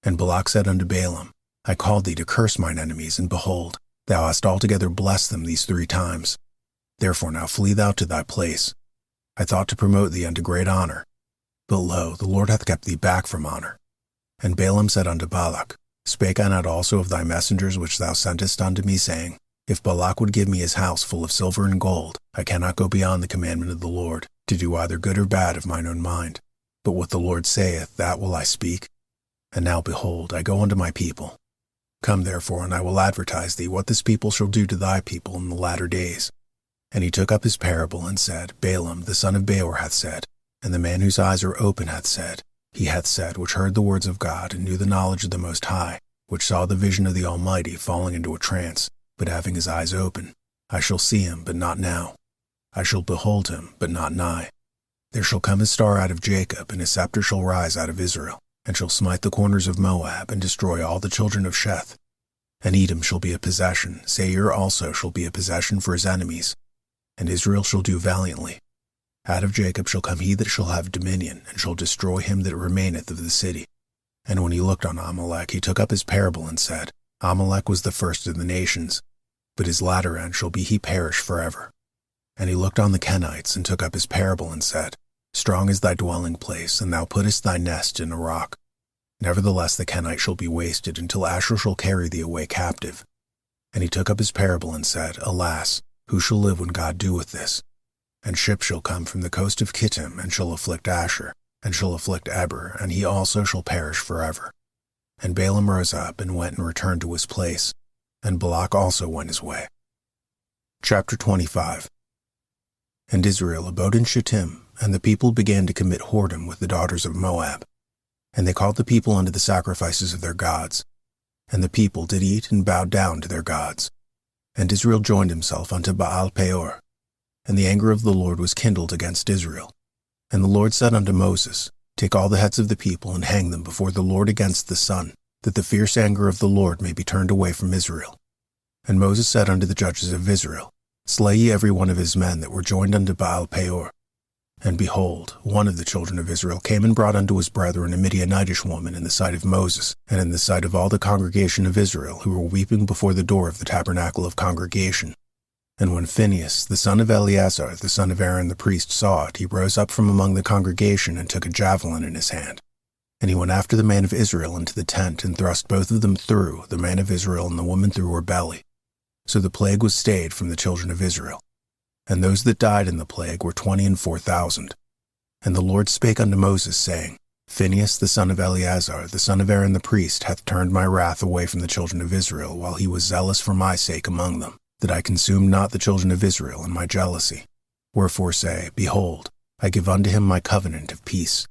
And Balak said unto Balaam, I called thee to curse mine enemies, and behold, thou hast altogether blessed them these 3 times. Therefore now flee thou to thy place. I thought to promote thee unto great honor. But lo, the Lord hath kept thee back from honor. And Balaam said unto Balak, Spake I not also of thy messengers which thou sentest unto me, saying, If Balak would give me his house full of silver and gold, I cannot go beyond the commandment of the Lord, to do either good or bad of mine own mind. But what the Lord saith, that will I speak. And now behold, I go unto my people. Come therefore, and I will advertise thee what this people shall do to thy people in the latter days. And he took up his parable, and said, Balaam the son of Beor hath said, and the man whose eyes are open hath said, he hath said, which heard the words of God, and knew the knowledge of the Most High, which saw the vision of the Almighty, falling into a trance, but having his eyes open. I shall see him, but not now. I shall behold him, but not nigh. There shall come a star out of Jacob, and a scepter shall rise out of Israel, and shall smite the corners of Moab, and destroy all the children of Sheth. And Edom shall be a possession, Seir also shall be a possession for his enemies. And Israel shall do valiantly. Out of Jacob shall come he that shall have dominion, and shall destroy him that remaineth of the city. And when he looked on Amalek, he took up his parable, and said, Amalek was the first of the nations, but his latter end shall be he perish forever. And he looked on the Kenites, and took up his parable, and said, Strong is thy dwelling place, and thou puttest thy nest in a rock. Nevertheless the Kenites shall be wasted, until Ashur shall carry thee away captive. And he took up his parable, and said, Alas, who shall live when God doeth this? And ships shall come from the coast of Kittim, and shall afflict Ashur, and shall afflict Eber, and he also shall perish forever. And Balaam rose up, and went and returned to his place, and Balak also went his way. Chapter 25. And Israel abode in Shittim, and the people began to commit whoredom with the daughters of Moab. And they called the people unto the sacrifices of their gods. And the people did eat and bowed down to their gods. And Israel joined himself unto Baal Peor. And the anger of the Lord was kindled against Israel. And the Lord said unto Moses, Take all the heads of the people, and hang them before the Lord against the sun, that the fierce anger of the Lord may be turned away from Israel. And Moses said unto the judges of Israel, Slay ye every one of his men that were joined unto Baal Peor. And behold, one of the children of Israel came and brought unto his brethren a Midianitish woman in the sight of Moses, and in the sight of all the congregation of Israel, who were weeping before the door of the tabernacle of congregation. And when Phinehas, the son of Eleazar, the son of Aaron the priest, saw it, he rose up from among the congregation, and took a javelin in his hand. And he went after the man of Israel into the tent, and thrust both of them through, the man of Israel and the woman through her belly. So the plague was stayed from the children of Israel. And those that died in the plague were 24,000. And the Lord spake unto Moses, saying, Phinehas the son of Eleazar, the son of Aaron the priest, hath turned my wrath away from the children of Israel, while he was zealous for my sake among them, that I consumed not the children of Israel in my jealousy. Wherefore say, Behold, I give unto him my covenant of peace,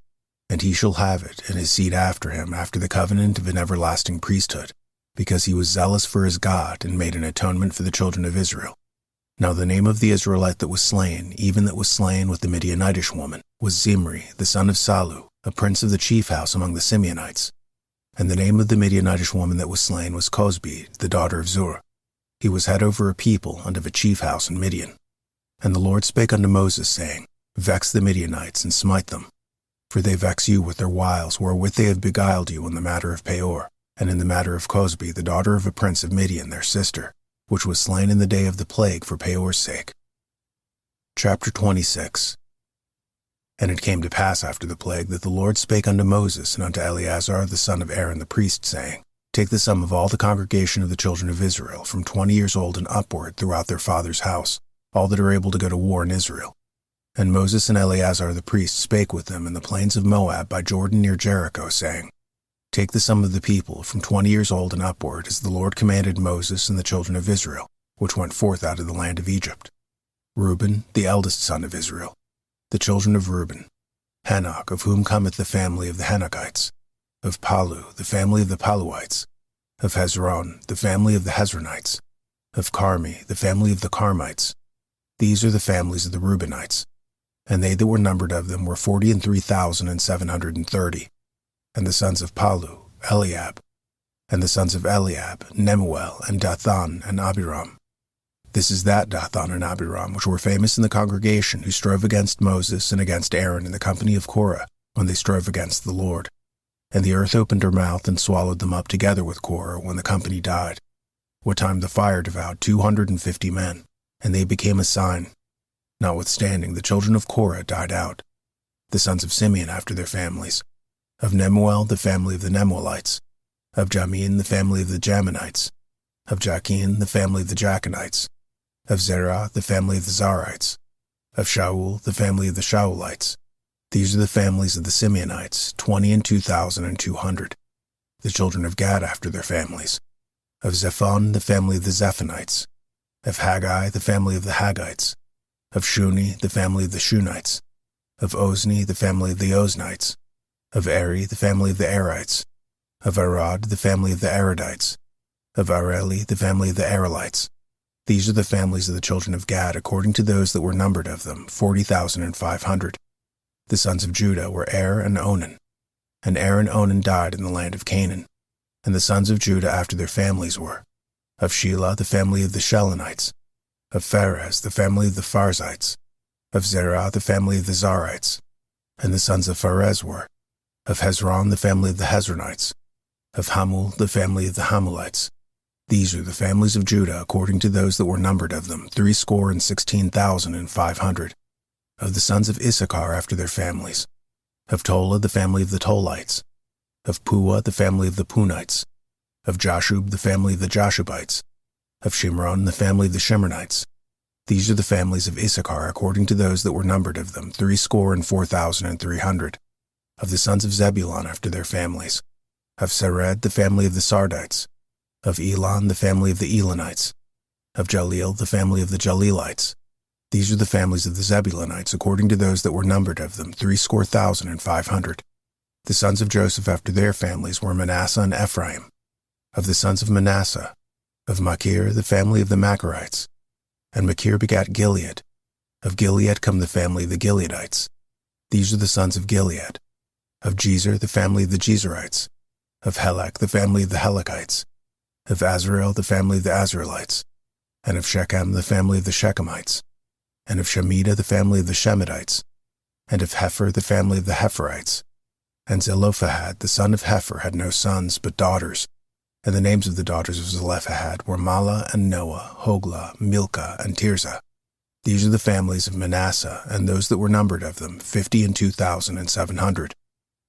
and he shall have it, and his seed after him, after the covenant of an everlasting priesthood, because he was zealous for his God, and made an atonement for the children of Israel. Now the name of the Israelite that was slain, even that was slain with the Midianitish woman, was Zimri, the son of Salu, a prince of the chief house among the Simeonites. And the name of the Midianitish woman that was slain was Cosbi, the daughter of Zur. He was head over a people and of a chief house in Midian. And the Lord spake unto Moses, saying, Vex the Midianites, and smite them. For they vex you with their wiles, wherewith they have beguiled you in the matter of Peor, and in the matter of Cosbi, the daughter of a prince of Midian, their sister, which was slain in the day of the plague for Peor's sake. Chapter 26. And it came to pass after the plague that the Lord spake unto Moses and unto Eleazar the son of Aaron the priest, saying, Take the sum of all the congregation of the children of Israel, from 20 years old and upward, throughout their father's house, all that are able to go to war in Israel. And Moses and Eleazar the priest spake with them in the plains of Moab by Jordan near Jericho, saying, Take the sum of the people, from 20 years old and upward, as the Lord commanded Moses and the children of Israel, which went forth out of the land of Egypt. Reuben, the eldest son of Israel. The children of Reuben: Hanoch, of whom cometh the family of the Hanochites. Of Palu, the family of the Paluites. Of Hezron, the family of the Hezronites. Of Carmi, the family of the Carmites. These are the families of the Reubenites. And they that were numbered of them were 43,730. And the sons of Palu, Eliab. And the sons of Eliab, Nemuel, and Dathan, and Abiram. This is that Dathan and Abiram which were famous in the congregation, who strove against Moses and against Aaron in the company of Korah, when they strove against the Lord. And the earth opened her mouth and swallowed them up together with Korah when the company died, what time the fire devoured 250 men, and they became a sign. Notwithstanding, the children of Korah died out. The sons of Simeon after their families: of Nemuel, the family of the Nemuelites. Of Jamin, the family of the Jaminites. Of Jachin, the family of the Jachinites. Of Zerah, the family of the Zarites. Of Shaul, the family of the Shaulites. These are the families of the Simeonites, 22,200. The children of Gad after their families: of Zephon, the family of the Zephonites. Of Haggai, the family of the Haggites. Of Shuni, the family of the Shunites. Of Ozni, the family of the Oznites. Of Eri, the family of the Erites. Of Arad, the family of the Aradites. Of Areli, the family of the Arelites. These are the families of the children of Gad, according to those that were numbered of them, 40,500. The sons of Judah were Er and Onan. And Er and Onan died in the land of Canaan. And the sons of Judah after their families were: of Shelah, the family of the Shelonites. Of Pharez, the family of the Pharzites. Of Zerah, the family of the Zarites. And the sons of Pharez were: of Hezron, the family of the Hezronites. Of Hamul, the family of the Hamulites. These are the families of Judah, according to those that were numbered of them, 316,500. Of the sons of Issachar after their families: of Tola, the family of the Tolites. Of Puah, the family of the Punites. Of Jashub, the family of the Jashubites. Of Shimron, the family of the Shimronites. These are the families of Issachar, according to those that were numbered of them, 304,300. Of the sons of Zebulun after their families: of Sered, the family of the Sardites. Of Elon, the family of the Elonites. Of Jaleel, the family of the Jaleelites. These are the families of the Zebulunites, according to those that were numbered of them, 300,500. The sons of Joseph after their families were Manasseh and Ephraim. Of the sons of Manasseh: of Machir, the family of the Machirites. And Machir begat Gilead. Of Gilead come the family of the Gileadites. These are the sons of Gilead. Of Jezer, the family of the Jezerites. Of Helek, the family of the Helekites. Of Azrael, the family of the Azraelites. And of Shechem, the family of the Shechemites. And of Shemida, the family of the Shemidites. And of Hepher, the family of the Hepherites. And Zelophehad, the son of Hepher, had no sons, but daughters. And the names of the daughters of Zelophehad were Mahlah and Noah, Hoglah, Milcah, and Tirzah. These are the families of Manasseh, and those that were numbered of them, 52,700.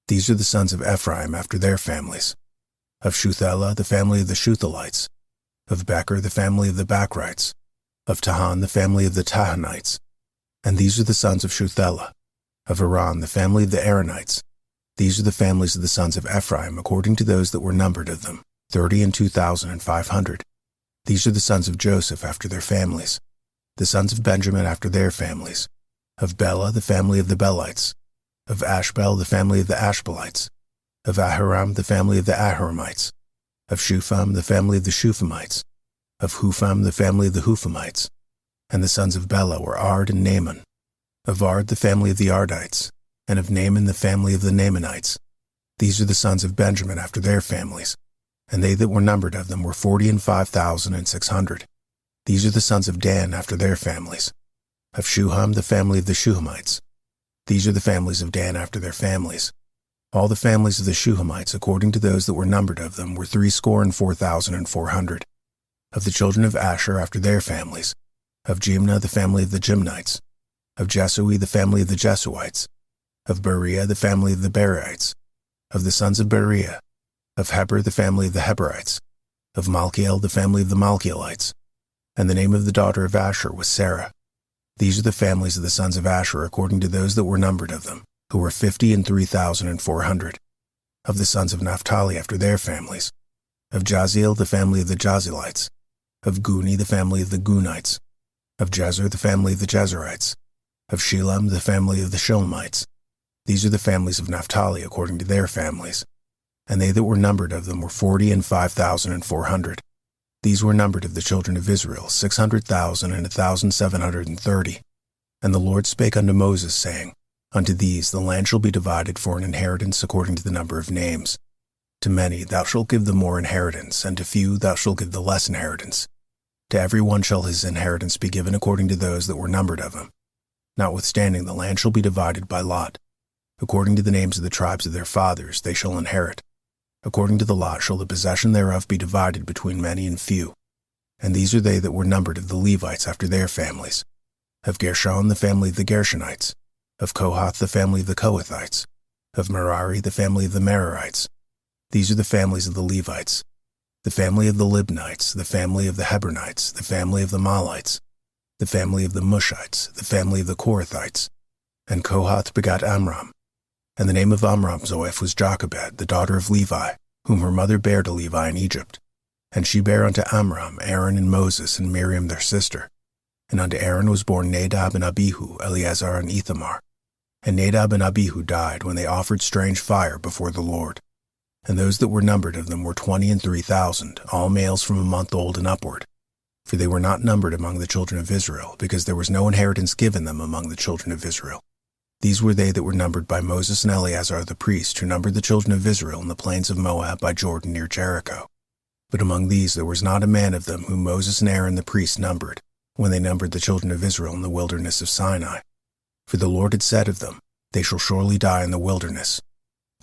These are the sons of Ephraim after their families: of Shuthelah, the family of the Shuthelites. Of Becher, the family of the Bachrites. Of Tahan, the family of the Tahanites. And these are the sons of Shuthelah. Of Aran, the family of the Aaronites. These are the families of the sons of Ephraim, according to those that were numbered of them, 32,500. These are the sons of Joseph after their families. The sons of Benjamin after their families: of Bela, the family of the Belites. Of Ashbel, the family of the Ashbelites. Of Ahiram, the family of the Ahiramites. Of Shupham, the family of the Shuphamites. Of Hupham, the family of the Huphamites. And the sons of Bela were Ard and Naaman. Of Ard, the family of the Ardites. And of Naaman, the family of the Naamanites. These are the sons of Benjamin after their families, and they that were numbered of them were 45,600. These are the sons of Dan after their families. Of Shuham, the family of the Shuhamites. These are the families of Dan after their families. All the families of the Shuhamites, according to those that were numbered of them, were 64,400. Of the children of Asher after their families. Of Jimnah, the family of the Jimnites. Of Jesui, the family of the Jesuites. Of Beriah, the family of the Berites. Of the sons of Beriah. Of Heber, the family of the Heberites. Of Malchiel, the family of the Malchielites. And the name of the daughter of Asher was Sarah. These are the families of the sons of Asher according to those that were numbered of them, who were 53,400. Of the sons of Naphtali after their families. Of Jaziel, the family of the Jazilites. Of Guni, the family of the Gunites. Of Jezer, the family of the Jezerites. Of Shelam, the family of the Shelmites. These are the families of Naphtali according to their families. And they that were numbered of them were 45,400. These were numbered of the children of Israel, 600,1,730. And the Lord spake unto Moses, saying, Unto these the land shall be divided for an inheritance according to the number of names. To many thou shalt give the more inheritance, and to few thou shalt give the less inheritance. To every one shall his inheritance be given according to those that were numbered of him. Notwithstanding the land shall be divided by lot. According to the names of the tribes of their fathers they shall inherit. According to the lot shall the possession thereof be divided between many and few. And these are they that were numbered of the Levites after their families. Of Gershon, the family of the Gershonites. Of Kohath, the family of the Kohathites. Of Merari, the family of the Merarites. These are the families of the Levites. The family of the Libnites, the family of the Hebronites, the family of the Malites, the family of the Mushites, the family of the Korathites. And Kohath begot Amram. And the name of Amram's wife was Jochebed, the daughter of Levi, whom her mother bare to Levi in Egypt. And she bare unto Amram Aaron and Moses and Miriam their sister. And unto Aaron was born Nadab and Abihu, Eleazar and Ithamar. And Nadab and Abihu died when they offered strange fire before the Lord. And those that were numbered of them were 23,000, all males from a month old and upward. For they were not numbered among the children of Israel, because there was no inheritance given them among the children of Israel. These were they that were numbered by Moses and Eleazar the priest, who numbered the children of Israel in the plains of Moab by Jordan near Jericho. But among these there was not a man of them whom Moses and Aaron the priest numbered, when they numbered the children of Israel in the wilderness of Sinai. For the Lord had said of them, They shall surely die in the wilderness.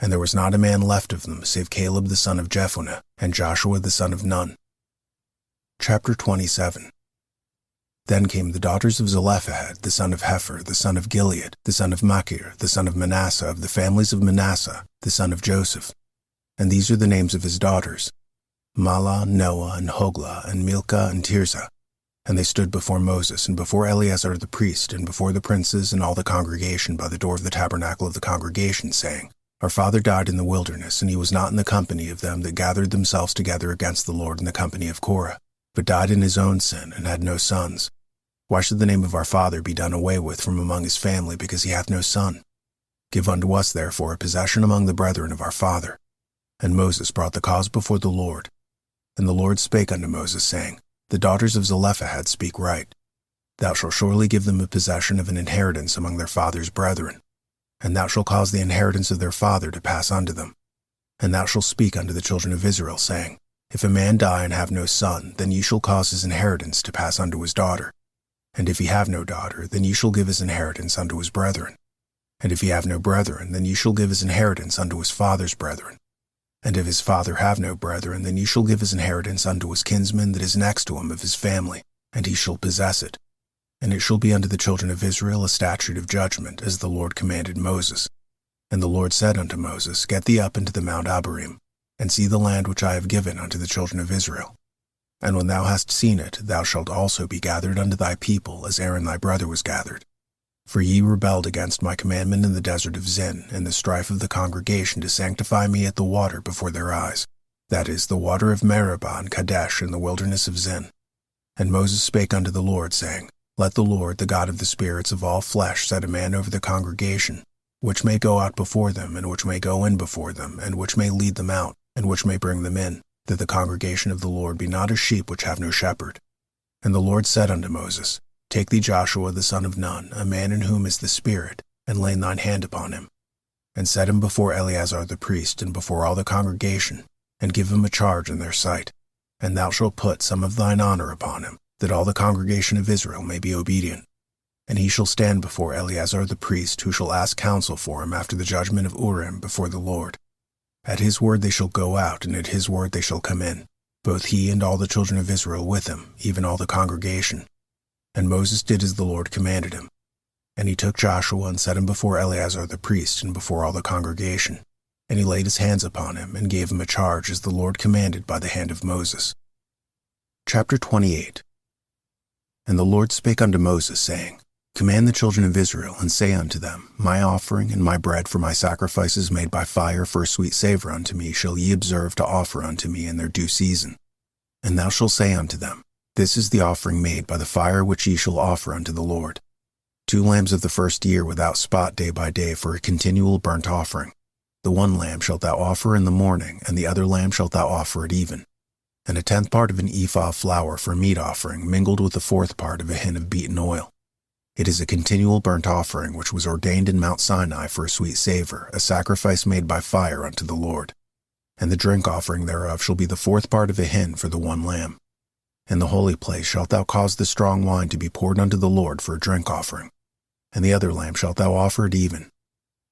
And there was not a man left of them, save Caleb the son of Jephunneh, and Joshua the son of Nun. Chapter 27. Then came the daughters of Zelophehad, the son of Hepher, the son of Gilead, the son of Machir, the son of Manasseh, of the families of Manasseh, the son of Joseph. And these are the names of his daughters, Mahlah, Noah, and Hoglah, and Milcah, and Tirzah. And they stood before Moses, and before Eleazar the priest, and before the princes and all the congregation by the door of the tabernacle of the congregation, saying, Our father died in the wilderness, and he was not in the company of them that gathered themselves together against the Lord in the company of Korah, but died in his own sin, and had no sons. Why should the name of our father be done away with from among his family, because he hath no son? Give unto us therefore a possession among the brethren of our father. And Moses brought the cause before the Lord. And the Lord spake unto Moses, saying, The daughters of Zelophehad speak right. Thou shalt surely give them a possession of an inheritance among their father's brethren. And thou shalt cause the inheritance of their father to pass unto them. And thou shalt speak unto the children of Israel, saying, If a man die and have no son, then ye shall cause his inheritance to pass unto his daughter. And if he have no daughter, then ye shall give his inheritance unto his brethren. And if he have no brethren, then ye shall give his inheritance unto his father's brethren. And if his father have no brethren, then ye shall give his inheritance unto his kinsman that is next to him of his family, and he shall possess it. And it shall be unto the children of Israel a statute of judgment, as the Lord commanded Moses. And the Lord said unto Moses, Get thee up into the Mount Abarim, and see the land which I have given unto the children of Israel. And when thou hast seen it, thou shalt also be gathered unto thy people, as Aaron thy brother was gathered. For ye rebelled against my commandment in the desert of Zin, in the strife of the congregation, to sanctify me at the water before their eyes, that is, the water of Meribah and Kadesh in the wilderness of Zin. And Moses spake unto the Lord, saying, Let the Lord, the God of the spirits of all flesh, set a man over the congregation, which may go out before them, and which may go in before them, and which may lead them out, and which may bring them in, that the congregation of the Lord be not as sheep which have no shepherd. And the Lord said unto Moses, Take thee Joshua the son of Nun, a man in whom is the Spirit, and lay thine hand upon him. and set him before Eleazar the priest and before all the congregation, and give him a charge in their sight. And thou shalt put some of thine honor upon him, that all the congregation of Israel may be obedient. And he shall stand before Eleazar the priest, who shall ask counsel for him after the judgment of Urim before the Lord. At his word they shall go out, and at his word they shall come in, both he and all the children of Israel with him, even all the congregation. And Moses did as the Lord commanded him. And he took Joshua and set him before Eleazar the priest and before all the congregation. And he laid his hands upon him and gave him a charge as the Lord commanded by the hand of Moses. Chapter 28. And the Lord spake unto Moses, saying, Command the children of Israel, and say unto them, My offering and my bread for my sacrifices made by fire for a sweet savour unto me shall ye observe to offer unto me in their due season. And thou shalt say unto them, This is the offering made by the fire which ye shall offer unto the Lord. 2 lambs of the first year without spot day by day for a continual burnt offering. The one lamb shalt thou offer in the morning, and the other lamb shalt thou offer at even. And 1/10 part of an ephah of flour for a meat offering, mingled with 1/4 part of a hin of beaten oil. It is a continual burnt offering which was ordained in Mount Sinai for a sweet savour, a sacrifice made by fire unto the Lord. And the drink offering thereof shall be the 1/4 part of a hin for the one lamb. In the holy place shalt thou cause the strong wine to be poured unto the Lord for a drink offering. And the other lamb shalt thou offer at even.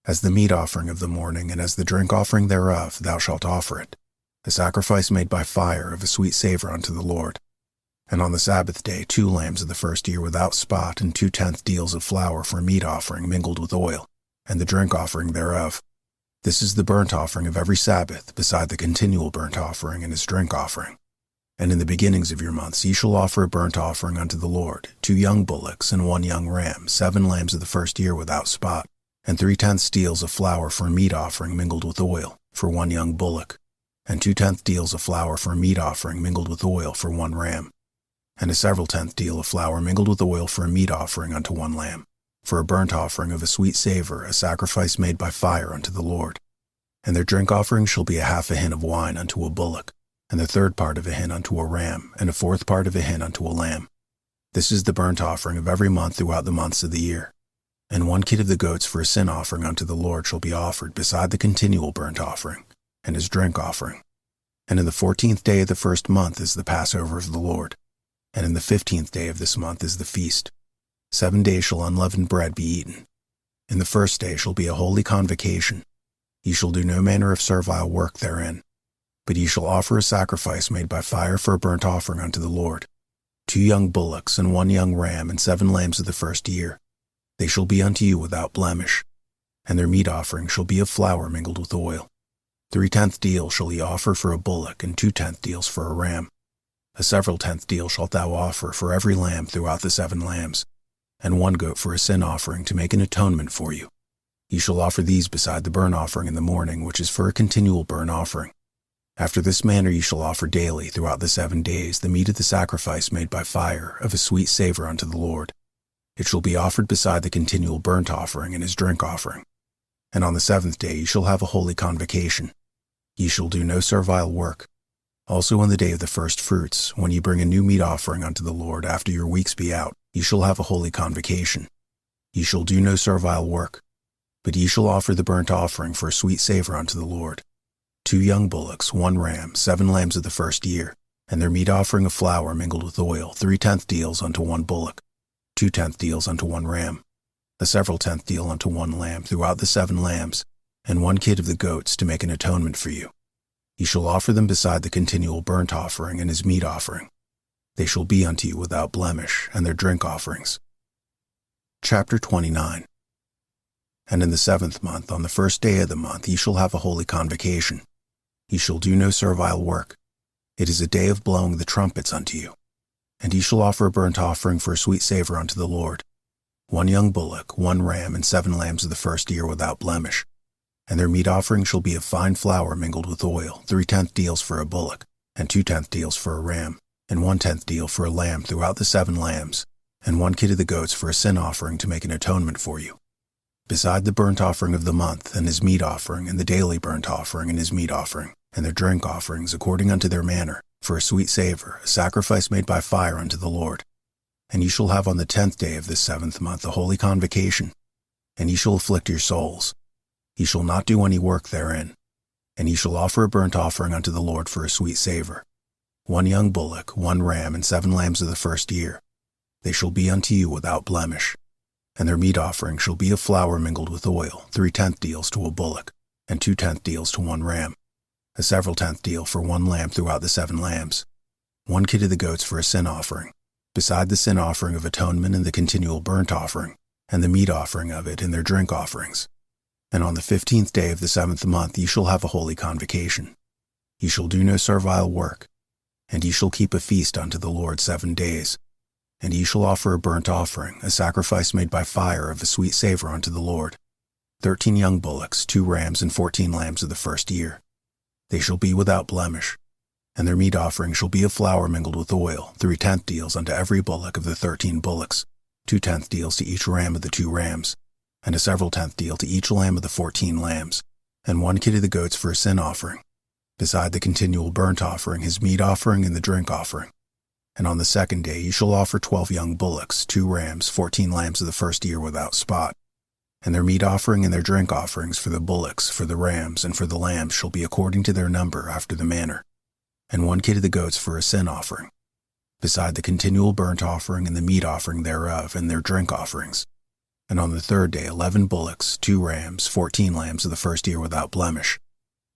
As the meat offering of the morning, and as the drink offering thereof, thou shalt offer it, a sacrifice made by fire of a sweet savour unto the Lord. And on the Sabbath day 2 lambs of the first year without spot, and 2/10 deals of flour for a meat offering mingled with oil, and the drink offering thereof. This is the burnt offering of every Sabbath, beside the continual burnt offering and his drink offering. And in the beginnings of your months ye shall offer a burnt offering unto the Lord, 2 young bullocks and 1 young ram, 7 lambs of the first year without spot, and 3/10 deals of flour for a meat offering mingled with oil, for 1 young bullock, and 2/10 deals of flour for a meat offering mingled with oil for 1 ram, and a several tenth deal of flour mingled with oil for a meat offering unto 1 lamb, for a burnt offering of a sweet savour, a sacrifice made by fire unto the Lord. And their drink offering shall be 1/2 a hin of wine unto a bullock, and the 1/3 part of a hin unto a ram, and a 1/4 part of a hin unto a lamb. This is the burnt offering of every month throughout the months of the year. And 1 kid of the goats for a sin offering unto the Lord shall be offered beside the continual burnt offering, and his drink offering. And in the 14th day of the first month is the Passover of the Lord. And in the 15th day of this month is the feast. 7 days shall unleavened bread be eaten. In the first day shall be a holy convocation. Ye shall do no manner of servile work therein. But ye shall offer a sacrifice made by fire for a burnt offering unto the Lord. 2 young bullocks and 1 young ram and 7 lambs of the first year. They shall be unto you without blemish. And their meat offering shall be of flour mingled with oil. 3/10 deal shall ye offer for a bullock, and 2/10 deals for a ram. A several tenth deal shalt thou offer for every lamb throughout the 7 lambs, and 1 goat for a sin offering to make an atonement for you. Ye shall offer these beside the burnt offering in the morning, which is for a continual burnt offering. After this manner ye shall offer daily throughout the 7 days the meat of the sacrifice made by fire, of a sweet savour unto the Lord. It shall be offered beside the continual burnt offering and his drink offering. And on the 7th day ye shall have a holy convocation. Ye shall do no servile work. Also on the day of the first fruits, when ye bring a new meat offering unto the Lord after your weeks be out, ye shall have a holy convocation. Ye shall do no servile work, but ye shall offer the burnt offering for a sweet savour unto the Lord. 2 young bullocks, 1 ram, 7 lambs of the first year, and their meat offering of flour mingled with oil, 3/10 deals unto 1 bullock, 2/10 deals unto 1 ram, a several tenth deal unto 1 lamb throughout the 7 lambs, and 1 kid of the goats to make an atonement for you. Ye shall offer them beside the continual burnt offering and his meat offering. They shall be unto you without blemish, and their drink offerings. Chapter 29. And in the 7th month, on the first day of the month, ye shall have a holy convocation. Ye shall do no servile work. It is a day of blowing the trumpets unto you. And ye shall offer a burnt offering for a sweet savour unto the Lord. 1 young bullock, 1 ram, and 7 lambs of the first year without blemish. And their meat offering shall be of fine flour mingled with oil, 3/10 deals for a bullock, and 2/10 deals for a ram, and 1/10 deal for a lamb throughout the 7 lambs, and 1 kid of the goats for a sin offering to make an atonement for you. Beside the burnt offering of the month, and his meat offering, and the daily burnt offering and his meat offering, and their drink offerings according unto their manner, for a sweet savour, a sacrifice made by fire unto the Lord. And ye shall have on the 10th day of this 7th month a holy convocation, and ye shall afflict your souls. He shall not do any work therein. And he shall offer a burnt offering unto the Lord for a sweet savor. 1 young bullock, 1 ram, and 7 lambs of the first year. They shall be unto you without blemish. And their meat offering shall be of flour mingled with oil, 3/10 deals to a bullock, and 2/10 deals to 1 ram, a several tenth deal for 1 lamb throughout the 7 lambs, 1 kid of the goats for a sin offering, beside the sin offering of atonement and the continual burnt offering, and the meat offering of it and their drink offerings. And on the 15th day of the 7th month ye shall have a holy convocation. Ye shall do no servile work, and ye shall keep a feast unto the Lord 7 days. And ye shall offer a burnt offering, a sacrifice made by fire of a sweet savor unto the Lord. 13 young bullocks, 2 rams, and 14 lambs of the first year. They shall be without blemish. And their meat offering shall be of flour mingled with oil, 3/10 deals unto every bullock of the 13 bullocks, 2/10 deals to each ram of the 2 rams, and a several tenth deal to each lamb of the 14 lambs, and 1 kid of the goats for a sin offering, beside the continual burnt offering, his meat offering, and the drink offering. And on the 2nd day ye shall offer 12 young bullocks, 2 rams, 14 lambs of the first year without spot. And their meat offering and their drink offerings for the bullocks, for the rams, and for the lambs shall be according to their number after the manner. And 1 kid of the goats for a sin offering, beside the continual burnt offering and the meat offering thereof, and their drink offerings. And on the 3rd day 11 bullocks, 2 rams, 14 lambs of the first year without blemish.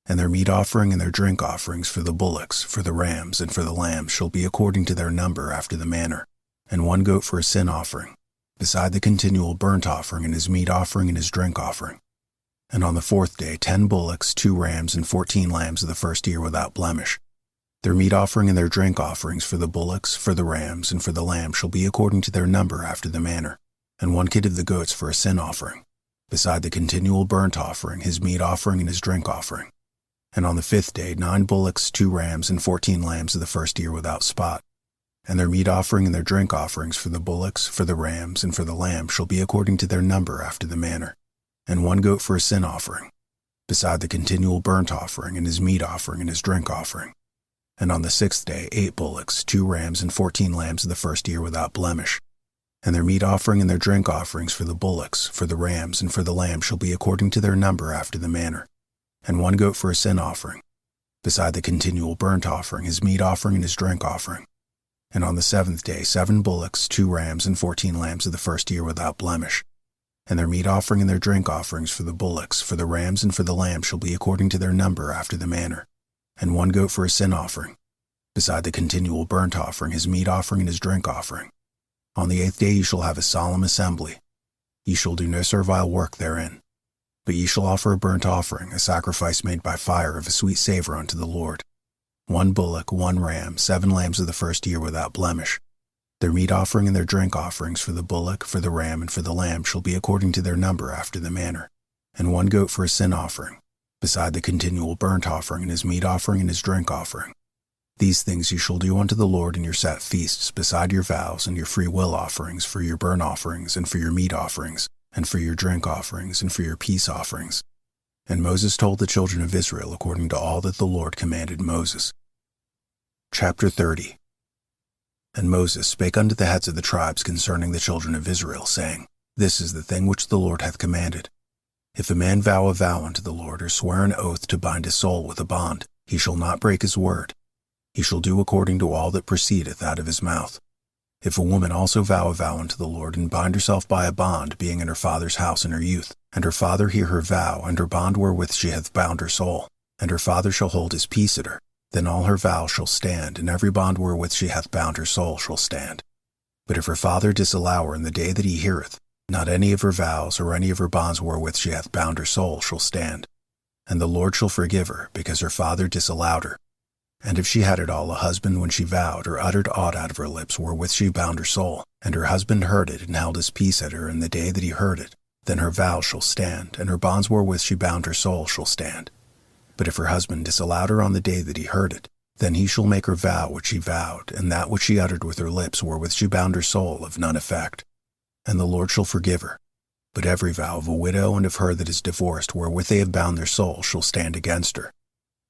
And their meat offering and their drink offerings for the bullocks, for the rams, and for the lambs shall be according to their number after the manner. And 1 goat for a sin offering, beside the continual burnt offering and his meat offering and his drink offering. And on the 4th day 10 bullocks, 2 rams, and 14 lambs of the first year without blemish. Their meat offering and their drink offerings for the bullocks, for the rams, and for the lambs shall be according to their number after the manner. And 1 kid of the goats for a sin offering, beside the continual burnt offering, his meat offering, and his drink offering. And on the 5th day 9 bullocks, 2 rams, and 14 lambs of the first year without spot. And their meat offering and their drink offerings for the bullocks, for the rams, and for the lambs shall be according to their number after the manner. And 1 goat for a sin offering, beside the continual burnt offering, and his meat offering, and his drink offering. And on the 6th day 8 bullocks, 2 rams, and 14 lambs of the first year without blemish. And their meat offering and their drink offerings for the bullocks, for the rams, and for the lambs shall be according to their number after the manner. And 1 goat for a sin offering, beside the continual burnt offering, his meat offering, and his drink offering. And on the 7th day 7 bullocks, 2 rams, and 14 lambs of the first year without blemish. And their meat offering and their drink offerings for the bullocks, for the rams, and for the lambs shall be according to their number after the manner. And 1 goat for a sin offering, beside the continual burnt offering, his meat offering, and his drink offering. On the 8th day ye shall have a solemn assembly. Ye shall do no servile work therein. But ye shall offer a burnt offering, a sacrifice made by fire of a sweet savor unto the Lord. 1 bullock, 1 ram, 7 lambs of the first year without blemish. Their meat offering and their drink offerings for the bullock, for the ram, and for the lamb shall be according to their number after the manner. And 1 goat for a sin offering, beside the continual burnt offering and his meat offering and his drink offering. These things ye shall do unto the Lord in your set feasts, beside your vows and your free will offerings, for your burnt offerings, and for your meat offerings, and for your drink offerings, and for your peace offerings. And Moses told the children of Israel according to all that the Lord commanded Moses. Chapter 30. And Moses spake unto the heads of the tribes concerning the children of Israel, saying, This is the thing which the Lord hath commanded. If a man vow a vow unto the Lord, or swear an oath to bind his soul with a bond, he shall not break his word. He shall do according to all that proceedeth out of his mouth. If a woman also vow a vow unto the Lord, and bind herself by a bond, being in her father's house in her youth, and her father hear her vow, and her bond wherewith she hath bound her soul, and her father shall hold his peace at her, then all her vows shall stand, and every bond wherewith she hath bound her soul shall stand. But if her father disallow her in the day that he heareth, not any of her vows or any of her bonds wherewith she hath bound her soul shall stand. And the Lord shall forgive her, because her father disallowed her. And if she had at all a husband when she vowed, or uttered aught out of her lips wherewith she bound her soul, and her husband heard it, and held his peace at her in the day that he heard it, then her vows shall stand, and her bonds wherewith she bound her soul shall stand. But if her husband disallowed her on the day that he heard it, then he shall make her vow which she vowed, and that which she uttered with her lips wherewith she bound her soul of none effect. And the Lord shall forgive her. But every vow of a widow and of her that is divorced wherewith they have bound their soul shall stand against her.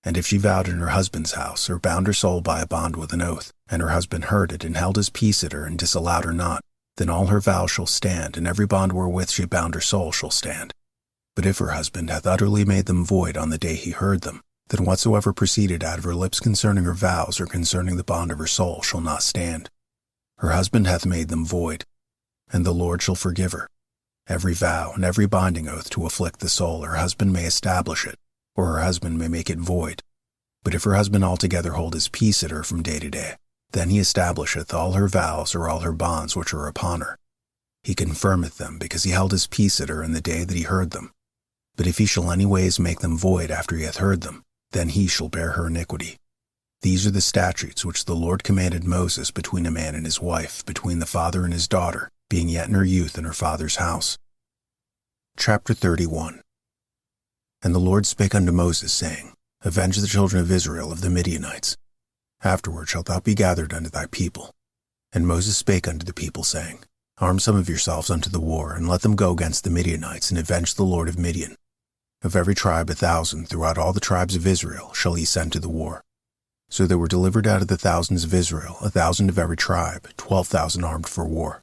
And if she vowed in her husband's house, or bound her soul by a bond with an oath, and her husband heard it, and held his peace at her, and disallowed her not, then all her vows shall stand, and every bond wherewith she bound her soul shall stand. But if her husband hath utterly made them void on the day he heard them, then whatsoever proceeded out of her lips concerning her vows or concerning the bond of her soul shall not stand. Her husband hath made them void, and the Lord shall forgive her. Every vow and every binding oath to afflict the soul her husband may establish it, or her husband may make it void. But if her husband altogether hold his peace at her from day to day, then he establisheth all her vows or all her bonds which are upon her. He confirmeth them, because he held his peace at her in the day that he heard them. But if he shall any ways make them void after he hath heard them, then he shall bear her iniquity. These are the statutes which the Lord commanded Moses between a man and his wife, between the father and his daughter, being yet in her youth in her father's house. Chapter 31. And the Lord spake unto Moses, saying, Avenge the children of Israel of the Midianites. Afterward shalt thou be gathered unto thy people. And Moses spake unto the people, saying, Arm some of yourselves unto the war, and let them go against the Midianites, and avenge the Lord of Midian. Of every tribe 1,000 throughout all the tribes of Israel shall he send to the war. So there were delivered out of the thousands of Israel 1,000 of every tribe, 12,000 armed for war.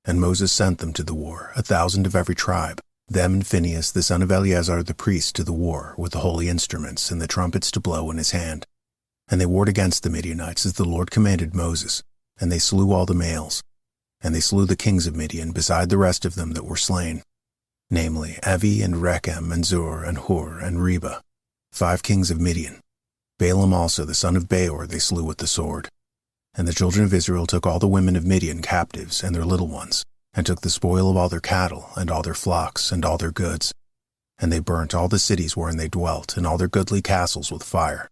And Moses sent them to the war, 1,000 of every tribe, them and Phinehas the son of Eleazar the priest to the war, with the holy instruments and the trumpets to blow in his hand. And they warred against the Midianites as the Lord commanded Moses, and they slew all the males. And they slew the kings of Midian beside the rest of them that were slain, namely Evi and Rechem and Zur and Hur and Reba, 5 kings of Midian. Balaam also the son of Beor they slew with the sword. And the children of Israel took all the women of Midian captives and their little ones, and took the spoil of all their cattle and all their flocks and all their goods. And they burnt all the cities wherein they dwelt and all their goodly castles with fire.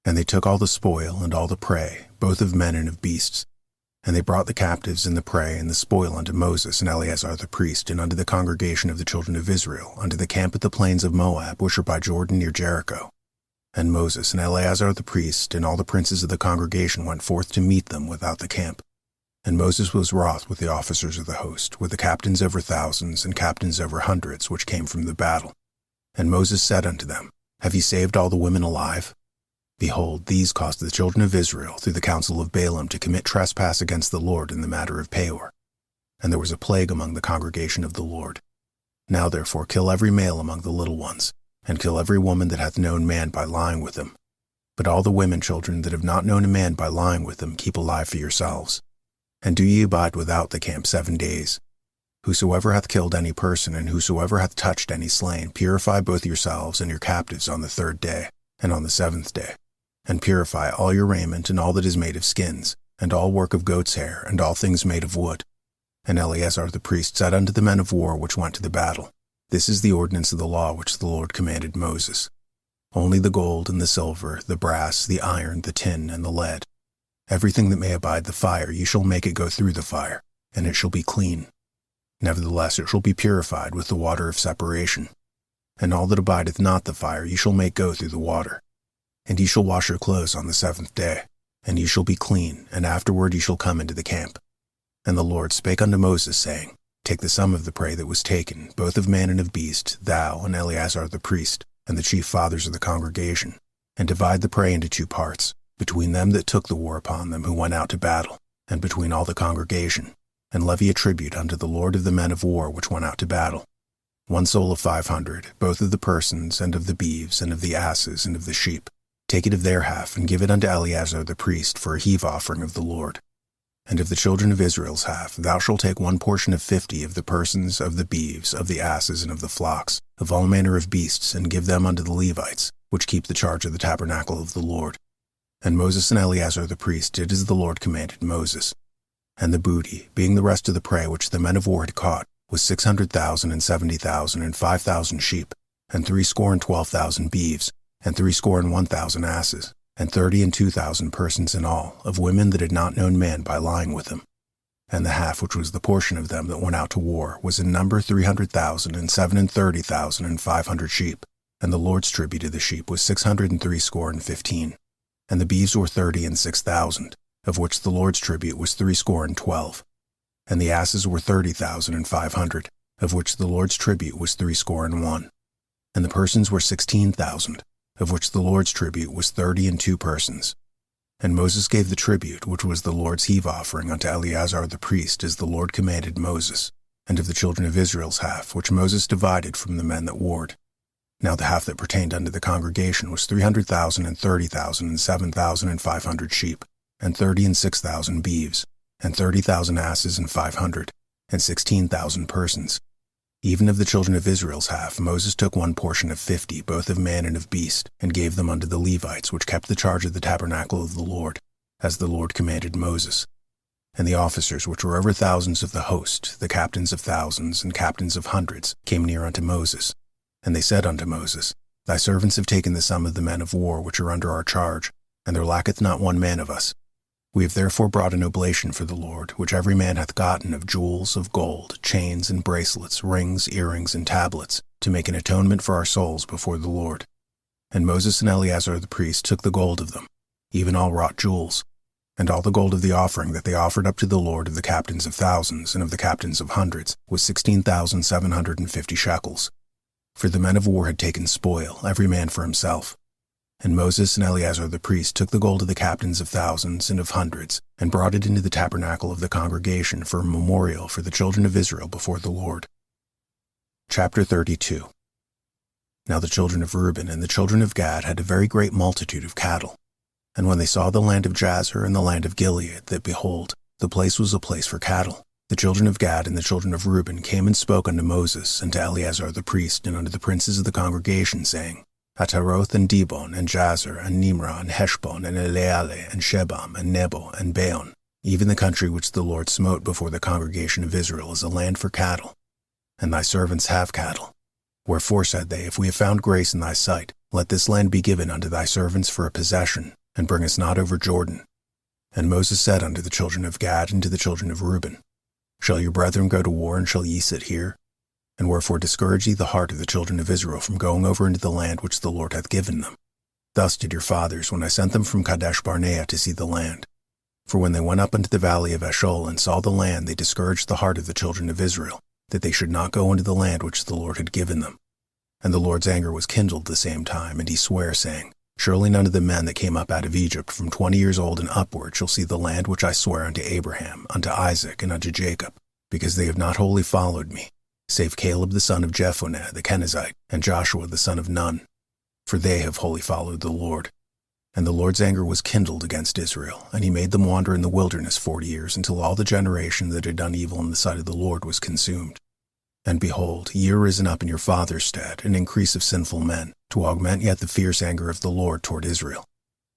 And they took all the spoil and all the prey, both of men and of beasts. And they brought the captives and the prey and the spoil unto Moses and Eleazar the priest, and unto the congregation of the children of Israel, unto the camp at the plains of Moab, which are by Jordan near Jericho. And Moses and Eleazar the priest and all the princes of the congregation went forth to meet them without the camp. And Moses was wroth with the officers of the host, with the captains over thousands and captains over hundreds, which came from the battle. And Moses said unto them, Have ye saved all the women alive? Behold, these caused the children of Israel, through the counsel of Balaam, to commit trespass against the Lord in the matter of Peor. And there was a plague among the congregation of the Lord. Now therefore kill every male among the little ones, and kill every woman that hath known man by lying with him. But all the women children that have not known a man by lying with him keep alive for yourselves. And do ye abide without the camp 7 days. Whosoever hath killed any person, and whosoever hath touched any slain, purify both yourselves and your captives on the 3rd day, and on the 7th day. And purify all your raiment, and all that is made of skins, and all work of goat's hair, and all things made of wood. And Eleazar the priest said unto the men of war which went to the battle, This is the ordinance of the law which the Lord commanded Moses. Only the gold and the silver, the brass, the iron, the tin, and the lead, everything that may abide the fire, ye shall make it go through the fire, and it shall be clean. Nevertheless it shall be purified with the water of separation. And all that abideth not the fire ye shall make go through the water. And ye shall wash your clothes on the 7th day, and ye shall be clean, and afterward ye shall come into the camp. And the Lord spake unto Moses, saying, Take the sum of the prey that was taken, both of man and of beast, thou and Eleazar the priest, and the chief fathers of the congregation, and divide the prey into 2 parts, between them that took the war upon them who went out to battle, and between all the congregation, and levy a tribute unto the Lord of the men of war which went out to battle. 1 soul of 500, both of the persons, and of the beeves, and of the asses, and of the sheep. Take it of their half, and give it unto Eleazar the priest for a heave offering of the Lord. And of the children of Israel's half, thou shalt take 1 portion of 50 of the persons, of the beeves, of the asses, and of the flocks, of all manner of beasts, and give them unto the Levites, which keep the charge of the tabernacle of the Lord. And Moses and Eleazar the priest did as the Lord commanded Moses. And the booty, being the rest of the prey which the men of war had caught, was 600,000 and 70,000 and 5,000 sheep, and 12,000 beeves, and 1,000 asses, and 32,000 persons in all, of women that had not known man by lying with him. And the half which was the portion of them that went out to war was in number 300,000 and 37,000 and 500 sheep. And the Lord's tribute of the sheep was 615. And the beeves were 30 and 6,000, of which the Lord's tribute was threescore. And the asses were 30,000 and 500, of which the Lord's tribute was 61. And the persons were 16,000, of which the Lord's tribute was 32 persons. And Moses gave the tribute, which was the Lord's heave offering, unto Eleazar the priest, as the Lord commanded Moses. and of the children of Israel's half, which Moses divided from the men that warred. Now the half that pertained unto the congregation was 300,000 and 30,000 and 7,500 sheep, and 30 and 6,000 beeves, and 30,000 asses and 500, and 16,000 persons. Even of the children of Israel's half, Moses took one portion of 50, both of man and of beast, and gave them unto the Levites, which kept the charge of the tabernacle of the Lord, as the Lord commanded Moses. And the officers which were over thousands of the host, the captains of thousands and captains of hundreds, came near unto Moses. And they said unto Moses, Thy servants have taken the sum of the men of war which are under our charge, and there lacketh not one man of us. We have therefore brought an oblation for the Lord, which every man hath gotten of jewels, of gold, chains and bracelets, rings, earrings, and tablets, to make an atonement for our souls before the Lord. And Moses and Eleazar the priest took the gold of them, even all wrought jewels, and all the gold of the offering that they offered up to the Lord of the captains of thousands and of the captains of hundreds was 16,750 shekels. For the men of war had taken spoil, every man for himself. And Moses and Eleazar the priest took the gold of the captains of thousands and of hundreds, and brought it into the tabernacle of the congregation for a memorial for the children of Israel before the Lord. Chapter 32. Now the children of Reuben and the children of Gad had a very great multitude of cattle. And when they saw the land of Jazer and the land of Gilead, that behold, the place was a place for cattle, the children of Gad and the children of Reuben came and spoke unto Moses and to Eleazar the priest and unto the princes of the congregation, saying, Ataroth and Dibon and Jazer and Nimrah and Heshbon and Eleale and Shebam and Nebo and Beon, even the country which the Lord smote before the congregation of Israel, is a land for cattle. And thy servants have cattle. Wherefore, said they, if we have found grace in thy sight, let this land be given unto thy servants for a possession, and bring us not over Jordan. And Moses said unto the children of Gad and to the children of Reuben, Shall your brethren go to war, and shall ye sit here? And wherefore discourage ye the heart of the children of Israel from going over into the land which the Lord hath given them? Thus did your fathers, when I sent them from Kadesh Barnea to see the land. For when they went up into the valley of Eshcol and saw the land, they discouraged the heart of the children of Israel, that they should not go into the land which the Lord had given them. And the Lord's anger was kindled the same time, and he sware, saying, Surely none of the men that came up out of Egypt from 20 years old and upward shall see the land which I swear unto Abraham, unto Isaac, and unto Jacob, because they have not wholly followed me, save Caleb the son of Jephunneh the Kenizzite, and Joshua the son of Nun, for they have wholly followed the Lord. And the Lord's anger was kindled against Israel, and he made them wander in the wilderness 40 years, until all the generation that had done evil in the sight of the Lord was consumed. And behold, ye are risen up in your father's stead, an increase of sinful men, to augment yet the fierce anger of the Lord toward Israel.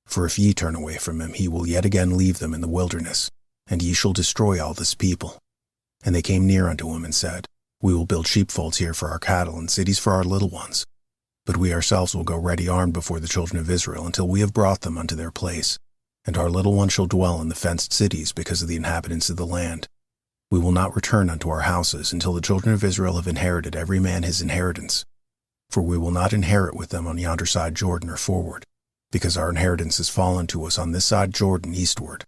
For if ye turn away from him, he will yet again leave them in the wilderness, and ye shall destroy all this people. And they came near unto him and said, We will build sheepfolds here for our cattle, and cities for our little ones. But we ourselves will go ready armed before the children of Israel, until we have brought them unto their place. And our little ones shall dwell in the fenced cities because of the inhabitants of the land. We will not return unto our houses until the children of Israel have inherited every man his inheritance. For we will not inherit with them on yonder side Jordan or forward, because our inheritance is fallen to us on this side Jordan eastward.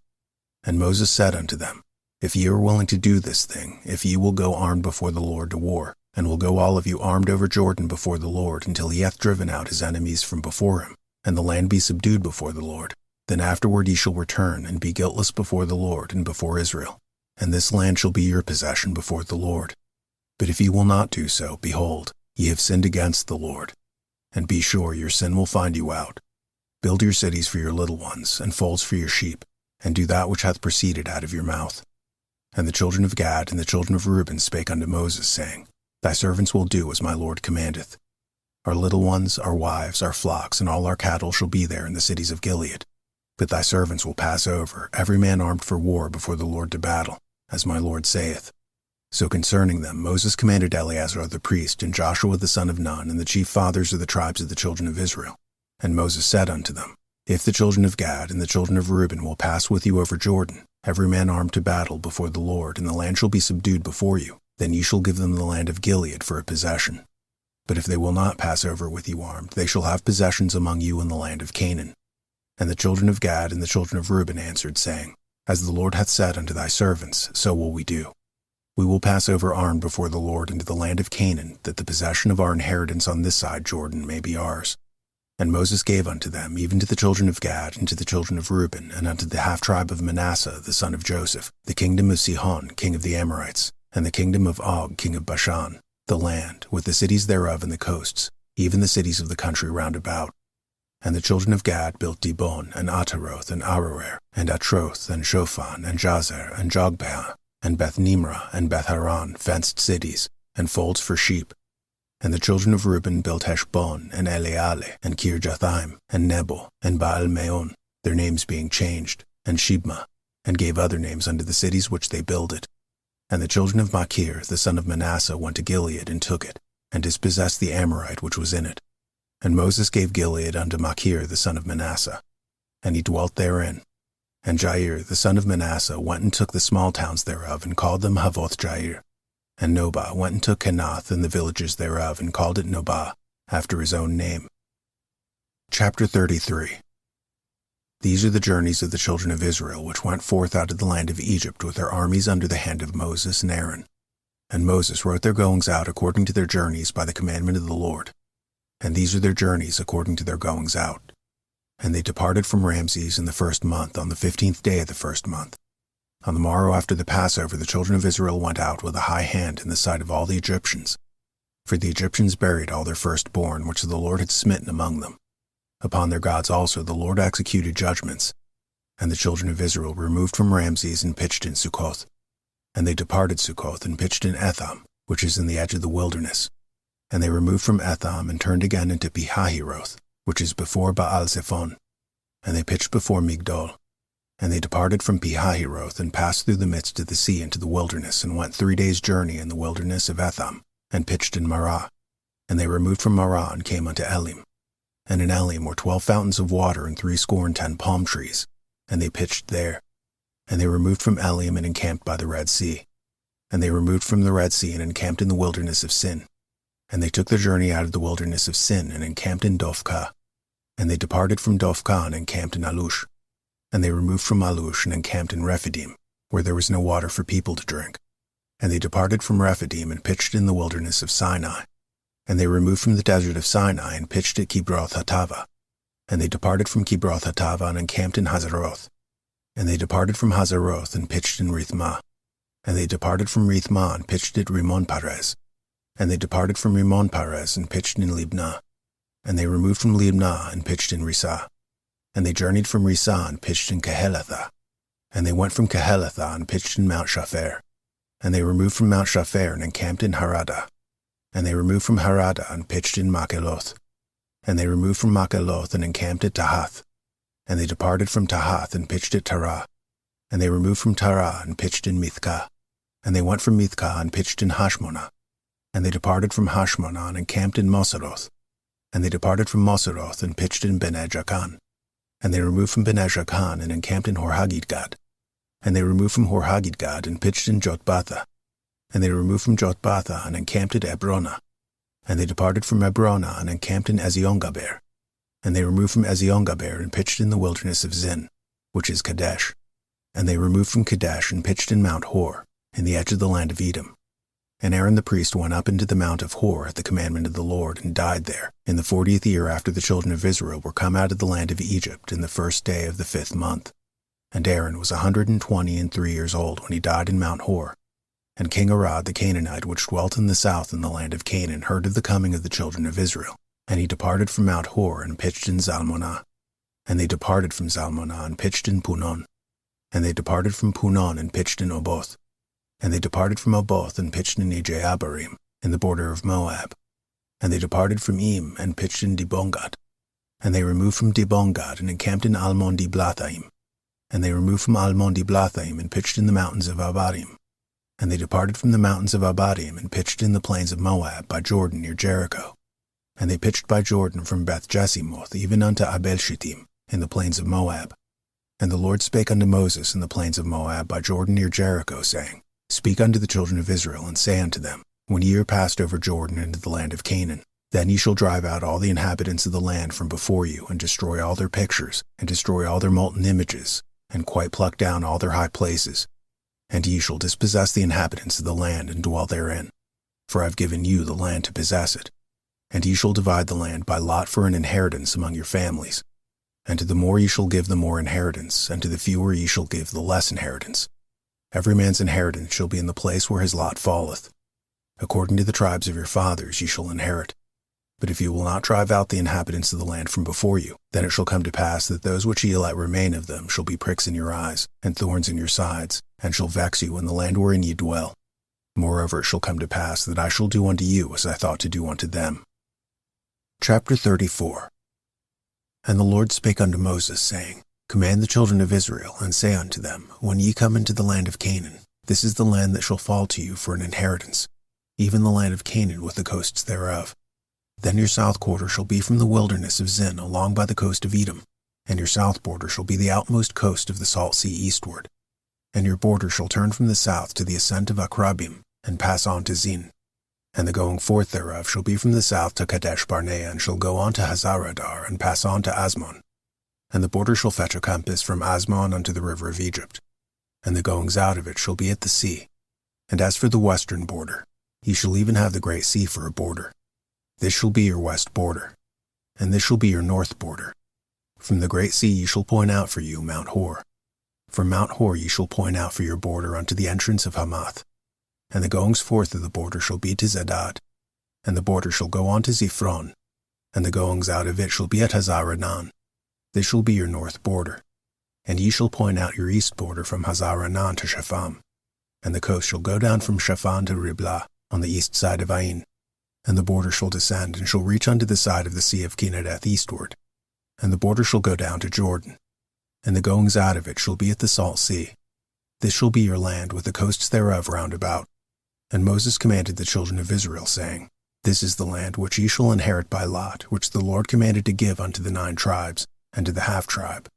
And Moses said unto them, If ye are willing to do this thing, if ye will go armed before the Lord to war, and will go all of you armed over Jordan before the Lord, until he hath driven out his enemies from before him, and the land be subdued before the Lord, then afterward ye shall return, and be guiltless before the Lord and before Israel, and this land shall be your possession before the Lord. But if ye will not do so, behold, ye have sinned against the Lord. And be sure your sin will find you out. Build your cities for your little ones, and folds for your sheep, and do that which hath proceeded out of your mouth. And the children of Gad and the children of Reuben spake unto Moses, saying, Thy servants will do as my Lord commandeth. Our little ones, our wives, our flocks, and all our cattle shall be there in the cities of Gilead. But thy servants will pass over, every man armed for war before the Lord to battle, as my Lord saith. So concerning them Moses commanded Eleazar the priest, and Joshua the son of Nun, and the chief fathers of the tribes of the children of Israel. And Moses said unto them, If the children of Gad and the children of Reuben will pass with you over Jordan, every man armed to battle before the Lord, and the land shall be subdued before you, then ye shall give them the land of Gilead for a possession. But if they will not pass over with you armed, they shall have possessions among you in the land of Canaan. And the children of Gad and the children of Reuben answered, saying, As the Lord hath said unto thy servants, so will we do. We will pass over armed before the Lord into the land of Canaan, that the possession of our inheritance on this side Jordan may be ours. And Moses gave unto them, even to the children of Gad, and to the children of Reuben, and unto the half-tribe of Manasseh, the son of Joseph, the kingdom of Sihon, king of the Amorites, and the kingdom of Og king of Bashan, the land, with the cities thereof and the coasts, even the cities of the country round about. And the children of Gad built Dibon, and Ataroth, and Aroer, and Atroth, and Shophan, and Jazer, and Jogbehah, and Beth-Nimrah, and Beth-Haran, fenced cities, and folds for sheep. And the children of Reuben built Heshbon, and Eleale, and Kirjathaim, and Nebo, and Baal-Meon, their names being changed, and Shibma, and gave other names unto the cities which they builded. And the children of Machir, the son of Manasseh, went to Gilead, and took it, and dispossessed the Amorite which was in it. And Moses gave Gilead unto Machir, the son of Manasseh, and he dwelt therein. And Jair, the son of Manasseh, went and took the small towns thereof, and called them Havoth Jair. And Nobah went and took Kenath and the villages thereof, and called it Nobah, after his own name. Chapter 33. These are the journeys of the children of Israel, which went forth out of the land of Egypt with their armies under the hand of Moses and Aaron. And Moses wrote their goings out according to their journeys by the commandment of the Lord. And these are their journeys according to their goings out. And they departed from Ramses in the 1st month, on the 15th day of the 1st month. On the morrow after the Passover, the children of Israel went out with a high hand in the sight of all the Egyptians. For the Egyptians buried all their firstborn, which the Lord had smitten among them. Upon their gods also the Lord executed judgments. And the children of Israel removed from Ramses and pitched in Succoth. And they departed Succoth and pitched in Etham, which is in the edge of the wilderness. And they removed from Etham and turned again into Pihahiroth, which is before Baal-Zephon. And they pitched before Migdol. And they departed from Pihahiroth and passed through the midst of the sea into the wilderness, and went 3 days' journey in the wilderness of Etham, and pitched in Marah. And they removed from Marah and came unto Elim. And in Elim were 12 fountains of water and 70 palm trees, and they pitched there. And they removed from Elim and encamped by the Red Sea. And they removed from the Red Sea and encamped in the wilderness of Sin. And they took their journey out of the wilderness of Sin and encamped in Dophkah. And they departed from Dophkah and encamped in Alush. And they removed from Alush and encamped in Rephidim, where there was no water for people to drink. And they departed from Rephidim and pitched in the wilderness of Sinai. And they removed from the desert of Sinai and pitched at Kibroth-Hattava. And they departed from Kibroth-Hattava and encamped in Hazeroth. And they departed from Hazeroth and pitched in Rithmah. And they departed from Rithmah and pitched at Rimmon-Perez. And they departed from Rimmon-Perez and pitched in Libnah. And they removed from Libnah and pitched in Risah. And they journeyed from Risah and pitched in Kehelathah. And they went from Kehelathah and pitched in Mount Shapher. And they removed from Mount Shapher and encamped in Haradah. And they removed from Haradah and pitched in Makheloth. And they removed from Makheloth and encamped at Tahath. And they departed from Tahath and pitched at Tarah. And they removed from Tarah and pitched in Mithkah. And they went from Mithkah and pitched in Hashmonah. And they departed from Hashmonah and encamped in Moseroth. And they departed from Moseroth and pitched in Bene-Jacan. And they removed from Bene-Jacan and encamped in Horhagidgad. And they removed from Horhagidgad and pitched in Jotbatha. And they removed from Jotbatha and encamped at Ebronah. And they departed from Ebronah and encamped in Eziongaber. And they removed from Eziongaber and pitched in the wilderness of Zin, which is Kadesh. And they removed from Kadesh and pitched in Mount Hor, in the edge of the land of Edom. And Aaron the priest went up into the mount of Hor at the commandment of the Lord, and died there, in the 40th year after the children of Israel were come out of the land of Egypt, in the 1st day of the 5th month. And Aaron was 123 years old when he died in Mount Hor. And King Arad the Canaanite, which dwelt in the south in the land of Canaan, heard of the coming of the children of Israel. And he departed from Mount Hor and pitched in Zalmonah. And they departed from Zalmonah and pitched in Punon. And they departed from Punon and pitched in Oboth. And they departed from Oboth and pitched in Ijeabarim, in the border of Moab. And they departed from Im and pitched in Dibongad. And they removed from Dibongad and encamped in Almon-Diblathaim. And they removed from Almon-Diblathaim and pitched in the mountains of Abarim. And they departed from the mountains of Abarim and pitched in the plains of Moab by Jordan near Jericho. And they pitched by Jordan from Beth-Jesimoth even unto Abel-Shittim, in the plains of Moab. And the Lord spake unto Moses in the plains of Moab by Jordan near Jericho, saying, Speak unto the children of Israel, and say unto them, When ye are passed over Jordan into the land of Canaan, then ye shall drive out all the inhabitants of the land from before you, and destroy all their pictures, and destroy all their molten images, and quite pluck down all their high places. And ye shall dispossess the inhabitants of the land, and dwell therein. For I have given you the land to possess it. And ye shall divide the land by lot for an inheritance among your families. And to the more ye shall give the more inheritance, and to the fewer ye shall give the less inheritance. Every man's inheritance shall be in the place where his lot falleth. According to the tribes of your fathers ye shall inherit. But if you will not drive out the inhabitants of the land from before you, then it shall come to pass that those which ye let remain of them shall be pricks in your eyes, and thorns in your sides, and shall vex you in the land wherein ye dwell. Moreover, it shall come to pass that I shall do unto you as I thought to do unto them. Chapter 34. And the Lord spake unto Moses, saying, Command the children of Israel, and say unto them, When ye come into the land of Canaan, this is the land that shall fall to you for an inheritance, even the land of Canaan with the coasts thereof. Then your south quarter shall be from the wilderness of Zin along by the coast of Edom, and your south border shall be the outmost coast of the salt sea eastward. And your border shall turn from the south to the ascent of Akrabim, and pass on to Zin. And the going forth thereof shall be from the south to Kadesh Barnea, and shall go on to Hazaradar, and pass on to Asmon. And the border shall fetch a compass from Asmon unto the river of Egypt. And the goings out of it shall be at the sea. And as for the western border, ye shall even have the great sea for a border. This shall be your west border, and this shall be your north border. From the great sea ye shall point out for you Mount Hor. From Mount Hor ye shall point out for your border unto the entrance of Hamath. And the goings forth of the border shall be to Zedad, and the border shall go on to Ziphron, and the goings out of it shall be at Hazaranan. This shall be your north border. And ye shall point out your east border from Hazaranan to Shepham. And the coast shall go down from Shaphan to Riblah, on the east side of Ain. And the border shall descend, and shall reach unto the side of the sea of Kinnedeth eastward. And the border shall go down to Jordan. And the goings out of it shall be at the salt sea. This shall be your land, with the coasts thereof round about. And Moses commanded the children of Israel, saying, This is the land which ye shall inherit by lot, which the Lord commanded to give unto the 9 tribes, and to the half-tribe.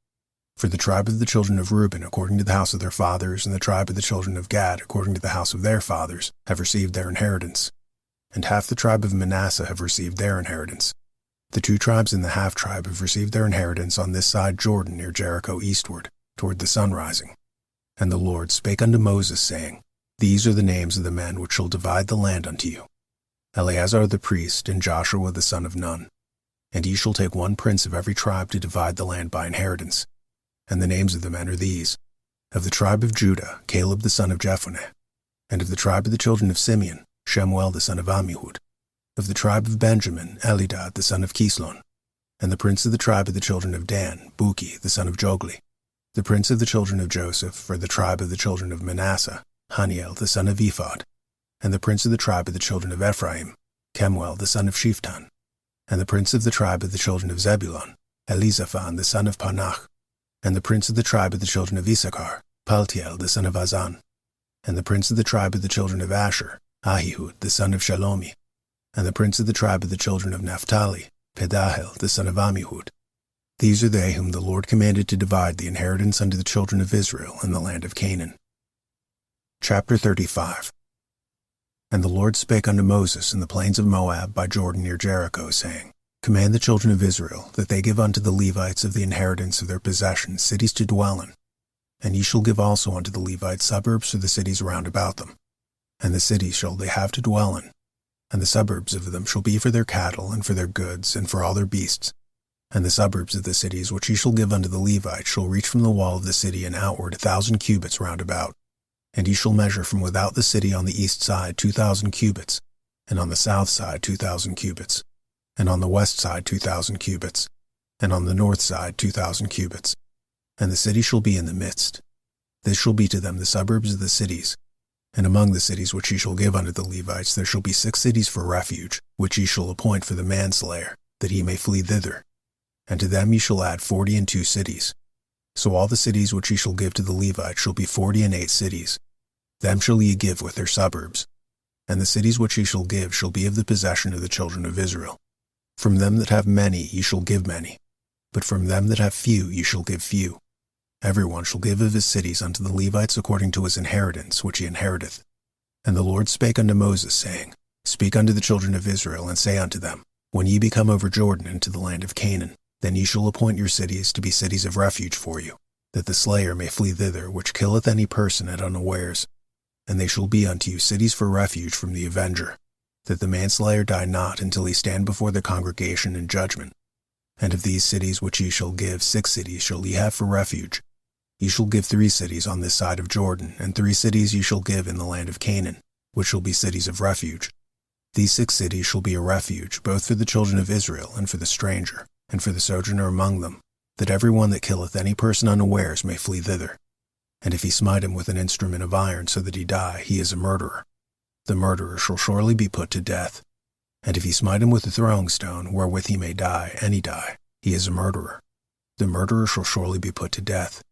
For the tribe of the children of Reuben, according to the house of their fathers, and the tribe of the children of Gad, according to the house of their fathers, have received their inheritance. And half the tribe of Manasseh have received their inheritance. The 2 tribes in the half-tribe have received their inheritance on this side Jordan near Jericho eastward, toward the sun rising. And the Lord spake unto Moses, saying, These are the names of the men which shall divide the land unto you. Eleazar the priest, and Joshua the son of Nun. And ye shall take 1 prince of every tribe to divide the land by inheritance. And the names of the men are these: of the tribe of Judah, Caleb the son of Jephunneh; and of the tribe of the children of Simeon, Shemuel the son of Ammihud; of the tribe of Benjamin, Elidad the son of Kislon; and the prince of the tribe of the children of Dan, Buki the son of Jogli; the prince of the children of Joseph, for the tribe of the children of Manasseh, Haniel the son of Ephod; and the prince of the tribe of the children of Ephraim, Kemuel the son of Shiftan; and the prince of the tribe of the children of Zebulun, Elizaphan the son of Panach; and the prince of the tribe of the children of Issachar, Paltiel the son of Azan; and the prince of the tribe of the children of Asher, Ahihud the son of Shalomi; and the prince of the tribe of the children of Naphtali, Pedahel the son of Ammihud. These are they whom the Lord commanded to divide the inheritance unto the children of Israel in the land of Canaan. Chapter 35. And the Lord spake unto Moses in the plains of Moab by Jordan near Jericho, saying, Command the children of Israel that they give unto the Levites of the inheritance of their possession cities to dwell in. And ye shall give also unto the Levites suburbs for the cities round about them. And the cities shall they have to dwell in. And the suburbs of them shall be for their cattle, and for their goods, and for all their beasts. And the suburbs of the cities which ye shall give unto the Levites shall reach from the wall of the city and outward 1,000 cubits round about. And ye shall measure from without the city on the east side 2,000 cubits, and on the south side 2,000 cubits, and on the west side 2,000 cubits, and on the north side 2,000 cubits. And the city shall be in the midst. This shall be to them the suburbs of the cities. And among the cities which ye shall give unto the Levites there shall be 6 cities for refuge, which ye shall appoint for the manslayer, that he may flee thither. And to them ye shall add 42 cities. So all the cities which ye shall give to the Levites shall be 48 cities. Them shall ye give with their suburbs. And the cities which ye shall give shall be of the possession of the children of Israel. From them that have many ye shall give many, but from them that have few ye shall give few. Every one shall give of his cities unto the Levites according to his inheritance which he inheriteth. And the Lord spake unto Moses, saying, Speak unto the children of Israel, and say unto them, When ye be come over Jordan into the land of Canaan, then ye shall appoint your cities to be cities of refuge for you, that the slayer may flee thither, which killeth any person at unawares. And they shall be unto you cities for refuge from the avenger, that the manslayer die not until he stand before the congregation in judgment. And of these cities which ye shall give, 6 cities shall ye have for refuge. Ye shall give 3 cities on this side of Jordan, and 3 cities ye shall give in the land of Canaan, which shall be cities of refuge. These 6 cities shall be a refuge, both for the children of Israel, and for the stranger, and for the sojourner among them, that every one that killeth any person unawares may flee thither. And if he smite him with an instrument of iron so that he die, he is a murderer. The murderer shall surely be put to death. And if he smite him with a throwing stone, wherewith he may die, and he die, he is a murderer. The murderer shall surely be put to death.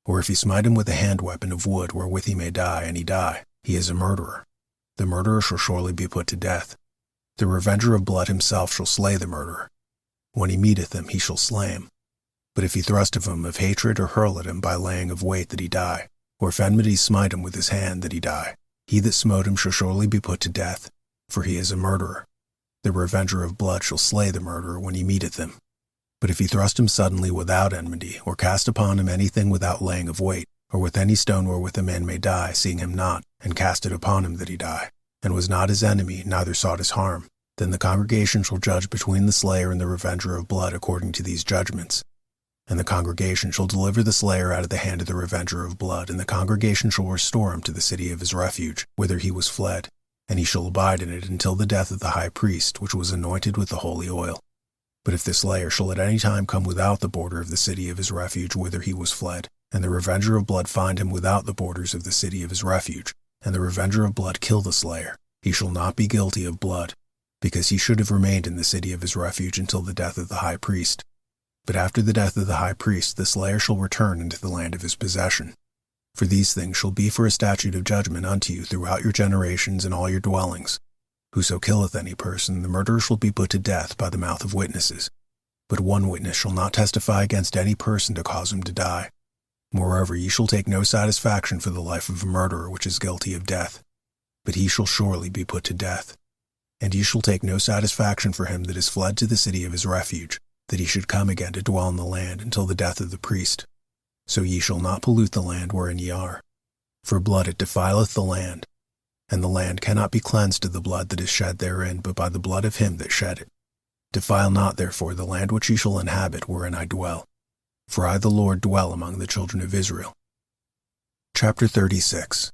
Or if he smite him with a hand weapon of wood, wherewith he may die, and he die, he is a murderer. The murderer shall surely be put to death. The revenger of blood himself shall slay the murderer. When he meeteth him, he shall slay him. But if he thrust of him of hatred, or hurl at him by laying of weight, that he die, or if enmity smite him with his hand, that he die, he that smote him shall surely be put to death, for he is a murderer. The revenger of blood shall slay the murderer when he meeteth him. But if he thrust him suddenly without enmity, or cast upon him anything without laying of weight, or with any stone wherewith a man may die, seeing him not, and cast it upon him that he die, and was not his enemy, neither sought his harm, then the congregation shall judge between the slayer and the revenger of blood according to these judgments. And the congregation shall deliver the slayer out of the hand of the revenger of blood, and the congregation shall restore him to the city of his refuge, whither he was fled, and he shall abide in it until the death of the high priest, which was anointed with the holy oil. But if the slayer shall at any time come without the border of the city of his refuge whither he was fled, and the revenger of blood find him without the borders of the city of his refuge, and the revenger of blood kill the slayer, he shall not be guilty of blood, because he should have remained in the city of his refuge until the death of the high priest. But after the death of the high priest, the slayer shall return into the land of his possession. For these things shall be for a statute of judgment unto you throughout your generations and all your dwellings. Whoso killeth any person, the murderer shall be put to death by the mouth of witnesses. But one witness shall not testify against any person to cause him to die. Moreover, ye shall take no satisfaction for the life of a murderer which is guilty of death, but he shall surely be put to death. And ye shall take no satisfaction for him that is fled to the city of his refuge, that he should come again to dwell in the land until the death of the priest. So ye shall not pollute the land wherein ye are. For blood it defileth the land, and the land cannot be cleansed of the blood that is shed therein, but by the blood of him that shed it. Defile not therefore the land which ye shall inhabit wherein I dwell. For I the Lord dwell among the children of Israel. Chapter 36.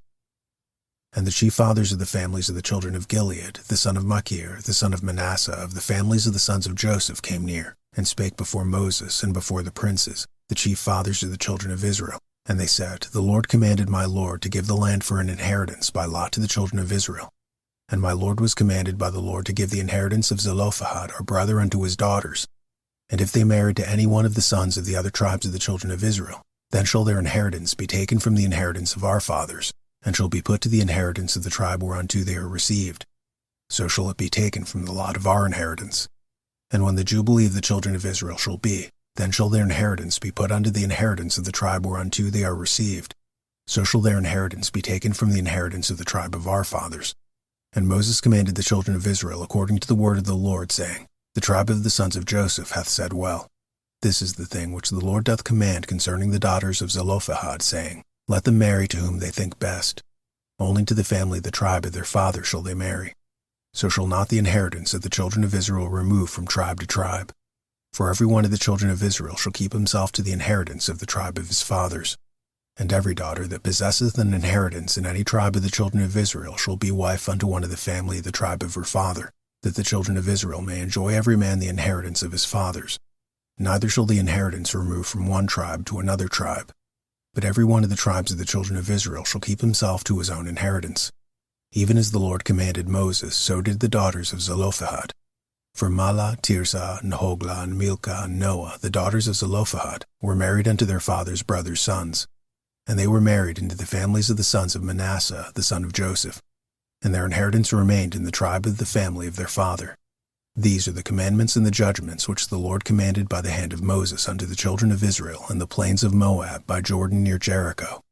And the chief fathers of the families of the children of Gilead, the son of Machir, the son of Manasseh, of the families of the sons of Joseph, came near, and spake before Moses and before the princes, the chief fathers of the children of Israel. And they said, The Lord commanded my Lord to give the land for an inheritance by lot to the children of Israel. And my Lord was commanded by the Lord to give the inheritance of Zelophehad our brother unto his daughters. And if they married to any one of the sons of the other tribes of the children of Israel, then shall their inheritance be taken from the inheritance of our fathers, and shall be put to the inheritance of the tribe whereunto they are received. So shall it be taken from the lot of our inheritance. And when the jubilee of the children of Israel shall be, then shall their inheritance be put unto the inheritance of the tribe whereunto they are received. So shall their inheritance be taken from the inheritance of the tribe of our fathers. And Moses commanded the children of Israel according to the word of the Lord, saying, The tribe of the sons of Joseph hath said well. This is the thing which the Lord doth command concerning the daughters of Zelophehad, saying, Let them marry to whom they think best. Only to the family of the tribe of their father shall they marry. So shall not the inheritance of the children of Israel remove from tribe to tribe. For every one of the children of Israel shall keep himself to the inheritance of the tribe of his fathers. And every daughter that possesseth an inheritance in any tribe of the children of Israel shall be wife unto one of the family of the tribe of her father, that the children of Israel may enjoy every man the inheritance of his fathers. Neither shall the inheritance remove from one tribe to another tribe. But every one of the tribes of the children of Israel shall keep himself to his own inheritance. Even as the Lord commanded Moses, so did the daughters of Zelophehad. For Mahlah, Tirzah, and Hoglah, and Milcah, and Noah, the daughters of Zelophehad, were married unto their father's brothers' sons. And they were married into the families of the sons of Manasseh, the son of Joseph. And their inheritance remained in the tribe of the family of their father. These are the commandments and the judgments which the Lord commanded by the hand of Moses unto the children of Israel in the plains of Moab by Jordan near Jericho,